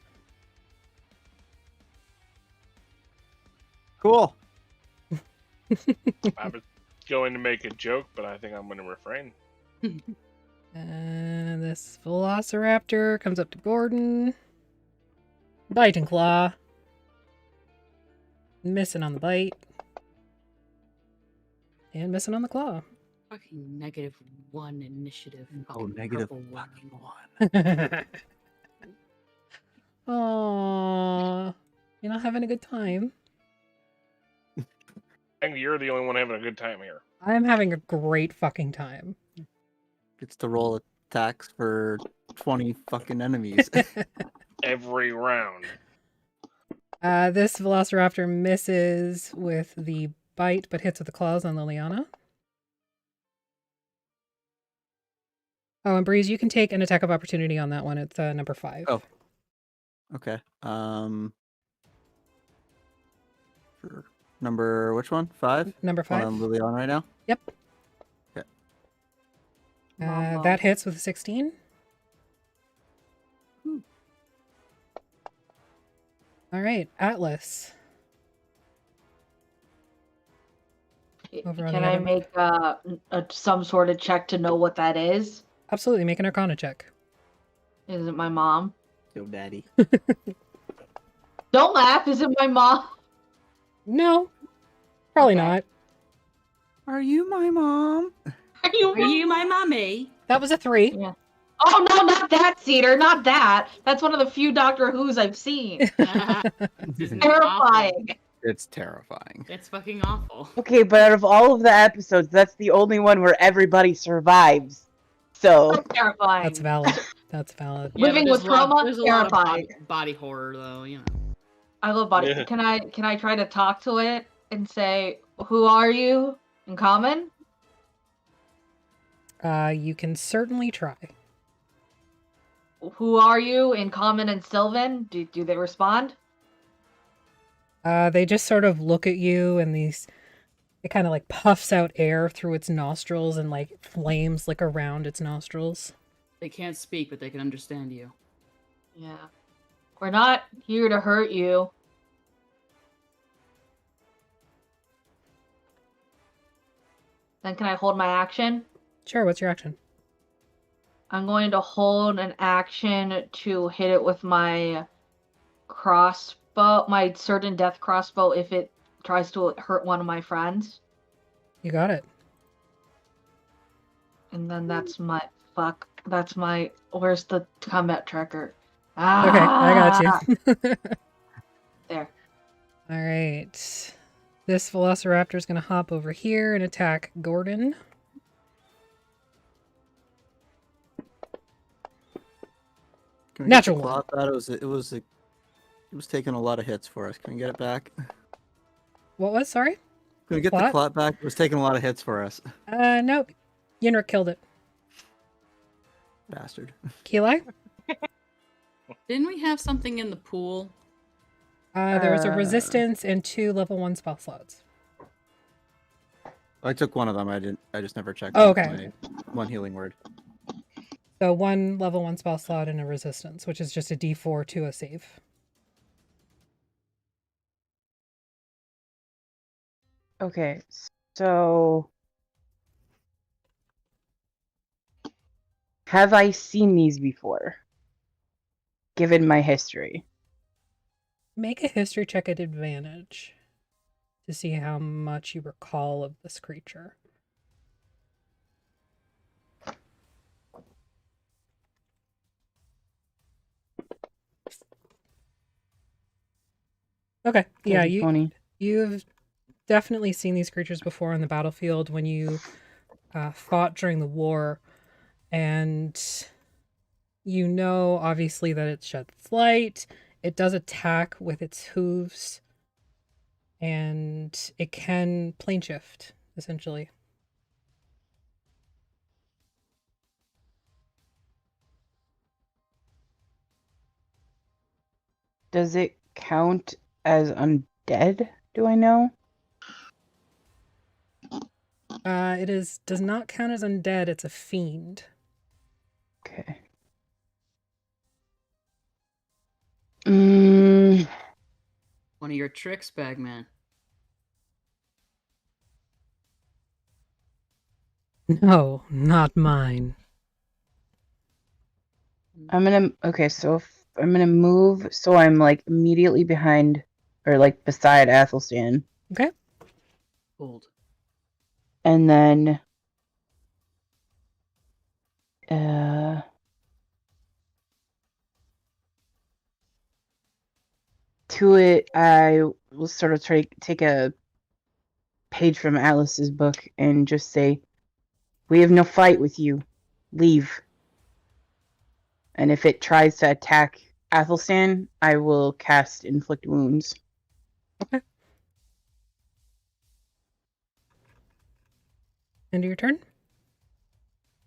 Cool. I was going to make a joke, but I think I'm going to refrain. And this Velociraptor comes up to Gordon. Bite and claw. Missing on the bite. And missing on the claw. Fucking -1 initiative. Oh, negative purple fucking one. Aww. You're not having a good time. I think you're the only one having a good time here. I'm having a great fucking time. Gets to roll attacks for 20 fucking enemies. Every round. This Velociraptor misses with the bite, but hits with the claws on Liliana. Oh, and Breeze, you can take an attack of opportunity on that one. It's number 5. Oh. Okay. For number, which one? 5? Number 5. On Liliana right now? Yep. Okay. That hits with a 16. All right, Atlas. Over on Can the I other- make some sort of check to know what that is? Absolutely, make an Arcana check. Is it my mom? Yo, daddy. Don't laugh. Is it my mom? No, probably not. Are you my mom? Are you my mommy? That was a 3. Yeah. Oh no, not that, Cedar. Not that. That's one of the few Doctor Who's I've seen. Terrifying. It's terrifying. It's fucking awful. Okay, but out of all of the episodes, that's the only one where everybody survives. So terrifying. That's valid. That's valid. Living with trauma, There's a lot of terrifying. body horror, though. You know. I love body. Yeah. Can I try to talk to it and say, Who are you in common? You can certainly try. Who are you in common and Sylvan? Do they respond? They just sort of look at you, and it kind of like puffs out air through its nostrils, and like flames lick around its nostrils. They can't speak, but they can understand you. Yeah. We're not here to hurt you. Then can I hold my action? Sure, what's your action? I'm going to hold an action to hit it with my crossbow, my certain death crossbow, if it tries to hurt one of my friends. You got it. And then that's my where's the combat tracker? Okay, I got you. There. All right. This Velociraptor is going to hop over here and attack Gordon. Can we Natural get the one. claw? It was taking a lot of hits for us. Can we get it back? What was? Sorry? Can we get the clot back? It was taking a lot of hits for us. Nope. Yenrik killed it. Bastard. Ki'Lai? Didn't we have something in the pool? There was a resistance and 2 level 1 spell slots. I took one of them. I just never checked. Oh, okay. My one healing word. So 1 level 1 spell slot and a resistance, which is just a D4 to a save. Okay, so have I seen these before? Given my history. Make a history check at advantage to see how much you recall of this creature. Okay, yeah, you've definitely seen these creatures before on the battlefield when you fought during the war, and you know obviously that it sheds light. It does attack with its hooves, and it can plane shift, essentially. Does it count as undead? Do I know? It does not count as undead. It's a fiend. Okay. One of your tricks, Bagman. No, not mine. Okay, so if I'm gonna move so I'm like immediately behind or like beside Athelstan. Okay. Hold. And then to it I will sort of take a page from Alice's book and just say, "We have no fight with you. Leave." And if it tries to attack Athelstan, I will cast Inflict Wounds. Okay. End of your turn?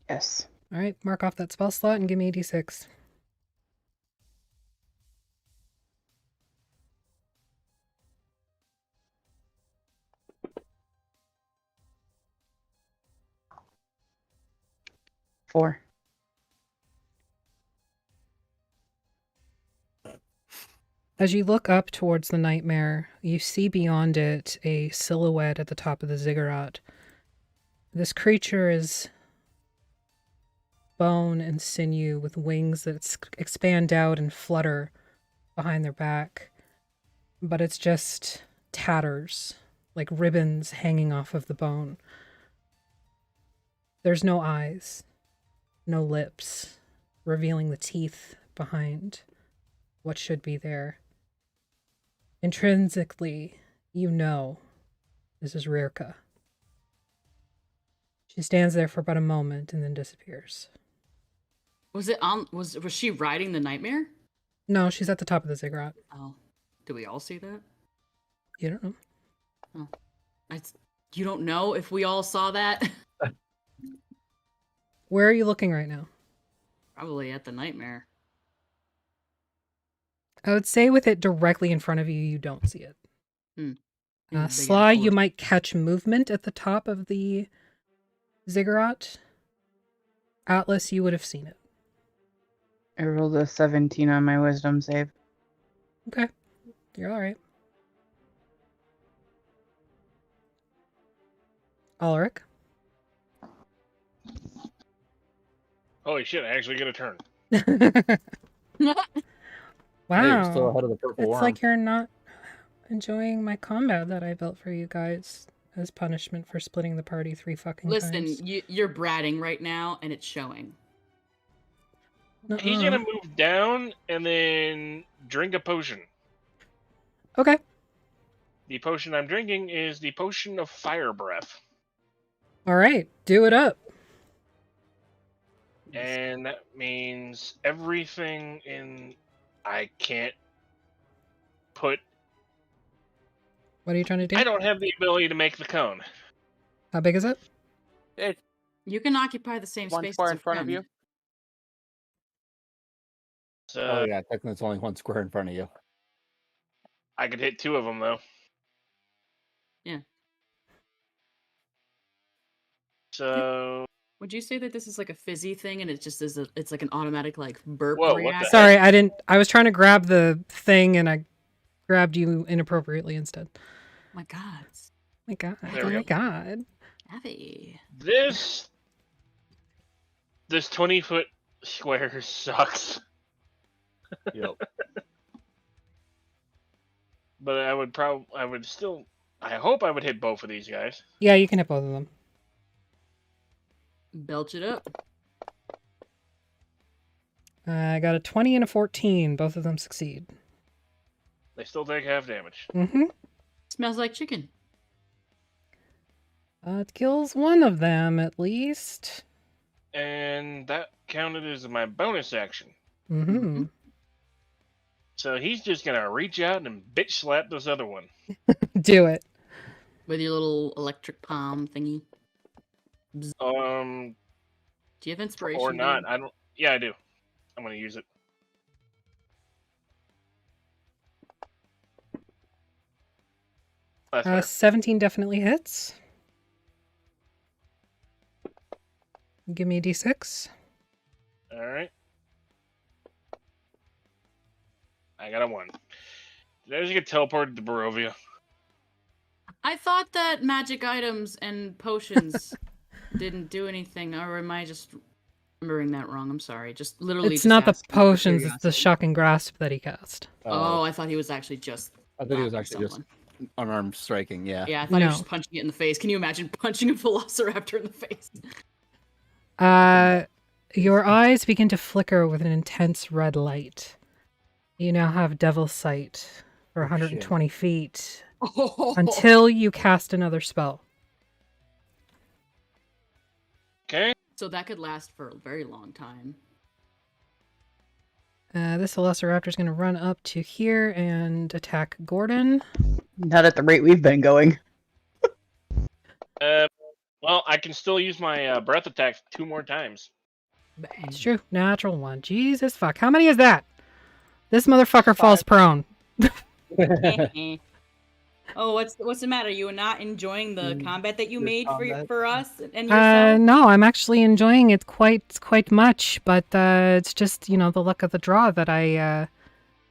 Yes. All right, mark off that spell slot and give me a d6. Four. As you look up towards the nightmare, you see beyond it a silhouette at the top of the ziggurat. This creature is bone and sinew with wings that expand out and flutter behind their back. But it's just tatters, like ribbons hanging off of the bone. There's no eyes, no lips, revealing the teeth behind what should be there. Intrinsically, you know this is Rirka. She stands there for about a moment and then disappears. Was she riding the nightmare? No, she's at the top of the ziggurat. Oh. Do we all see that? You don't know. Oh. You don't know if we all saw that? Where are you looking right now? Probably at the nightmare. I would say with it directly in front of you, you don't see it. Big Sly, ass you might catch movement at the top of the ziggurat. Atlas, you would have seen it. I rolled a 17 on my wisdom save. Okay. You're alright. Alaric? Holy shit! I actually get a turn. Wow. Hey, you're still ahead of the purple It's worm. like you're not enjoying my combat that I built for you guys as punishment for splitting the party 3 fucking Listen, times. you're bratting right now, and it's showing. He's gonna move down and then drink a potion. Okay. The potion I'm drinking is the potion of fire breath. Alright, do it up. And that means everything in... I can't put... What are you trying to do? I don't have the ability to make the cone. How big is it? You can occupy the same One space square as in a front of friend. you. So Oh yeah, technically it's only 1 square in front of you. I could hit 2 of them, though. Yeah. So... Would you say that this is like a fizzy thing, and it just is it's like an automatic like burp Whoa, what the reaction? Sorry, I was trying to grab the thing and I grabbed you inappropriately instead. My God. My God. There Oh we my go. God. Heavy. This 20-foot square sucks. Yep. But I would I hope I would hit both of these guys. Yeah, you can hit both of them. Belch it up. I got a 20 and a 14. Both of them succeed. They still take half damage. Mm-hmm. Smells like chicken. It kills one of them, at least. And that counted as my bonus action. Mm-hmm. So he's just gonna reach out and bitch slap this other one. Do it. With your little electric palm thingy. Do you have inspiration? or not? dude? I don't. Yeah, I do. I'm gonna use it. That's fair. 17 definitely hits. Give me a d6. All right. I got a 1. Did I just get teleported to Barovia? I thought that magic items and potions didn't do anything, or am I just remembering that wrong? I'm sorry. Just literally. It's just not the asking for potions, it's the curiosity. shocking grasp that he cast. Oh, I thought he was actually just. I thought he was whacking actually just someone. unarmed striking. Yeah. Yeah, I thought he was No. just punching it in the face. Can you imagine punching a velociraptor in the face? Your eyes begin to flicker with an intense red light. You now have Devil's Sight for 120 feet until you cast another spell. Okay. So that could last for a very long time. This Velociraptor is going to run up to here and attack Gordon. Not at the rate we've been going. Well, I can still use my breath attack 2 more times. It's true. Natural 1. Jesus fuck. How many is that? This motherfucker falls prone. Oh, what's the matter? You are not enjoying the combat that you made combat? for us and yourself? No, I'm actually enjoying it quite much, but it's just, the luck of the draw that I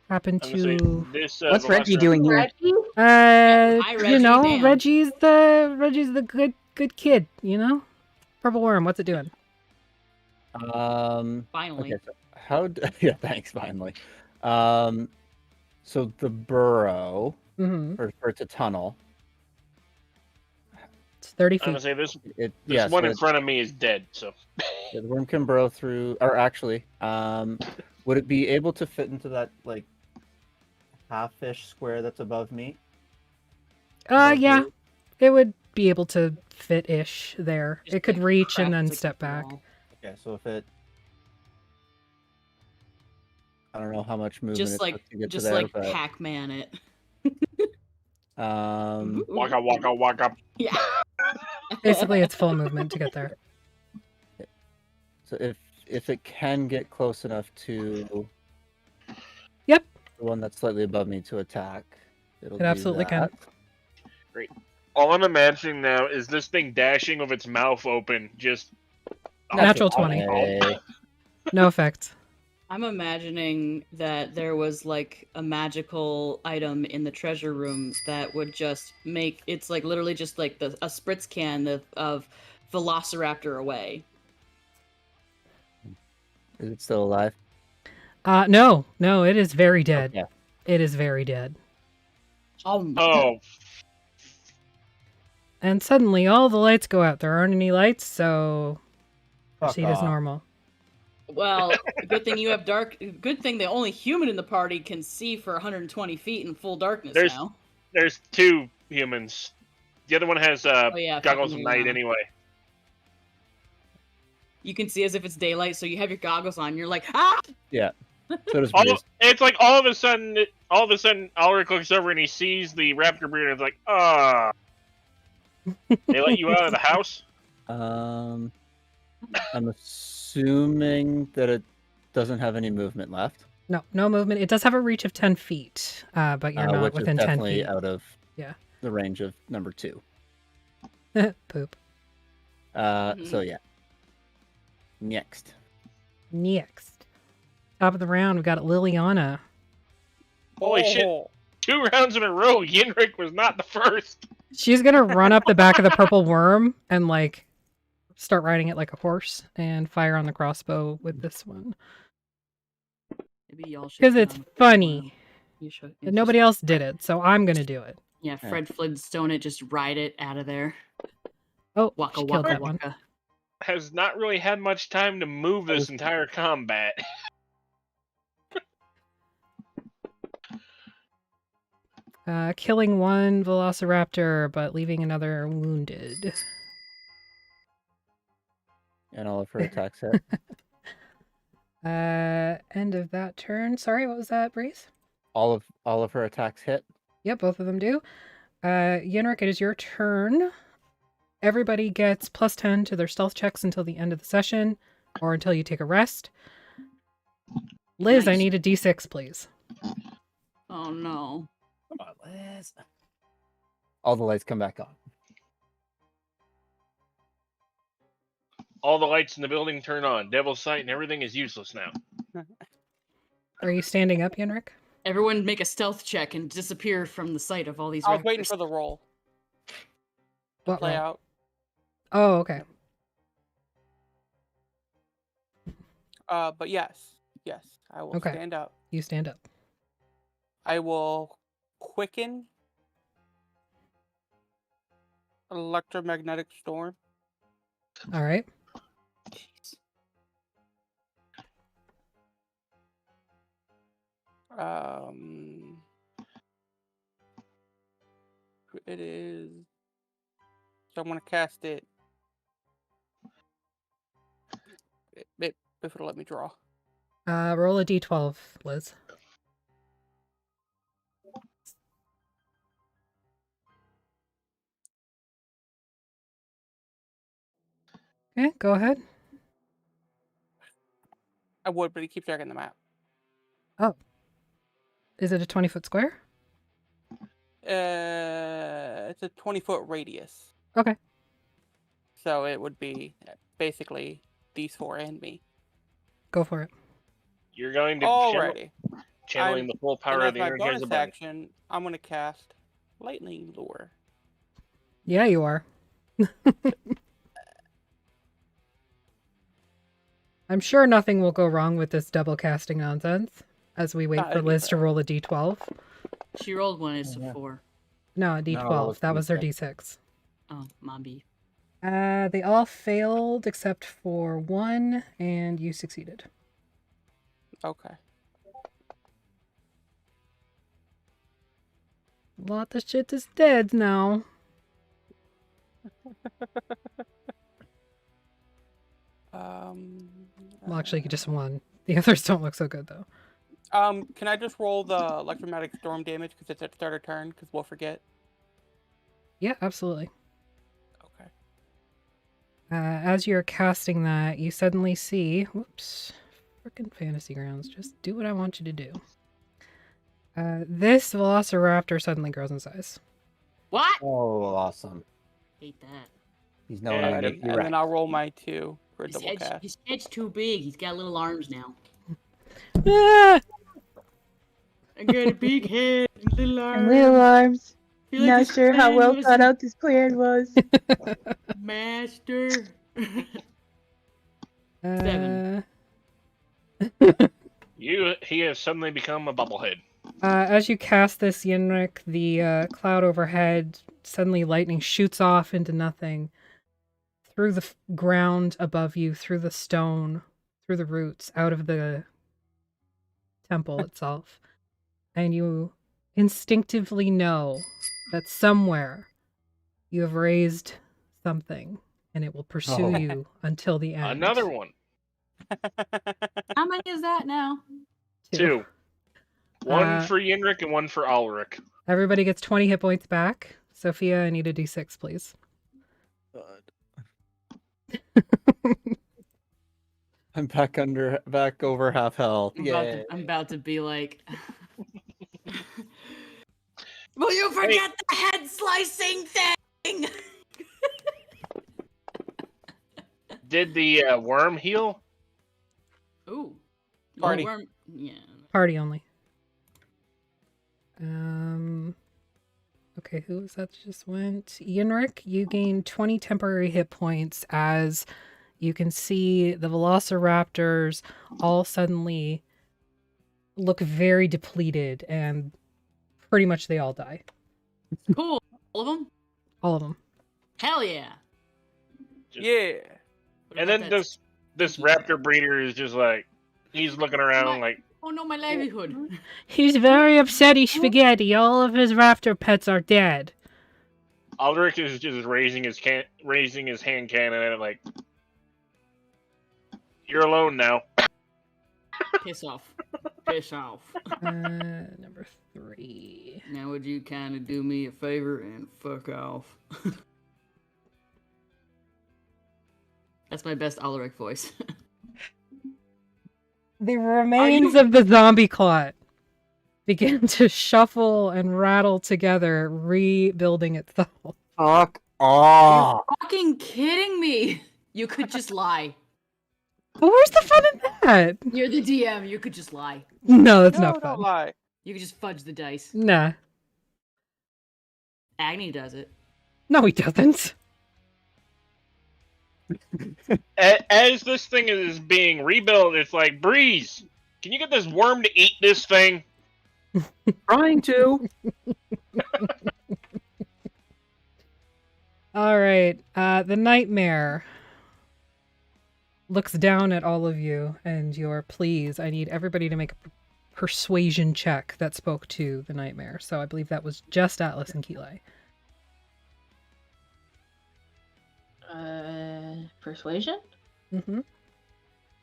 happen I'm gonna to... say this, What's Reggie doing here? Hi, Reggie, damn. Reggie's the good kid, Purple worm, what's it doing? Finally. Okay, so yeah, thanks, finally. So the burrow, or it's a tunnel. It's 30 I'm feet. gonna say this yeah, one so in front of me is dead. So yeah, the worm can burrow through, or actually, would it be able to fit into that like half-ish square that's above me? Yeah, it would be able to fit-ish there. It could reach and then step back. Okay, so if it, I don't know how much movement Just it like took to get just to there, like but Pac-Man it. Waka waka waka. Yeah. Basically, it's full movement to get there. So if it can get close enough to Yep. the one that's slightly above me to attack, it'll It do absolutely can. that. Great. All I'm imagining now is this thing dashing with its mouth open, just Natural 20. No effect. I'm imagining that there was like a magical item in the treasure room that would just make it's like literally just like a spritz can of Velociraptor away. Is it still alive? No, it is very dead. Okay. It is very dead. Oh. And suddenly all the lights go out. There aren't any lights, so proceed as off. normal. Well, good thing you have dark. Good thing the only human in the party can see for 120 feet in full darkness now. There's 2 humans. The other one has yeah, goggles of fucking night yeah. anyway. You can see as if it's daylight, so you have your goggles on. You're like, ah! Yeah. So does All, Breeze. it's like all of a sudden, Alaric looks over and he sees the raptor breeder and is like, ah. They let you out of the house? I'm assuming that it doesn't have any movement left. No movement. It does have a reach of 10 feet, but you're not which within is 10 definitely feet. out of Yeah. the range of number 2. Poop. So yeah. Next. Top of the round, we got Liliana. Holy shit. 2 rounds in a row, Yenrik was not the first. She's gonna run up the back of the purple worm and like start riding it like a horse and fire on the crossbow with this one. Maybe y'all should. Because it's funny. You should. And nobody else did it, so I'm gonna do it. Yeah, Fred Flintstone it, just ride it out of there. Oh, waka she killed waka that one. waka. Has not really had much time to move this entire combat. Killing one velociraptor, but leaving another wounded. And all of her attacks hit. End of that turn. Sorry, what was that, Breeze? all of her attacks hit. Yep, both of them do. Yenrik, it is your turn. Everybody gets plus 10 to their stealth checks until the end of the session, or until you take a rest. Liz, I Nice. need a d6, please. Oh no. Come on, Liz. All the lights come back on. All the lights in the building turn on. Devil's sight and everything is useless now. Are you standing up, Yenrik? Everyone make a stealth check and disappear from the sight of all these I was waiting raptors. for the roll. What Play roll? out. Oh, okay. But yes, I will Okay. stand up. You stand up. I will quicken electromagnetic storm. All right. It is. So I'm gonna cast it. If it'll let me draw. Roll a d12, Liz. Okay, go ahead. I would, but he keeps checking the map. Oh. Is it a 20-foot square? It's a 20-foot radius. Okay. So it would be basically these four and me. Go for it. You're going to Alrighty. channeling the full power and of the as my energies bonus of the body. action, I'm going to cast Lightning Lure. Yeah, you are. I'm sure nothing will go wrong with this double casting nonsense as we wait for it'd be Liz to roll a d12. She rolled one, it's a 4. No, a d12. it's That was their D6. d6. Oh, Mombi. They all failed except for one, and you succeeded. Okay. Lot of shit is dead now. Well, actually, just one. The others don't look so good, though. Can I just roll the electromagnetic storm damage because it's at start of turn? Because we'll forget. Yeah, absolutely. Okay. As you're casting that, you suddenly see, whoops, frickin' Fantasy Grounds, just do what I want you to do. This Velociraptor suddenly grows in size. What? Oh, awesome. Hate that. He's no And, longer and T-Rex. then I'll roll my 2 for a His double head's, cast. his head's too big. He's got little arms now. Ah! I got a big head and little arms. And little arms. Feel like Not this sure how plan well was thought out this plan was. Master. 7. He has suddenly become a bubblehead. As you cast this, Yenrik, the cloud overhead, suddenly lightning shoots off into nothing. Through the ground above you, through the stone, through the roots, out of the temple itself. And you instinctively know that somewhere you have raised something, and it will pursue you until the end. Another one. How many is that now? 2. One for Yenrik and one for Alaric. Everybody gets 20 hit points back. Sophia, I need a d6, please. I'm back over half health. Yeah. I'm about to be like. Will you forget the head slicing thing? Did the worm heal? Ooh. Party. Worm... Yeah. Party only. Okay, who was that just went? Yenrik, you gain 20 temporary hit points as you can see the Velociraptors all suddenly look very depleted, and pretty much they all die. Cool. All of them? All of them. Hell yeah. Yeah. And then this raptor breeder is just like, he's looking around like, Oh no, my livelihood. He's very upset, he's spaghetti. All of his raptor pets are dead. Alaric is just raising his hand cannon and like, you're alone now. Piss off. Piss off. Number 3. Now would you kind of do me a favor and fuck off? That's my best Alaric voice. The remains of the zombie clot begin to shuffle and rattle together, rebuilding itself. Fuck off. Are you fucking kidding me? You could just lie. But where's the fun in that? You're the DM. You could just lie. No, that's not fun. Don't lie. You could just fudge the dice. Nah. Agni does it. No, he doesn't. As this thing is being rebuilt, it's like, Breeze, can you get this worm to eat this thing? Trying to. All right. The nightmare looks down at all of you, and you're pleased. I need everybody to make a persuasion check that spoke to the nightmare. So I believe that was just Athelstan Ki'Lai. Persuasion? Mm-hmm.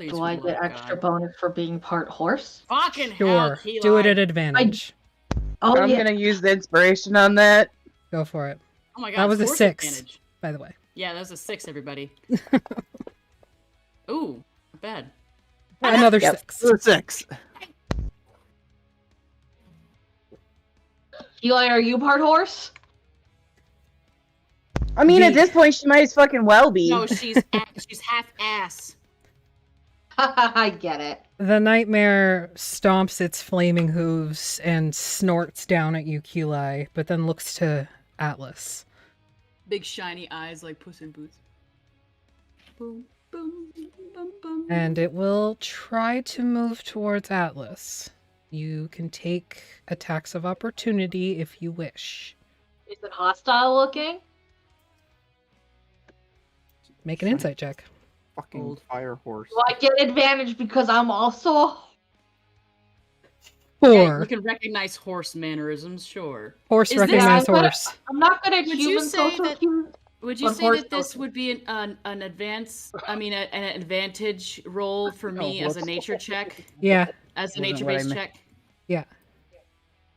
Do I get extra bonus for being part horse? Fucking Sure. Do it at advantage. I'm gonna use the inspiration on that. Go for it. Oh my god. That was a force 6, advantage. by the way. Yeah, that was a 6, everybody. Ooh, not bad. Another Yep. 6. 6. Eli, are you part horse? I mean, at this point, she might as fucking well be. No, she's half ass. I get it. The nightmare stomps its flaming hooves and snorts down at you, Ki'Lai, but then looks to Atlas. Big shiny eyes like Puss in Boots. Boom, boom, boom, boom. And it will try to move towards Atlas. You can take attacks of opportunity if you wish. Is it hostile looking? Make an insight check. Fucking fire horse. Do I get advantage because I'm also... 4. Yeah, you can recognize horse mannerisms, sure. Horse Is recognize this- horse. I'm not good at Would you human say social that? cues. Would you but say horse that this social- would be an advance? I mean, an advantage roll for me as a nature check? Yeah. As a Wasn't what I nature-based meant. check. Yeah.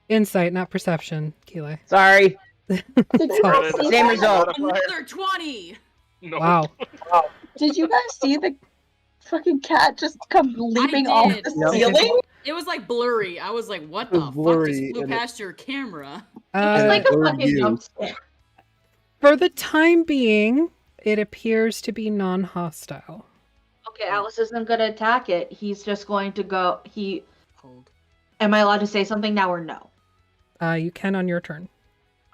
Insight, not perception, Ki'Lai. Sorry. Did you guys see Same that? result. Another 20. No. Wow. Did you guys see the fucking cat just come leaping off did. the ceiling? It was like blurry. I was like, what It the was fuck blurry, just flew and it- past your camera? Uh, like a Or fucking you. jump scare. for the time being, it appears to be non-hostile. Okay, Alice isn't gonna attack it. He's just going to go. Hold. Am I allowed to say something now or no? You can on your turn.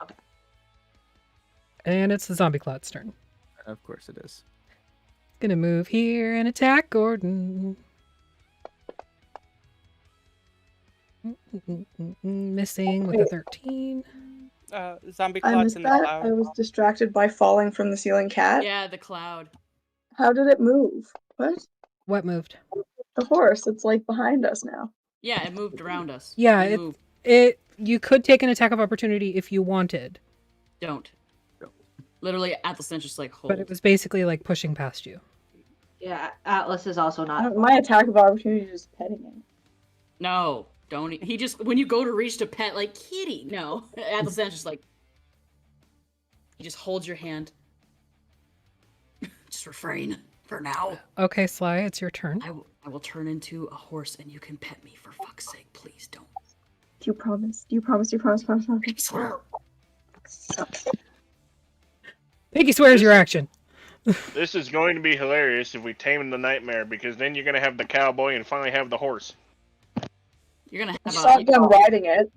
Okay. And it's the zombie clod's turn. Of course it is. Gonna move here and attack Gordon. Missing with a 13. Zombie I clots missed in the that. cloud. I was distracted by falling from the ceiling cat. Yeah, the cloud. How did it move? What? What moved? The horse. It's like behind us now. Yeah, it moved around us. Yeah, It it moved. you could take an attack of opportunity if you wanted, Don't. Literally, Athelstan's just like, hold. but it was basically like pushing past you. Yeah, Atlas is also not. My attack of opportunity is just petting it. No, don't. He just, when you go to reach to pet, like, kitty. No. Athelstan's just like, he just holds your hand. Just refrain for now. Okay, Sly, it's your turn. I will turn into a horse and you can pet me, for fuck's sake. Please don't. Do you promise? Do you promise? Do you promise? Promise? Promise? Pinky swears your action. This is going to be hilarious if we tame the nightmare, because then you're going to have the cowboy and finally have the horse. You're going to have Shotgun riding it.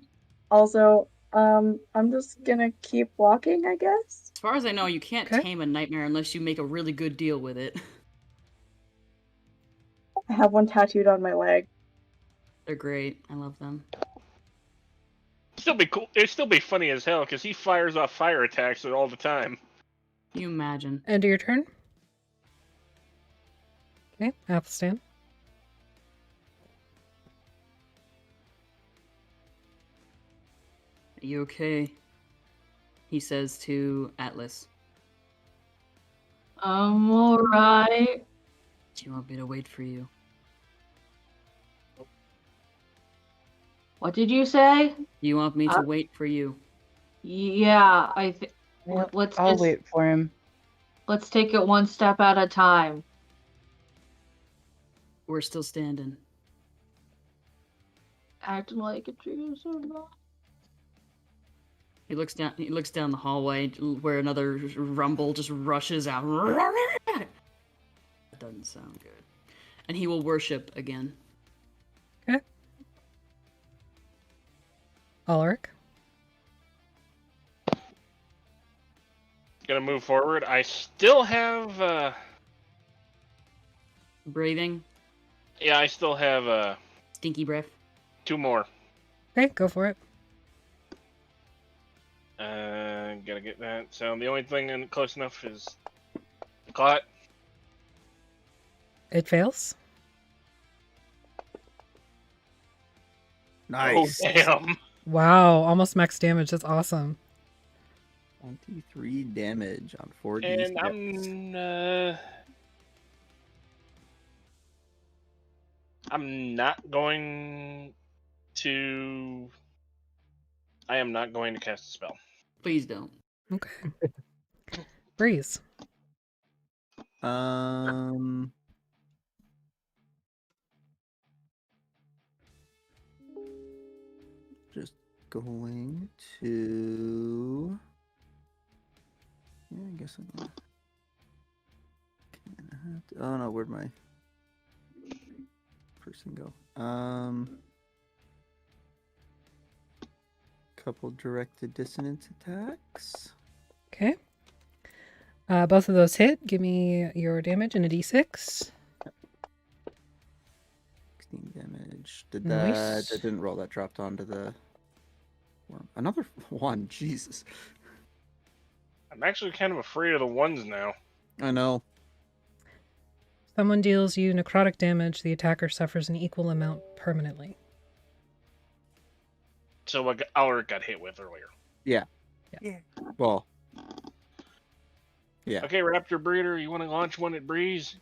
Also, I'm just gonna keep walking, I guess. As far as I know, you can't tame a nightmare unless you make a really good deal with it. I have one tattooed on my leg. They're great. I love them. Still be cool. It'd still be funny as hell because he fires off fire attacks all the time. Can you imagine? End of your turn. Okay, Athelstan. Are you okay? He says to Atlas. I'm alright. Do you want me to wait for you? What did you say? Do you want me to wait for you? Yeah, I think. Let's I'll just wait for him. let's take it one step at a time. We're still standing. Acting like a true survivor. He looks down. He looks down the hallway where another rumble just rushes out. That doesn't sound good. And he will worship again. Okay. Alaric. Gonna move forward. I still have. Breathing. Yeah, I still have. Stinky breath. 2 more. Okay, go for it. Gotta get that. So the only thing close enough is caught. It fails. Nice. Oh, damn. Wow, almost max damage. That's awesome. 23 damage on 4d. And I'm not going to. I am not going to cast a spell. Please don't. Okay. Breeze. Just going to. Yeah, I guess I'm gonna. Oh no, where'd my person go? Couple directed dissonance attacks. Okay. Both of those hit. Give me your damage and a d6. 16 damage. Did Nice. that didn't roll, that dropped onto the worm. Another one, Jesus. I'm actually kind of afraid of the ones now. I know. Someone deals you necrotic damage, the attacker suffers an equal amount permanently. So what Alaric got hit with earlier. Yeah. Yeah. Well. Yeah. Okay, Raptor Breeder, you want to launch one at Breeze?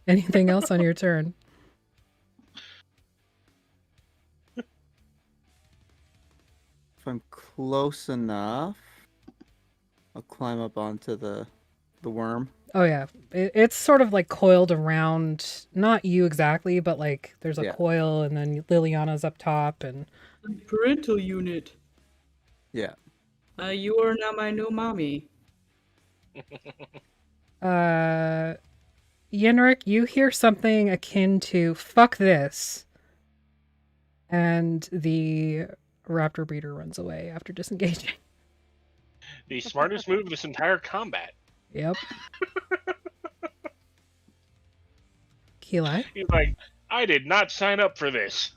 Anything else on your turn? if I'm close enough, I'll climb up onto the worm. Oh yeah, it's sort of like coiled around, not you exactly, but like there's a Yeah. coil, and then Liliana's up top, and Parental unit. Yeah. You are now my new mommy. Yenrik, you hear something akin to "fuck this," and the raptor breeder runs away after disengaging. The smartest move of this entire combat. Yep. Ki'Lai? He's like, I did not sign up for this.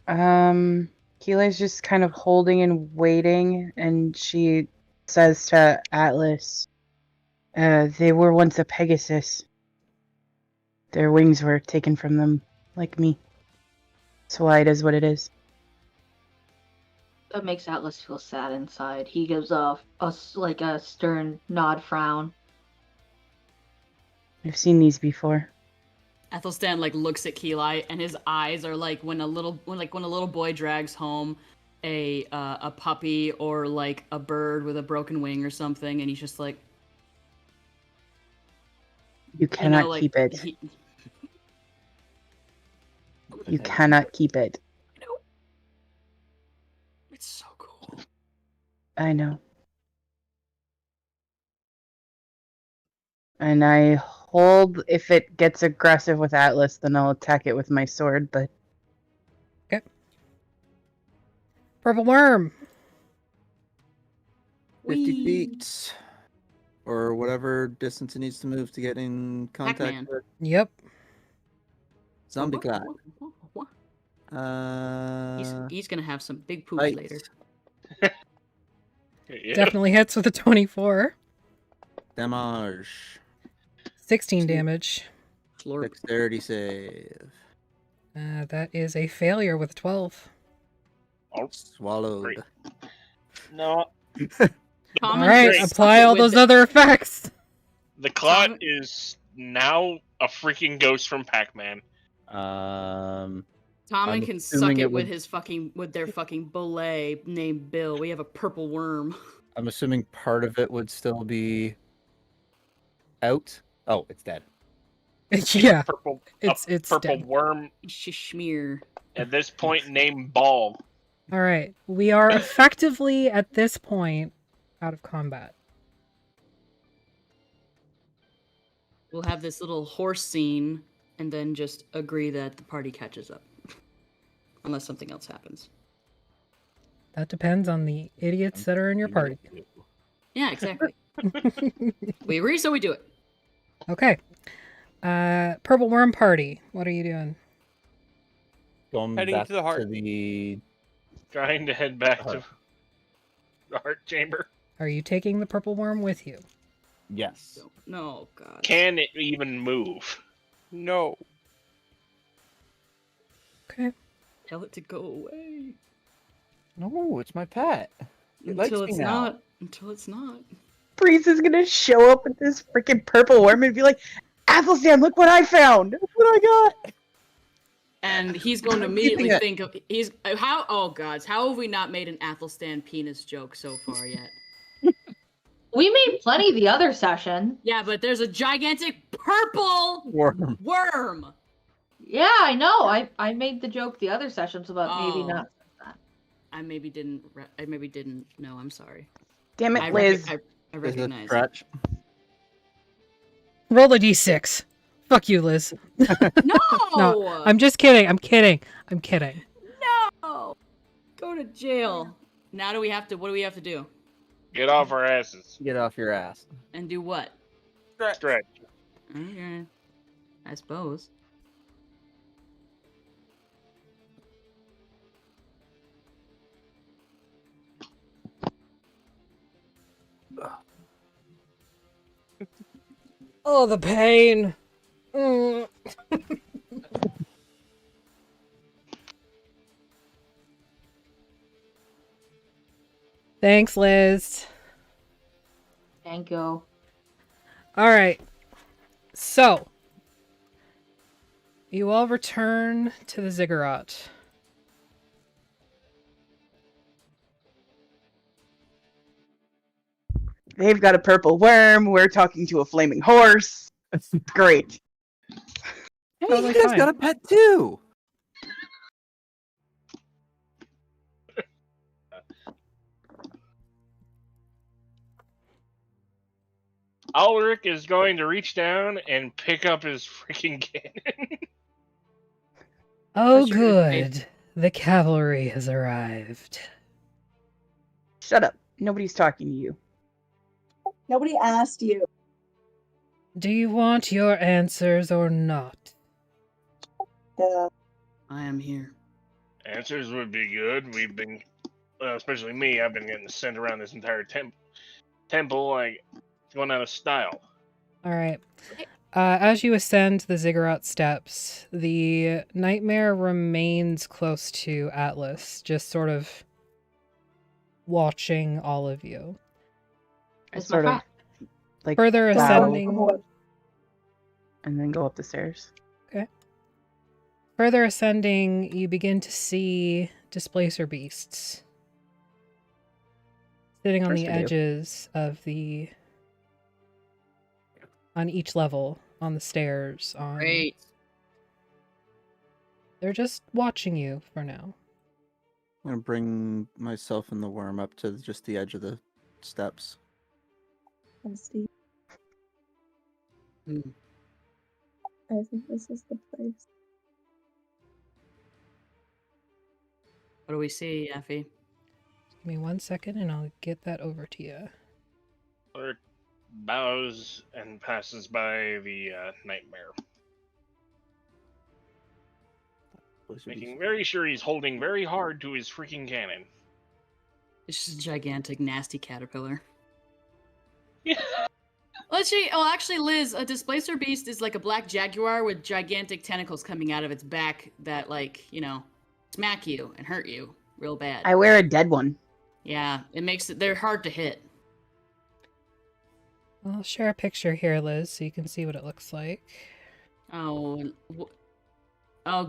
Ki'Lai's just kind of holding and waiting, and she says to Atlas, they were once a Pegasus. Their wings were taken from them, like me. That's why it is what it is. That makes Atlas feel sad inside. He gives off a stern nod frown. I've seen these before. Athelstan looks at Ki'Lai, and his eyes are like when a little boy drags home a puppy or like a bird with a broken wing or something, and he's just like, You cannot keep it. You cannot keep it. It's so cool. I know. And I hold, if it gets aggressive with Atlas, then I'll attack it with my sword, but... Okay. Purple worm! 50 feet. Or whatever distance it needs to move to get in contact Pac-Man. with. Yep. Zombie climb. He's gonna have some big poop Right. later. Definitely hits with a 24. Damage. 16 damage. Dexterity save. That is a failure with 12. Oh, swallowed. Great. No. Alright, apply all those other effects. The clot is now a freaking ghost from Pac-Man. Tommen I'm can suck assuming it it with would- their fucking bullet named Bill. We have a purple worm. I'm assuming part of it would still be out. Oh, it's dead. Yeah. Purple, It's purple dead. worm. Schmear. At this point, named Ball. Alright, we are effectively, at this point, out of combat. We'll have this little horse scene and then just agree that the party catches up. Unless something else happens. That depends on the idiots that are in your party. Yeah, exactly. We agree, so we do it. Okay. Purple worm party. What are you doing? Going Heading back to the heart. to the Trying to head back to the heart chamber. Are you taking the purple worm with you? Yes. No, God. Can it even move? No. Okay. Tell it to go away. No, it's my pet. It likes Until me it's now. not. Until it's not. Breeze is gonna show up with this freaking purple worm and be like, Athelstan, look what I found! Look what I got! And he's going to I'm immediately keeping it. think of oh gods, how have we not made an Athelstan penis joke so far yet? We made plenty the other session. Yeah, but there's a gigantic purple worm. Yeah, I know. I made the joke the other sessions, but maybe Oh. not. I maybe didn't know. I'm sorry. Damn it, I Liz. I Is it recognize. stretch? Roll a d6. Fuck you, Liz. No! No, I'm just kidding. I'm kidding. I'm kidding. No! Go to jail. Now what do we have to do? Get off our asses. Get off your ass. And do what? Stretch. Okay. I suppose. Oh, the pain. Mm. Thanks, Liz. Thank you. All right. So, you all return to the ziggurat. they've got a purple worm. We're talking to a flaming horse. It's great. Hey, Totally you guys fine. got a pet too. Alaric is going to reach down and pick up his freaking cannon. Oh, What's your good good. The cavalry has arrived. Shut up. Nobody's talking to you. Nobody asked you. Do you want your answers or not? I am here. Answers would be good. We've been, especially me, I've been getting sent around this entire temple like going out of style. All right. As you ascend the ziggurat steps, the nightmare remains close to Atlas, just sort of watching all of you. I sort of like Further bow ascending. and then go up the stairs. Okay. Further ascending, you begin to see displacer beasts sitting on Of course the we do. edges of the on each level on the stairs. Great. They're just watching you for now. I'm gonna bring myself and the worm up to just the edge of the steps. I think this is the place. What do we see, Effie? Give me 1 second and I'll get that over to you. Alaric bows and passes by the nightmare, making very sure he's holding very hard to his freaking cannon. It's just a gigantic, nasty caterpillar. Actually, Liz, a displacer beast is like a black jaguar with gigantic tentacles coming out of its back that, smack you and hurt you real bad. I wear a dead one. Yeah, they're hard to hit. I'll share a picture here, Liz, so you can see what it looks like. Oh,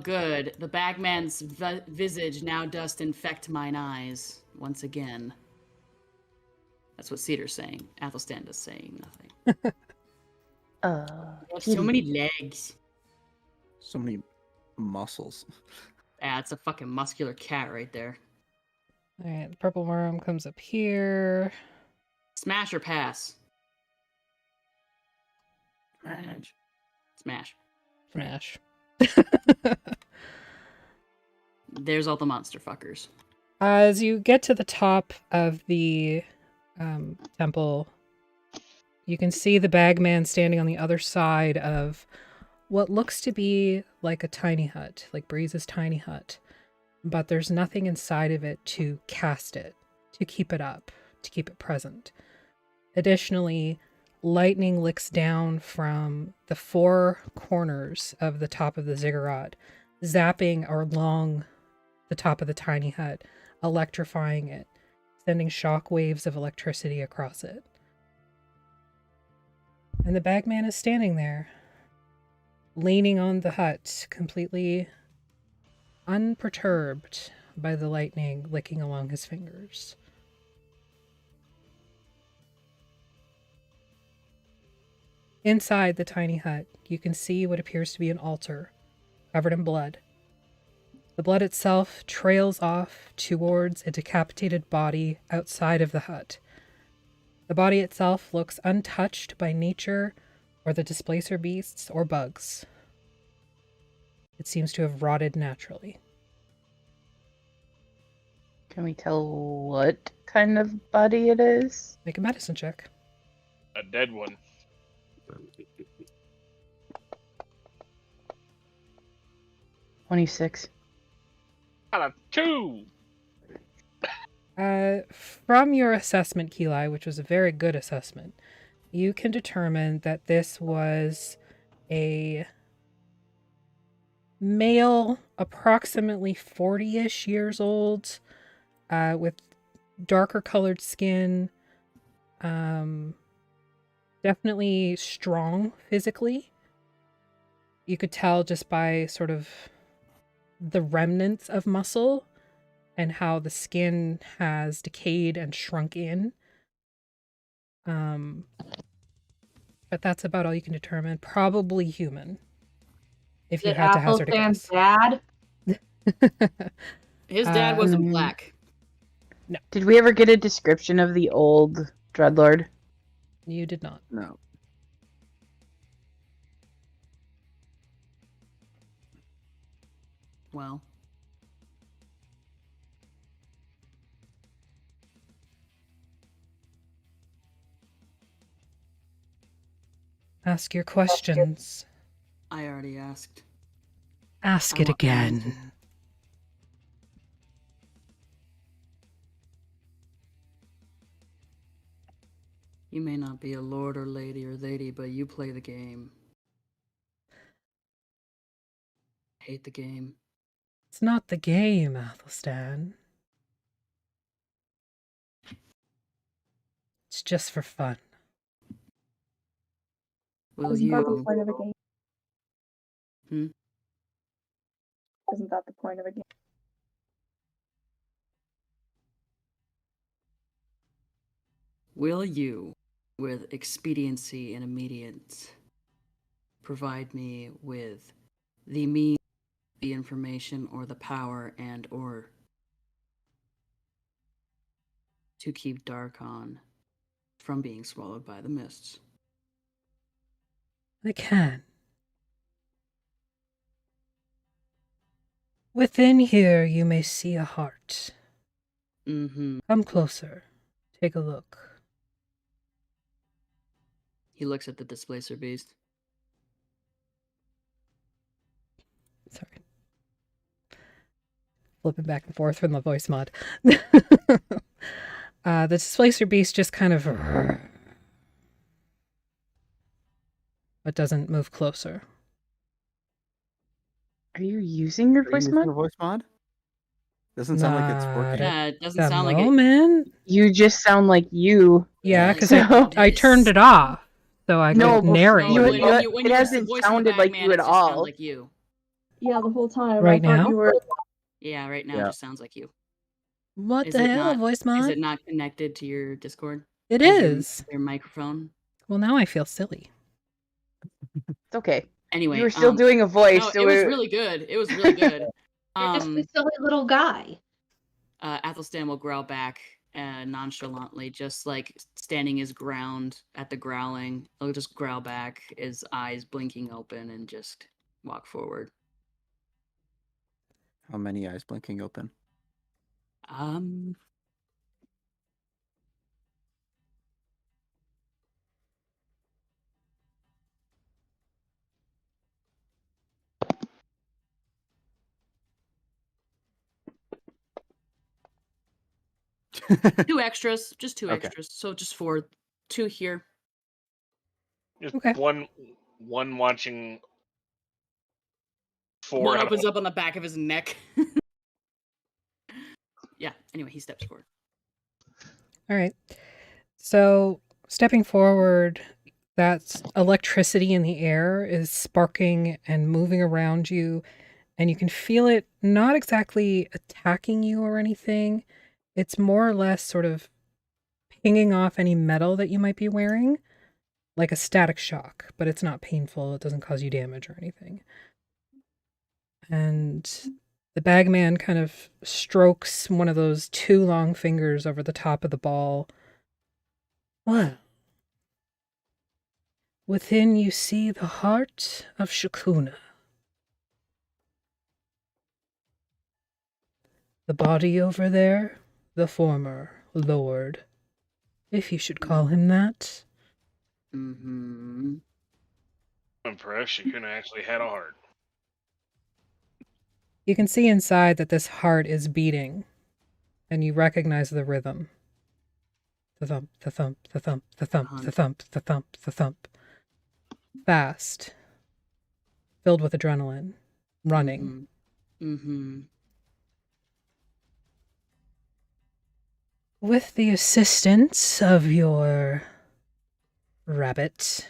good. The bagman's visage now dost infect mine eyes once again. That's what Cedar's saying. Athelstan is saying nothing. So many legs. So many muscles. Yeah, it's a fucking muscular cat right there. Alright, the purple worm comes up here. Smash or pass? Smash. Smash. There's all the monster fuckers. As you get to the top of the temple, you can see the bagman standing on the other side of what looks to be like a tiny hut, like Breeze's tiny hut. But there's nothing inside of it to cast it, to keep it up, to keep it present. Additionally, lightning licks down from the four corners of the top of the ziggurat, zapping along the top of the tiny hut, electrifying it, sending shock waves of electricity across it. And the bagman is standing there, leaning on the hut, completely unperturbed by the lightning licking along his fingers. Inside the tiny hut, you can see what appears to be an altar, covered in blood. The blood itself trails off towards a decapitated body outside of the hut. The body itself looks untouched by nature or the displacer beasts or bugs. It seems to have rotted naturally. Can we tell what kind of body it is? Make a medicine check. A dead one. 26. Out of 2. From your assessment, Ki'Lai, which was a very good assessment, you can determine that this was a male, approximately 40-ish years old, with darker colored skin, definitely strong physically. You could tell just by sort of the remnants of muscle and how the skin has decayed and shrunk in. But that's about all you can determine. Probably human. If you Is it had to hazard a Athelstan's guess. dad? His dad wasn't Um, black. No. Did we ever get a description of the old Dreadlord? You did not. No. Well. Ask your questions. I already asked. Ask I it want an again. answer. You may not be a lord or lady, but you play the game. Hate the game. It's not the game, Athelstan. It's just for fun. Will Isn't that the you? point of a game? Hmm? Isn't that the point of a game? Will you, with expediency and immediate, provide me with the means, the information, or the power and/or to keep Darkon from being swallowed by the mists? I can. Within here you may see a heart. Mm-hmm. Come closer. Take a look. He looks at the displacer beast. Sorry. Flipping back and forth from the voice mod. The displacer beast just kind of... but doesn't move closer. Are you using your voice mod? Voice mod? Doesn't sound like it's working. Yeah, it doesn't That sound like it. moment. You just sound like you. Yeah, because So- I turned it off, so I No, could but narrate. you- when it you use the hasn't voice of the sounded like Bagman, you it at just sounds all. like you. Yeah, the whole time. Right I thought now? you were. Yeah, right now Yeah. it just sounds like you. What Is the it hell, not, voice mod? Is it not connected to your Discord? It As your- is. Your microphone? Well, now I feel silly. It's okay. Anyway, You were still doing a voice, No, so it was really good. It was really good. You're just a silly little guy. Athelstan will growl back nonchalantly, just like standing his ground at the growling. He'll just growl back, his eyes blinking open, and just walk forward. How many eyes blinking open? Two extras, just two Okay. extras. So just four, two here. Just Okay. one watching. Four One out opens of- up on the back of his neck. Yeah. Anyway, he steps forward. All right. So, stepping forward, that electricity in the air is sparking and moving around you, and you can feel it not exactly attacking you or anything. It's more or less sort of pinging off any metal that you might be wearing, like a static shock, but it's not painful. It doesn't cause you damage or anything. And the bagman kind of strokes one of those two long fingers over the top of the ball. Well, within you see the heart of Shakuna. The body over there, the former lord, if you should call him that. Mm-hmm. I'm impressed she couldn't actually had a heart. You can see inside that this heart is beating, and you recognize the rhythm. The thump, the thump, the thump, the thump, the thump, the thump, the thump. Fast. Filled with adrenaline. Running. Mm-hmm. With the assistance of your rabbit,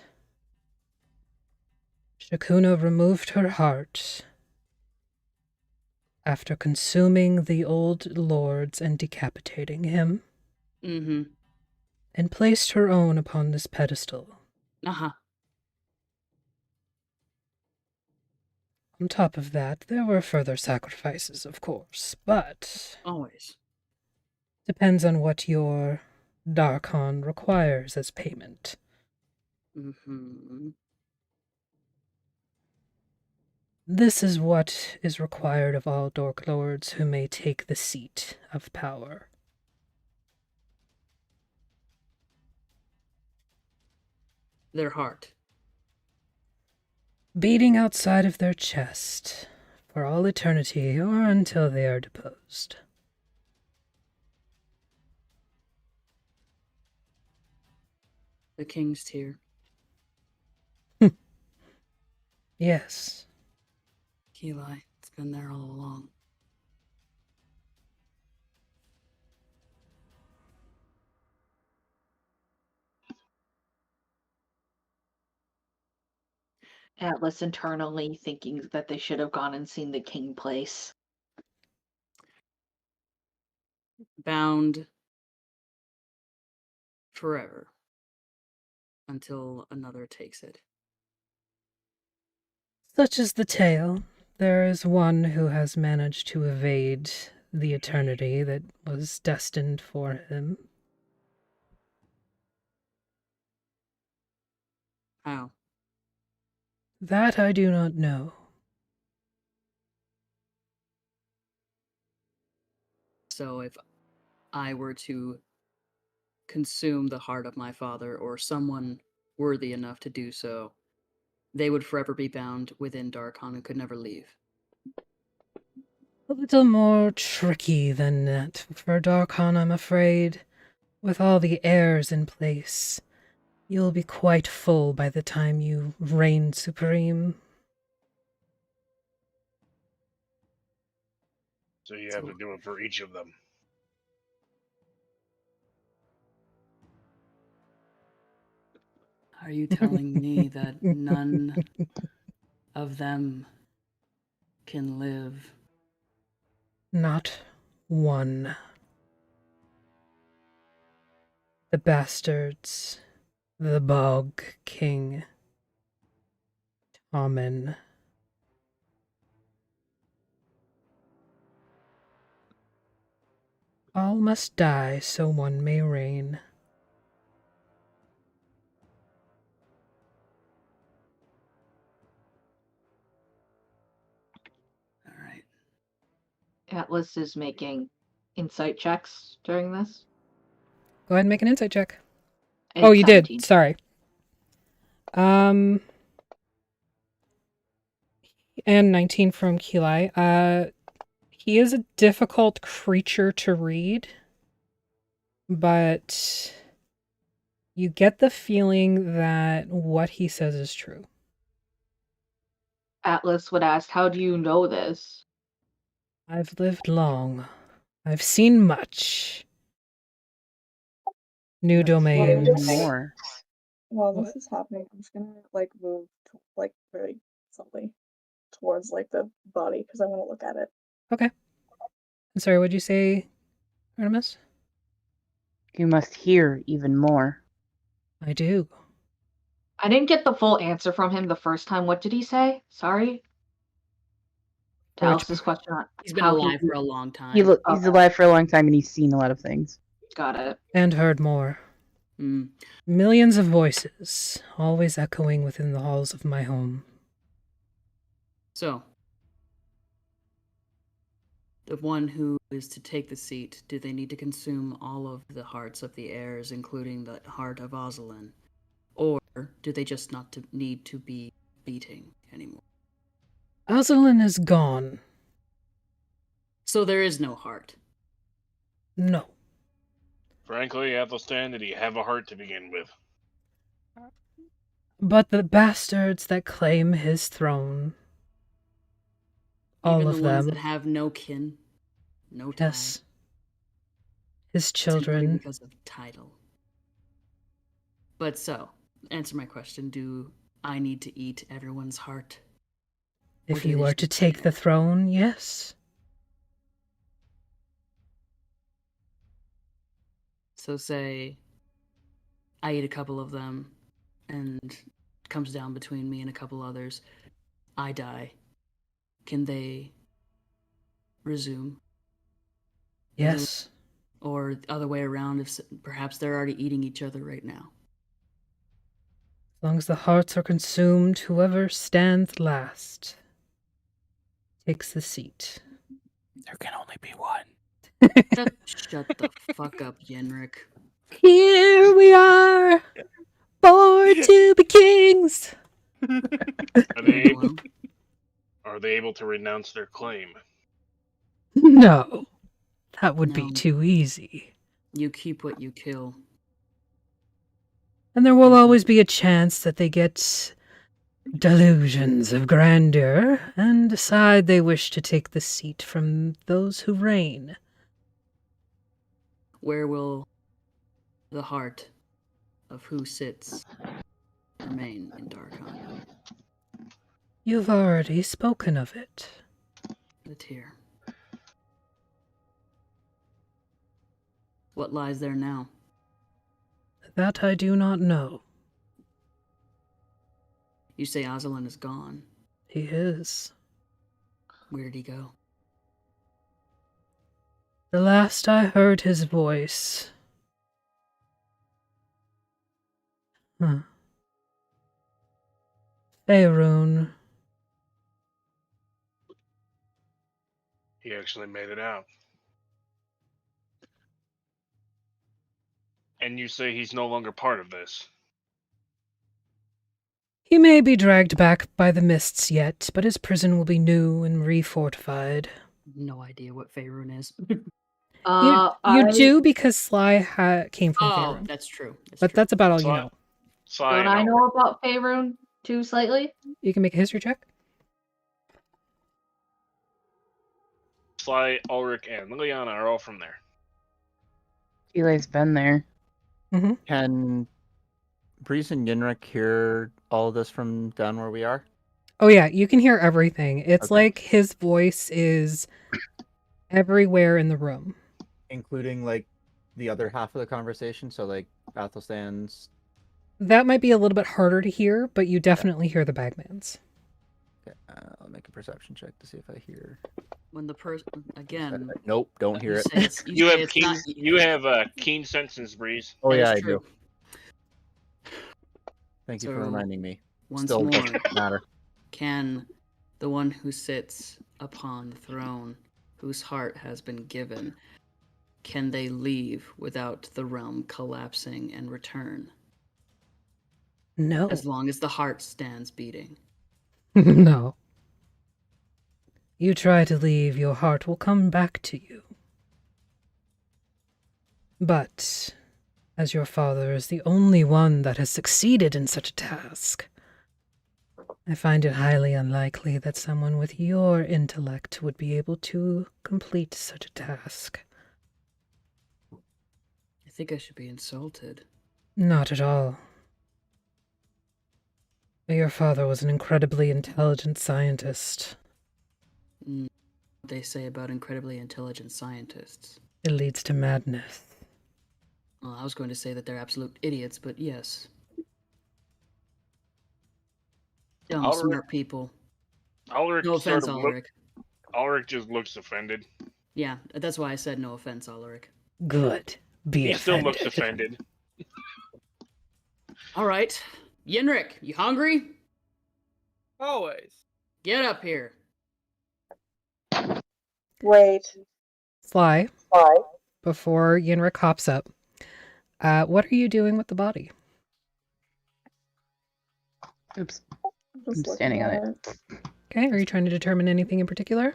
Shakuna removed her heart after consuming the old lords and decapitating him. Mm-hmm. and placed her own upon this pedestal. Uh-huh. On top of that, there were further sacrifices, of course, but Always. depends on what your Darkon requires as payment. Mm-hmm. This is what is required of all Dork Lords who may take the seat of power. Their heart. Beating outside of their chest for all eternity or until they are deposed. The king's tear. Yes. Ki'Lai, it's been there all along. Atlas internally thinking that they should have gone and seen the king place. Bound forever until another takes it. Such is the tale. There is one who has managed to evade the eternity that was destined for him. How? That I do not know. So if I were to consume the heart of my father or someone worthy enough to do so, they would forever be bound within Darkon and could never leave. A little more tricky than that for Darkon, I'm afraid. With all the heirs in place, you'll be quite full by the time you reign supreme. So you have to do it for each of them. Are you telling me that none of them can live? Not one. The bastards, the Bog King, Tommen. All must die so one may reign. Atlas is making insight checks during this. Go ahead and make an insight check. It's Oh, you 17. did. Sorry. And 19 from Ki'Lai. He is a difficult creature to read, but you get the feeling that what he says is true. Atlas would ask, "How do you know this?" I've lived long. I've seen much. New domains. More. While this is happening, I'm just gonna like move to, like very subtly towards like the body because I want to look at it. Okay. I'm sorry, what'd you say, Artemis? You must hear even more. I do. I didn't get the full answer from him the first time. What did he say? Sorry. To Alice's question on He's been how alive for a long time. He's alive for a long time and he's seen a lot of things. Got it. And heard more. Mm. Millions of voices, always echoing within the halls of my home. So, the one who is to take the seat, do they need to consume all of the hearts of the heirs, including the heart of Ozelin? Or do they just not need to be beating anymore? Ozelin is gone. So there is no heart. No. Frankly, Athelstan, did he have a heart to begin with? But the bastards that claim his throne. All Even of the ones them. that have no kin, no tie. Yes. His Simply children. because of title. But so, answer my question, do I need to eat everyone's heart? If you were to take the throne, yes. So say I eat a couple of them, and it comes down between me and a couple others. I die. Can they resume? Yes. Or the other way around, if perhaps they're already eating each other right now. As long as the hearts are consumed, whoever stands last takes the seat. There can only be one. Shut the fuck up, Yenrik. Here we are, born to be kings. Are they able to renounce their claim? No, that would be too easy. You keep what you kill. And there will always be a chance that they get delusions of grandeur and decide they wish to take the seat from those who reign. Where will the heart of who sits remain in Darkon? You've already spoken of it. It's here. What lies there now? That I do not know. You say Aslan is gone. He is. Where did he go? The last I heard his voice. Faerun. He actually made it out. And you say he's no longer part of this? He may be dragged back by the mists yet, but his prison will be new and refortified. No idea what Faerun is. You do because Sly came from Oh, Faerun. that's true. But that's about all you know. Don't I know about Faerun too slightly? You can make a history check. Sly, Ulrich, and Liliana are all from there. Ki'Lai's been there. Mm-hmm. Can Breeze and Yenrik hear all of this from down where we are? Oh yeah, you can hear everything. It's like his voice is everywhere in the room. Including, like, the other half of the conversation? So, like, Athelstan's... That might be a little bit harder to hear, but you definitely hear the bagmans. Okay, I'll make a perception check to see if I hear... When the person... Again... Nope, don't hear it. You have keen senses, Breeze. Oh That yeah, is I true. do. Thank you for So, reminding me. Once Still more, doesn't matter. can the one who sits upon the throne, whose heart has been given, can they leave without the realm collapsing and return? No. As long as the heart stands beating. No. You try to leave, your heart will come back to you. But, as your father is the only one that has succeeded in such a task, I find it highly unlikely that someone with your intellect would be able to complete such a task. I think I should be insulted. Not at all. Your father was an incredibly intelligent scientist. What they say about incredibly intelligent scientists. It leads to madness. Well, I was going to say that they're absolute idiots, but yes. Dumb, Ulrich- smart people. Ulrich No offense, sort of Alaric. Ulrich just looks offended. Yeah, that's why I said no offense, Alaric. Good. He still looks offended. All right. Yenrik, you hungry? Always. Get up here. Wait. Sly, before Yenrik hops up, what are you doing with the body? Oops. I'm standing on it. Okay, are you trying to determine anything in particular?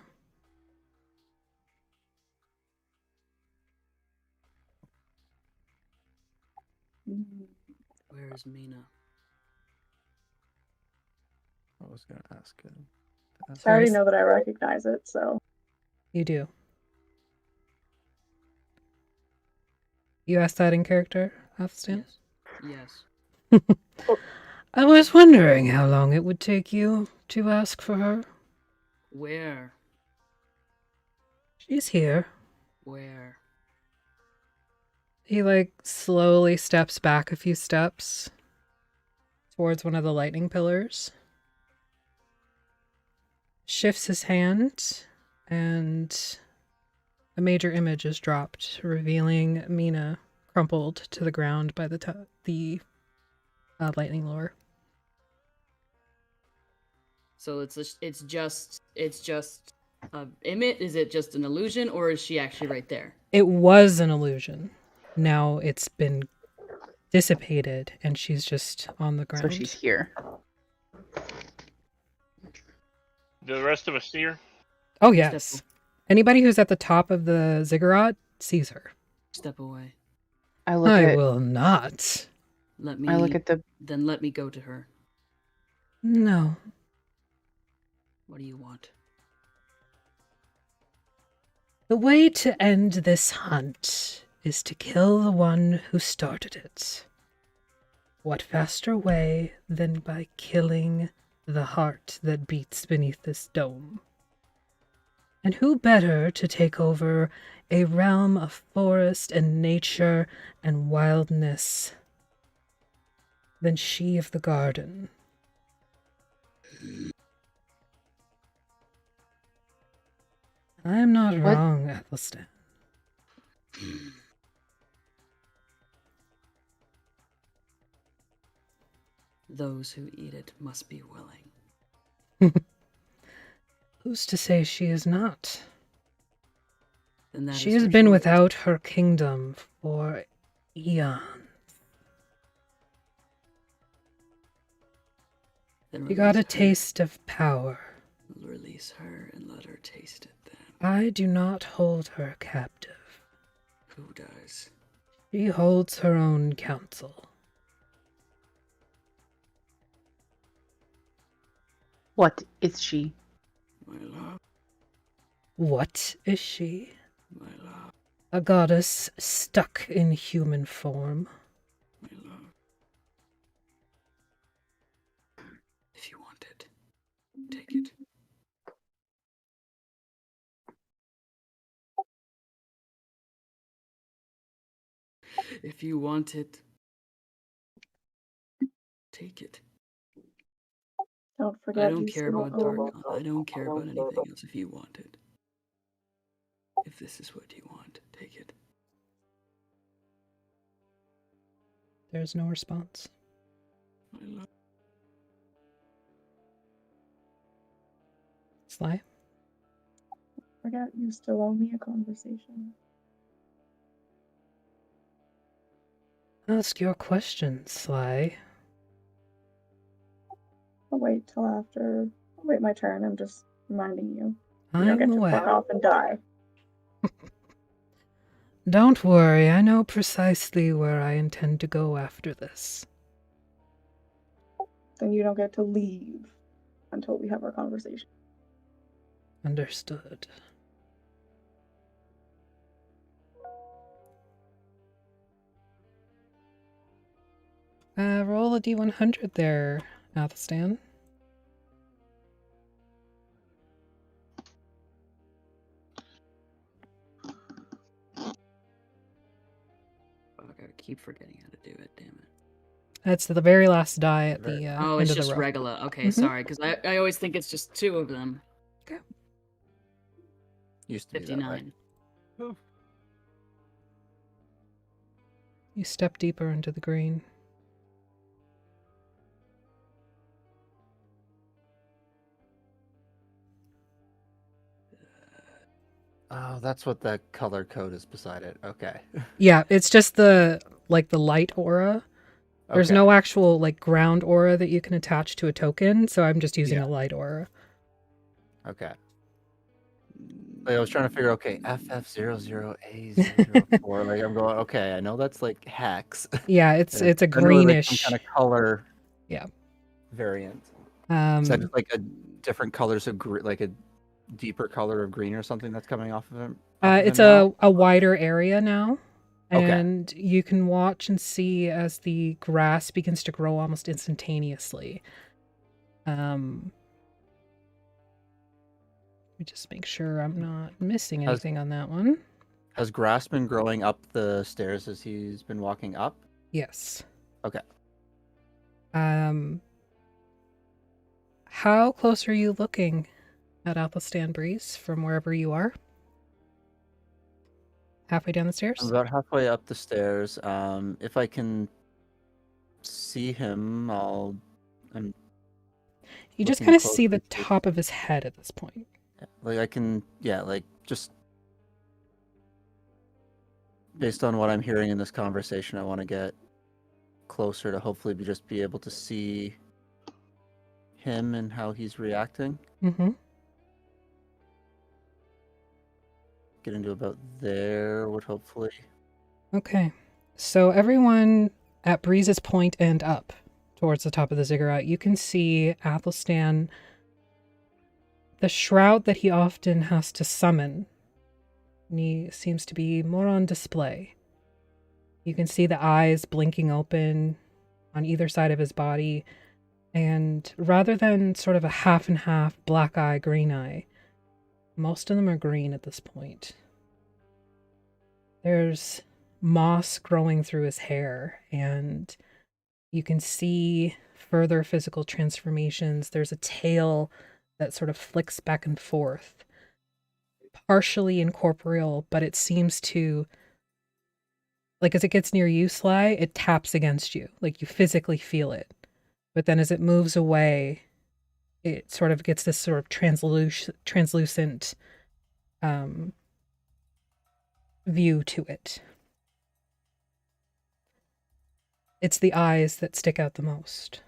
Where is Mina? I was going to ask him. I already know that I recognize it, so. You do. You asked that in character, Athelstan? Yes. I was wondering how long it would take you to ask for her. Where? She's here. Where? He like slowly steps back a few steps towards one of the lightning pillars. Shifts his hand, and a major image is dropped, revealing Mina crumpled to the ground by the lightning lure. So it's just Emmett. Is it just an illusion, or is she actually right there? It was an illusion. Now it's been dissipated, and she's just on the ground. So she's here. Do the rest of us see her? Oh, yes. Anybody who's at the top of the ziggurat sees her. Step away. I will not. Let me. I look at the. Then let me go to her. No. What do you want? The way to end this hunt is to kill the one who started it. What faster way than by killing the heart that beats beneath this dome? And who better to take over a realm of forest and nature and wildness than she of the garden? I am not wrong, Athelstan. Those who eat it must be willing. Who's to say she is not? Then that She is has her been choice. without her kingdom for eons. Then She got a release her. taste of power. Release her and let her taste it then. I do not hold her captive. Who does? She holds her own counsel. What is she? My love. What is she? My love. A goddess stuck in human form. My love. If you want it, take it. If you want it, take it. Don't forget. I don't you care still about own- dark. I don't care about anything else. If you want it, if this is what you want, take it. There's no response. My love. Sly? Forget you still owe me a conversation. Ask your questions, Sly. I'll wait till after. I'll wait my turn. I'm just reminding you. You I'm don't get to aware. fuck off and die. Don't worry, I know precisely where I intend to go after this. Then you don't get to leave until we have our conversation. Understood. Roll a d100 there, Athelstan. I keep forgetting how to do it. Damn it. That's the very last die at the Oh, end it's of the just row. regular. Okay, Mhm. sorry, because I always think it's just two of them. Okay. Used to be that way. 59. You step deeper into the green. Oh, that's what the color code is beside it. Okay. Yeah, it's just the light aura. There's Okay. no actual ground aura that you can attach to a token, so I'm just using Yeah. a light aura. Okay. Like, I was trying to figure, okay, FF00A004. Like, I'm going, okay, I know that's like hex. Yeah, it's And a I know, like, greenish. some kind of color. Yeah. Variant. Is that Um, just like a different colors of like a deeper color of green or something that's coming off of him? it's a wider area now, Okay. and you can watch and see as the grass begins to grow almost instantaneously. Let me just make sure I'm not missing anything on that one. Has grass been growing up the stairs as he's been walking up? Yes. Okay. How close are you looking at Athelstan Breeze from wherever you are? Halfway down the I'm stairs? about halfway up the stairs. If I can see him, I'm You just looking kind of see the closely. top of his head at this point. Like I can, like just based on what I'm hearing in this conversation, I want to get closer to hopefully just be able to see him and how he's reacting. Mm-hmm. Get into about there would hopefully. Okay. So everyone at Breeze's point and up towards the top of the ziggurat, you can see Athelstan, the shroud that he often has to summon. And he seems to be more on display. You can see the eyes blinking open on either side of his body. And rather than sort of a half and half black eye, green eye, most of them are green at this point. There's moss growing through his hair, and you can see further physical transformations. There's a tail that sort of flicks back and forth, partially incorporeal, but it seems to, like as it gets near you, Sly, it taps against you, like you physically feel it. But then as it moves away, it sort of gets this sort of translucent view to it. It's the eyes that stick out the most.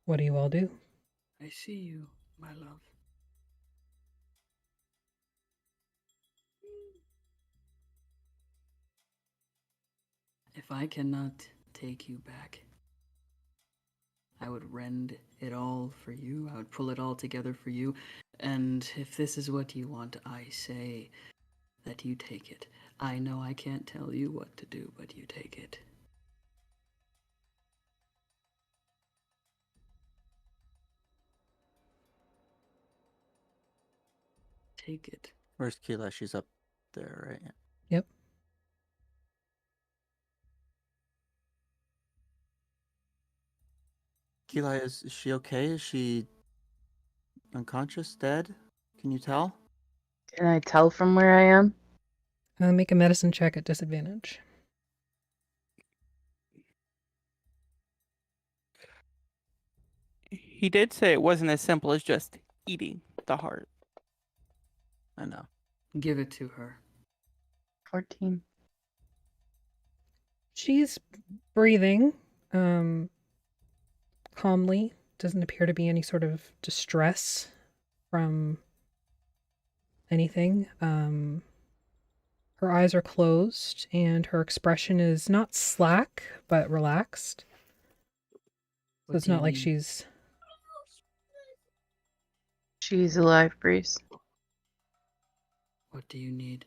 What do you all do? I see you, my love. If I cannot take you back, I would rend it all for you. I would pull it all together for you. And if this is what you want, I say that you take it. I know I can't tell you what to do, but you take it. Take it. Where's Ki'Lai? She's up there, right? Yep. Ki'Lai, is she okay? Is she unconscious, dead? Can you tell? Can I tell from where I am? Make a medicine check at disadvantage. He did say it wasn't as simple as just eating the heart. I know. Give it to her. 14. She's breathing calmly. Doesn't appear to be any sort of distress from anything. Her eyes are closed and her expression is not slack, but relaxed. So it's not like she's... She's alive, Breeze. What do you need?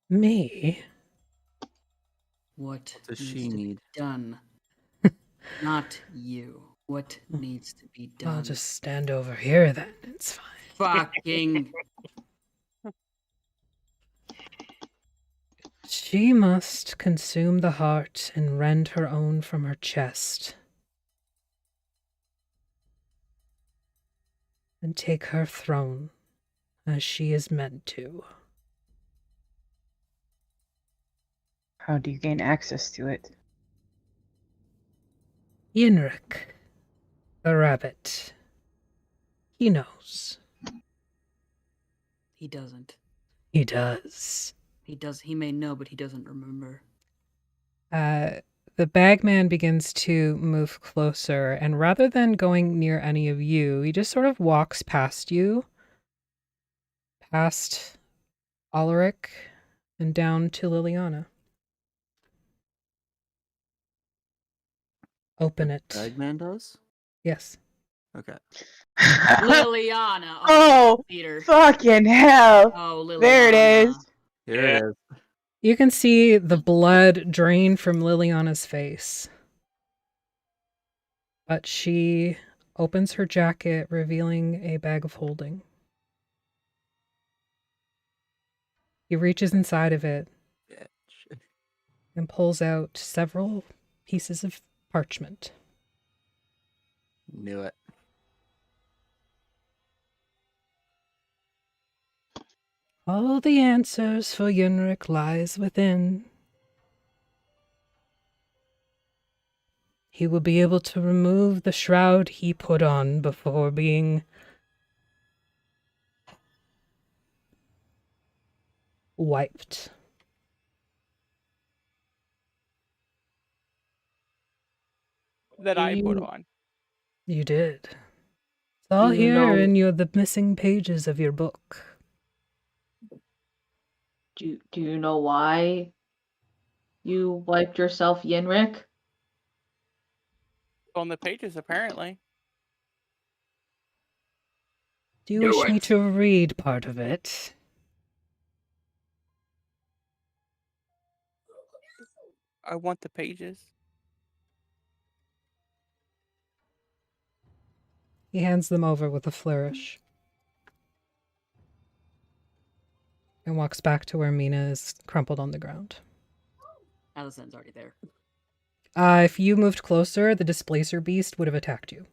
Me? What does needs she to need? be done? Not you. What needs to be done? I'll just stand over here then. It's fine. Fucking. She must consume the heart and rend her own from her chest. And take her throne as she is meant to. How do you gain access to it? Yenrik, the rabbit. He knows. He doesn't. He does. He does. He may know, but he doesn't remember. The bagman begins to move closer, and rather than going near any of you, he just sort of walks past you, past Alaric, and down to Liliana. Open it. Bagman does? Yes. Okay. Liliana. Oh, Peter. fucking hell. Oh, Liliana. There it is. Here it is. You can see the blood drain from Liliana's face. But she opens her jacket, revealing a bag of holding. He reaches inside of it and pulls out several pieces of parchment. Knew it. All the answers for Yenrik lies within. He will be able to remove the shroud he put on before being wiped. That I put on. You did. It's all Do you here know- in the missing pages of your book. Do you know why you wiped yourself, Yenrik? On the pages, apparently. Do you Do wish me it. to read part of it? I want the pages. He hands them over with a flourish. And walks back to where Mina is crumpled on the ground. Athelstan's already there. If you moved closer, the displacer beast would have attacked you.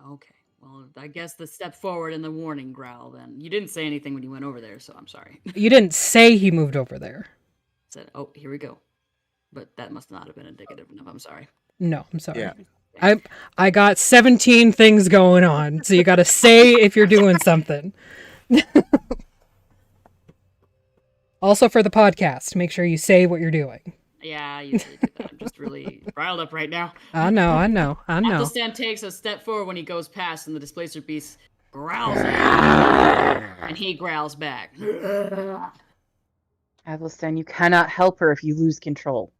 Okay. Well, I guess the step forward and the warning growl then. You didn't say anything when you went over there, so I'm sorry. You didn't say he moved over there. Said, oh, here we go. But that must not have been indicative enough. I'm sorry. No, I'm sorry. Yeah. I got 17 things going on, so you gotta say if you're doing something. Also for the podcast, make sure you say what you're doing. Yeah, I usually do that. I'm just really riled up right now. I know. Athelstan takes a step forward when he goes past, and the displacer beast growls at him, and he growls back. Athelstan, you cannot help her if you lose control.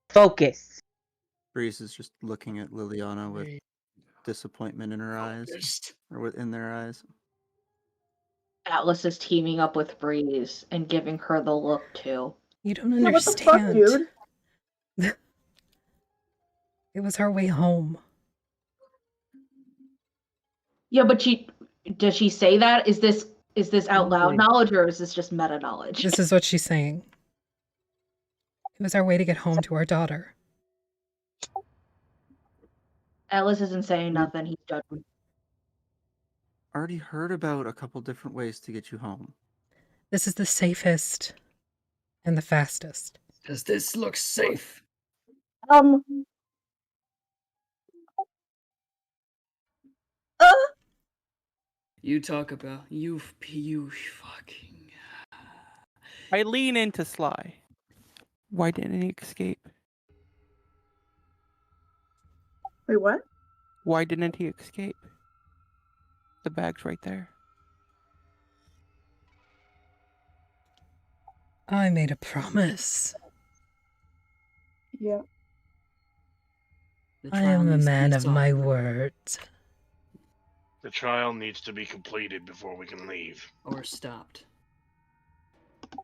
Focus. Breeze is just looking at Liliana with disappointment in her eyes, or in their eyes. Atlas is teaming up with Breeze and giving her the look too. You don't Yeah, what the fuck, understand. dude? It was our way home. Yeah, but does she say that? Is this out loud knowledge or is this just meta knowledge? This is what she's saying. It was our way to get home to our daughter. Atlas isn't saying nothing. He's judging. Already heard about a couple different ways to get you home. This is the safest and the fastest. Does this look safe? You talk about you fucking. I lean into Sly. Why didn't he escape? Wait, what? Why didn't he escape? The bag's right there. I made a promise. Yeah. I am a man of my word. The trial needs to be completed before we can leave. Or stopped.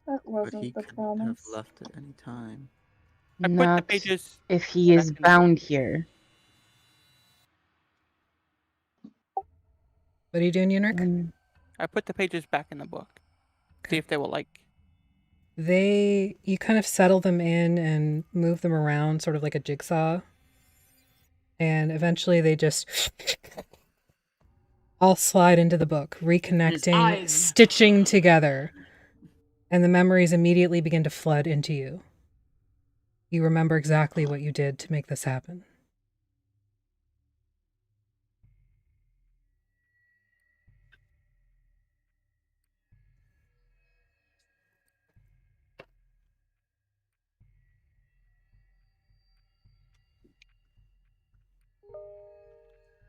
That But wasn't he the could have promise. left at any time. I put the Not pages if he is back in the bound here. What are you doing, Yenrik? I put the pages back in the book. See if they will like. You kind of settle them in and move them around, sort of like a jigsaw. And eventually they just all slide into the book, reconnecting, eyes. stitching together. And the memories immediately begin to flood into you. You remember exactly what you did to make this happen.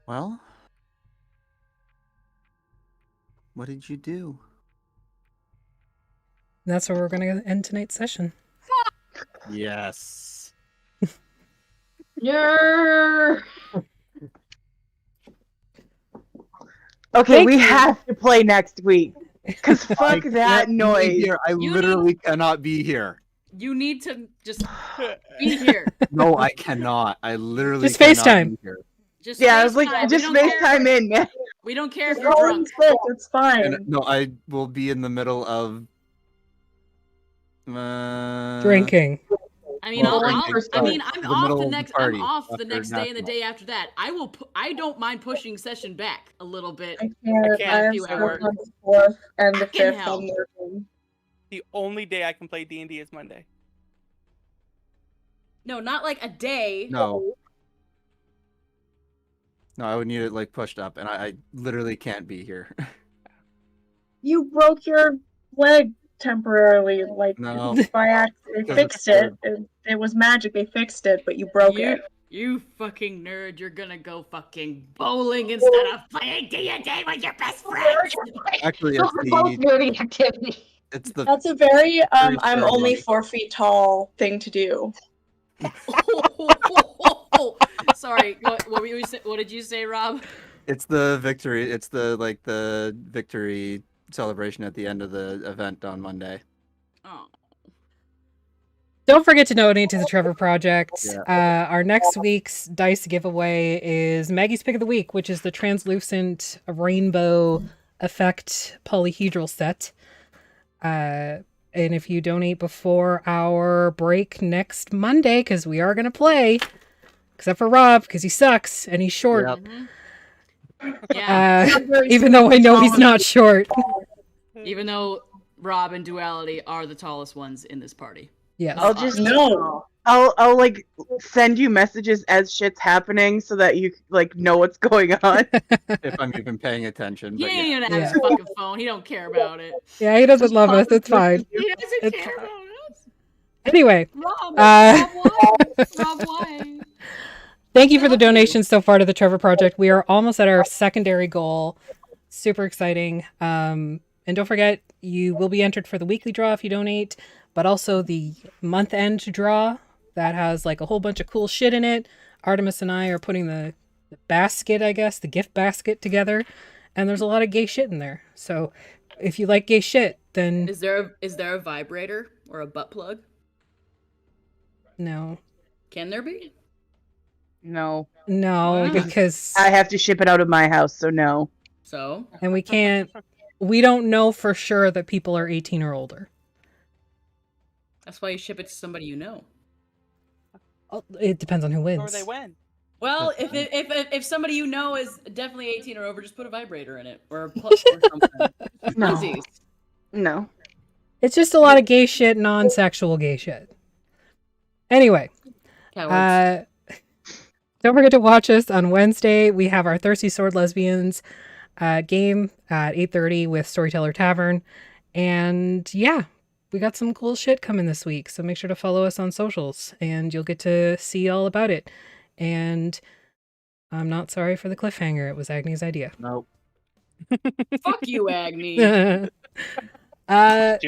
Well, what did you do? And that's where we're going to end tonight's session. Yes. Yeah. Okay, we have to play next week. Because fuck that noise. I literally cannot be here. You need to just be here. No, I cannot. I literally Just cannot FaceTime. be here. Just Yeah, I was like, FaceTime. We just don't care. FaceTime in, man. We don't care if Just you're call in drunk. sick. It's fine. And, no, I will be in the middle of Drinking. I mean, well, I'm drinking, off middle the of next. party I'm off the after next day and the national. day after that. I don't mind pushing session back a little bit. I can't. can't. I have few stuff hours. on the 4th and the Fucking 5th. hell. I'm working. The only day I can play D&D is Monday. No, not like a day. No. No, I would need it like pushed up, and I literally can't be here. You broke your leg temporarily, like No. by accident. They Because fixed it's it. It was magic. They fixed it, but you broke it. You fucking nerd. You're gonna go fucking bowling instead of playing D&D with your best friend. Actually, it's Both the nerdy activity. it's the That's a very I'm ceremony. only 4 feet tall thing to do. Sorry. What did you say, Rob? it's the victory. It's the victory celebration at the end of the event on Monday. Oh. Don't forget to donate to the Trevor Project. Yeah. Our next week's dice giveaway is Maggie's Pick of the Week, which is the translucent rainbow effect polyhedral set. And if you donate before our break next Monday, because we are going to play, except for Rob, because he sucks and he's short. Yeah. Even though I know he's not short. Even though Rob and Duality are the tallest ones in this party. Yes. I'll just No. I'll like send you messages as shit's happening so that you like know what's going on. If I'm even paying attention. He But ain't yeah. even have his fucking phone. He don't care about it. Yeah, he doesn't love us. It's fine. He doesn't It's care fine. about us. Anyway. Rob, Uh, Rob, why? Thank you for the donations so far to the Trevor Project. We are almost at our secondary goal. Super exciting. And don't forget, you will be entered for the weekly draw if you donate, but also the month end draw that has like a whole bunch of cool shit in it. Artemis and I are putting the basket, I guess, the gift basket together, and there's a lot of gay shit in there. So if you like gay shit, then Is there a vibrator or a butt plug? no. Can there be? No. No, because I have to ship it out of my house, so no. So? And we don't know for sure that people are 18 or older. That's why you ship it to somebody you know. It depends on who wins. Or they win. Well, if somebody you know is definitely 18 or over, just put a vibrator in it or a plug or something. No. Funsies. No. It's just a lot of gay shit, non-sexual gay shit. Anyway, Cowards. don't forget to watch us on Wednesday. We have our Thirsty Sword Lesbians game at 8:30 with Storyteller Tavern. And yeah, we got some cool shit coming this week. So make sure to follow us on socials and you'll get to see all about it. And I'm not sorry for the cliffhanger. It was Agni's idea. Nope. Fuck you, Agni. To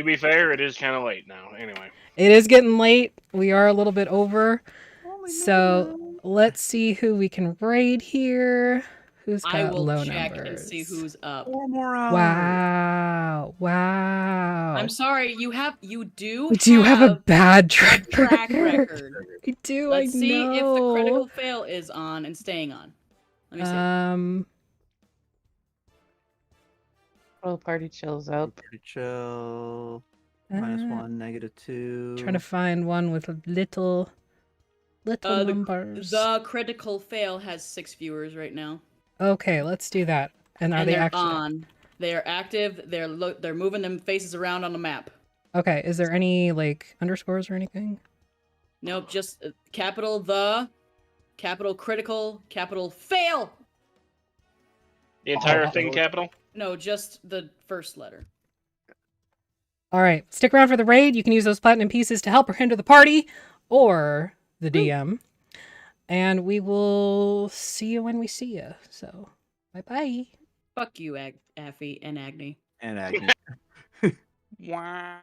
be fair, it is kind of late now. Anyway. It is getting late. We are a little bit over. So let's see who we can raid here. Who's got I will low check numbers? and see who's up. Wow. Wow. I'm sorry, you do you have a bad track track record? record. I do. Let's I see if the know. critical fail is on and staying on. Let me see. Oh, party chills out. Party chill. -1, -2. Trying to find one with little numbers. The critical fail has 6 viewers right now. Okay, let's do that. And are they they're actually on? They are active. They're moving them faces around on the map. Okay, is there any like underscores or anything? Nope, just capital the, capital critical, capital fail. The entire thing capital? No, just the first letter. All right, stick around for the raid. You can use those platinum pieces to help or hinder the party or the DM. And we will see you when we see you. So, bye-bye. Fuck you, Affy and Agni. And Agni. Wow.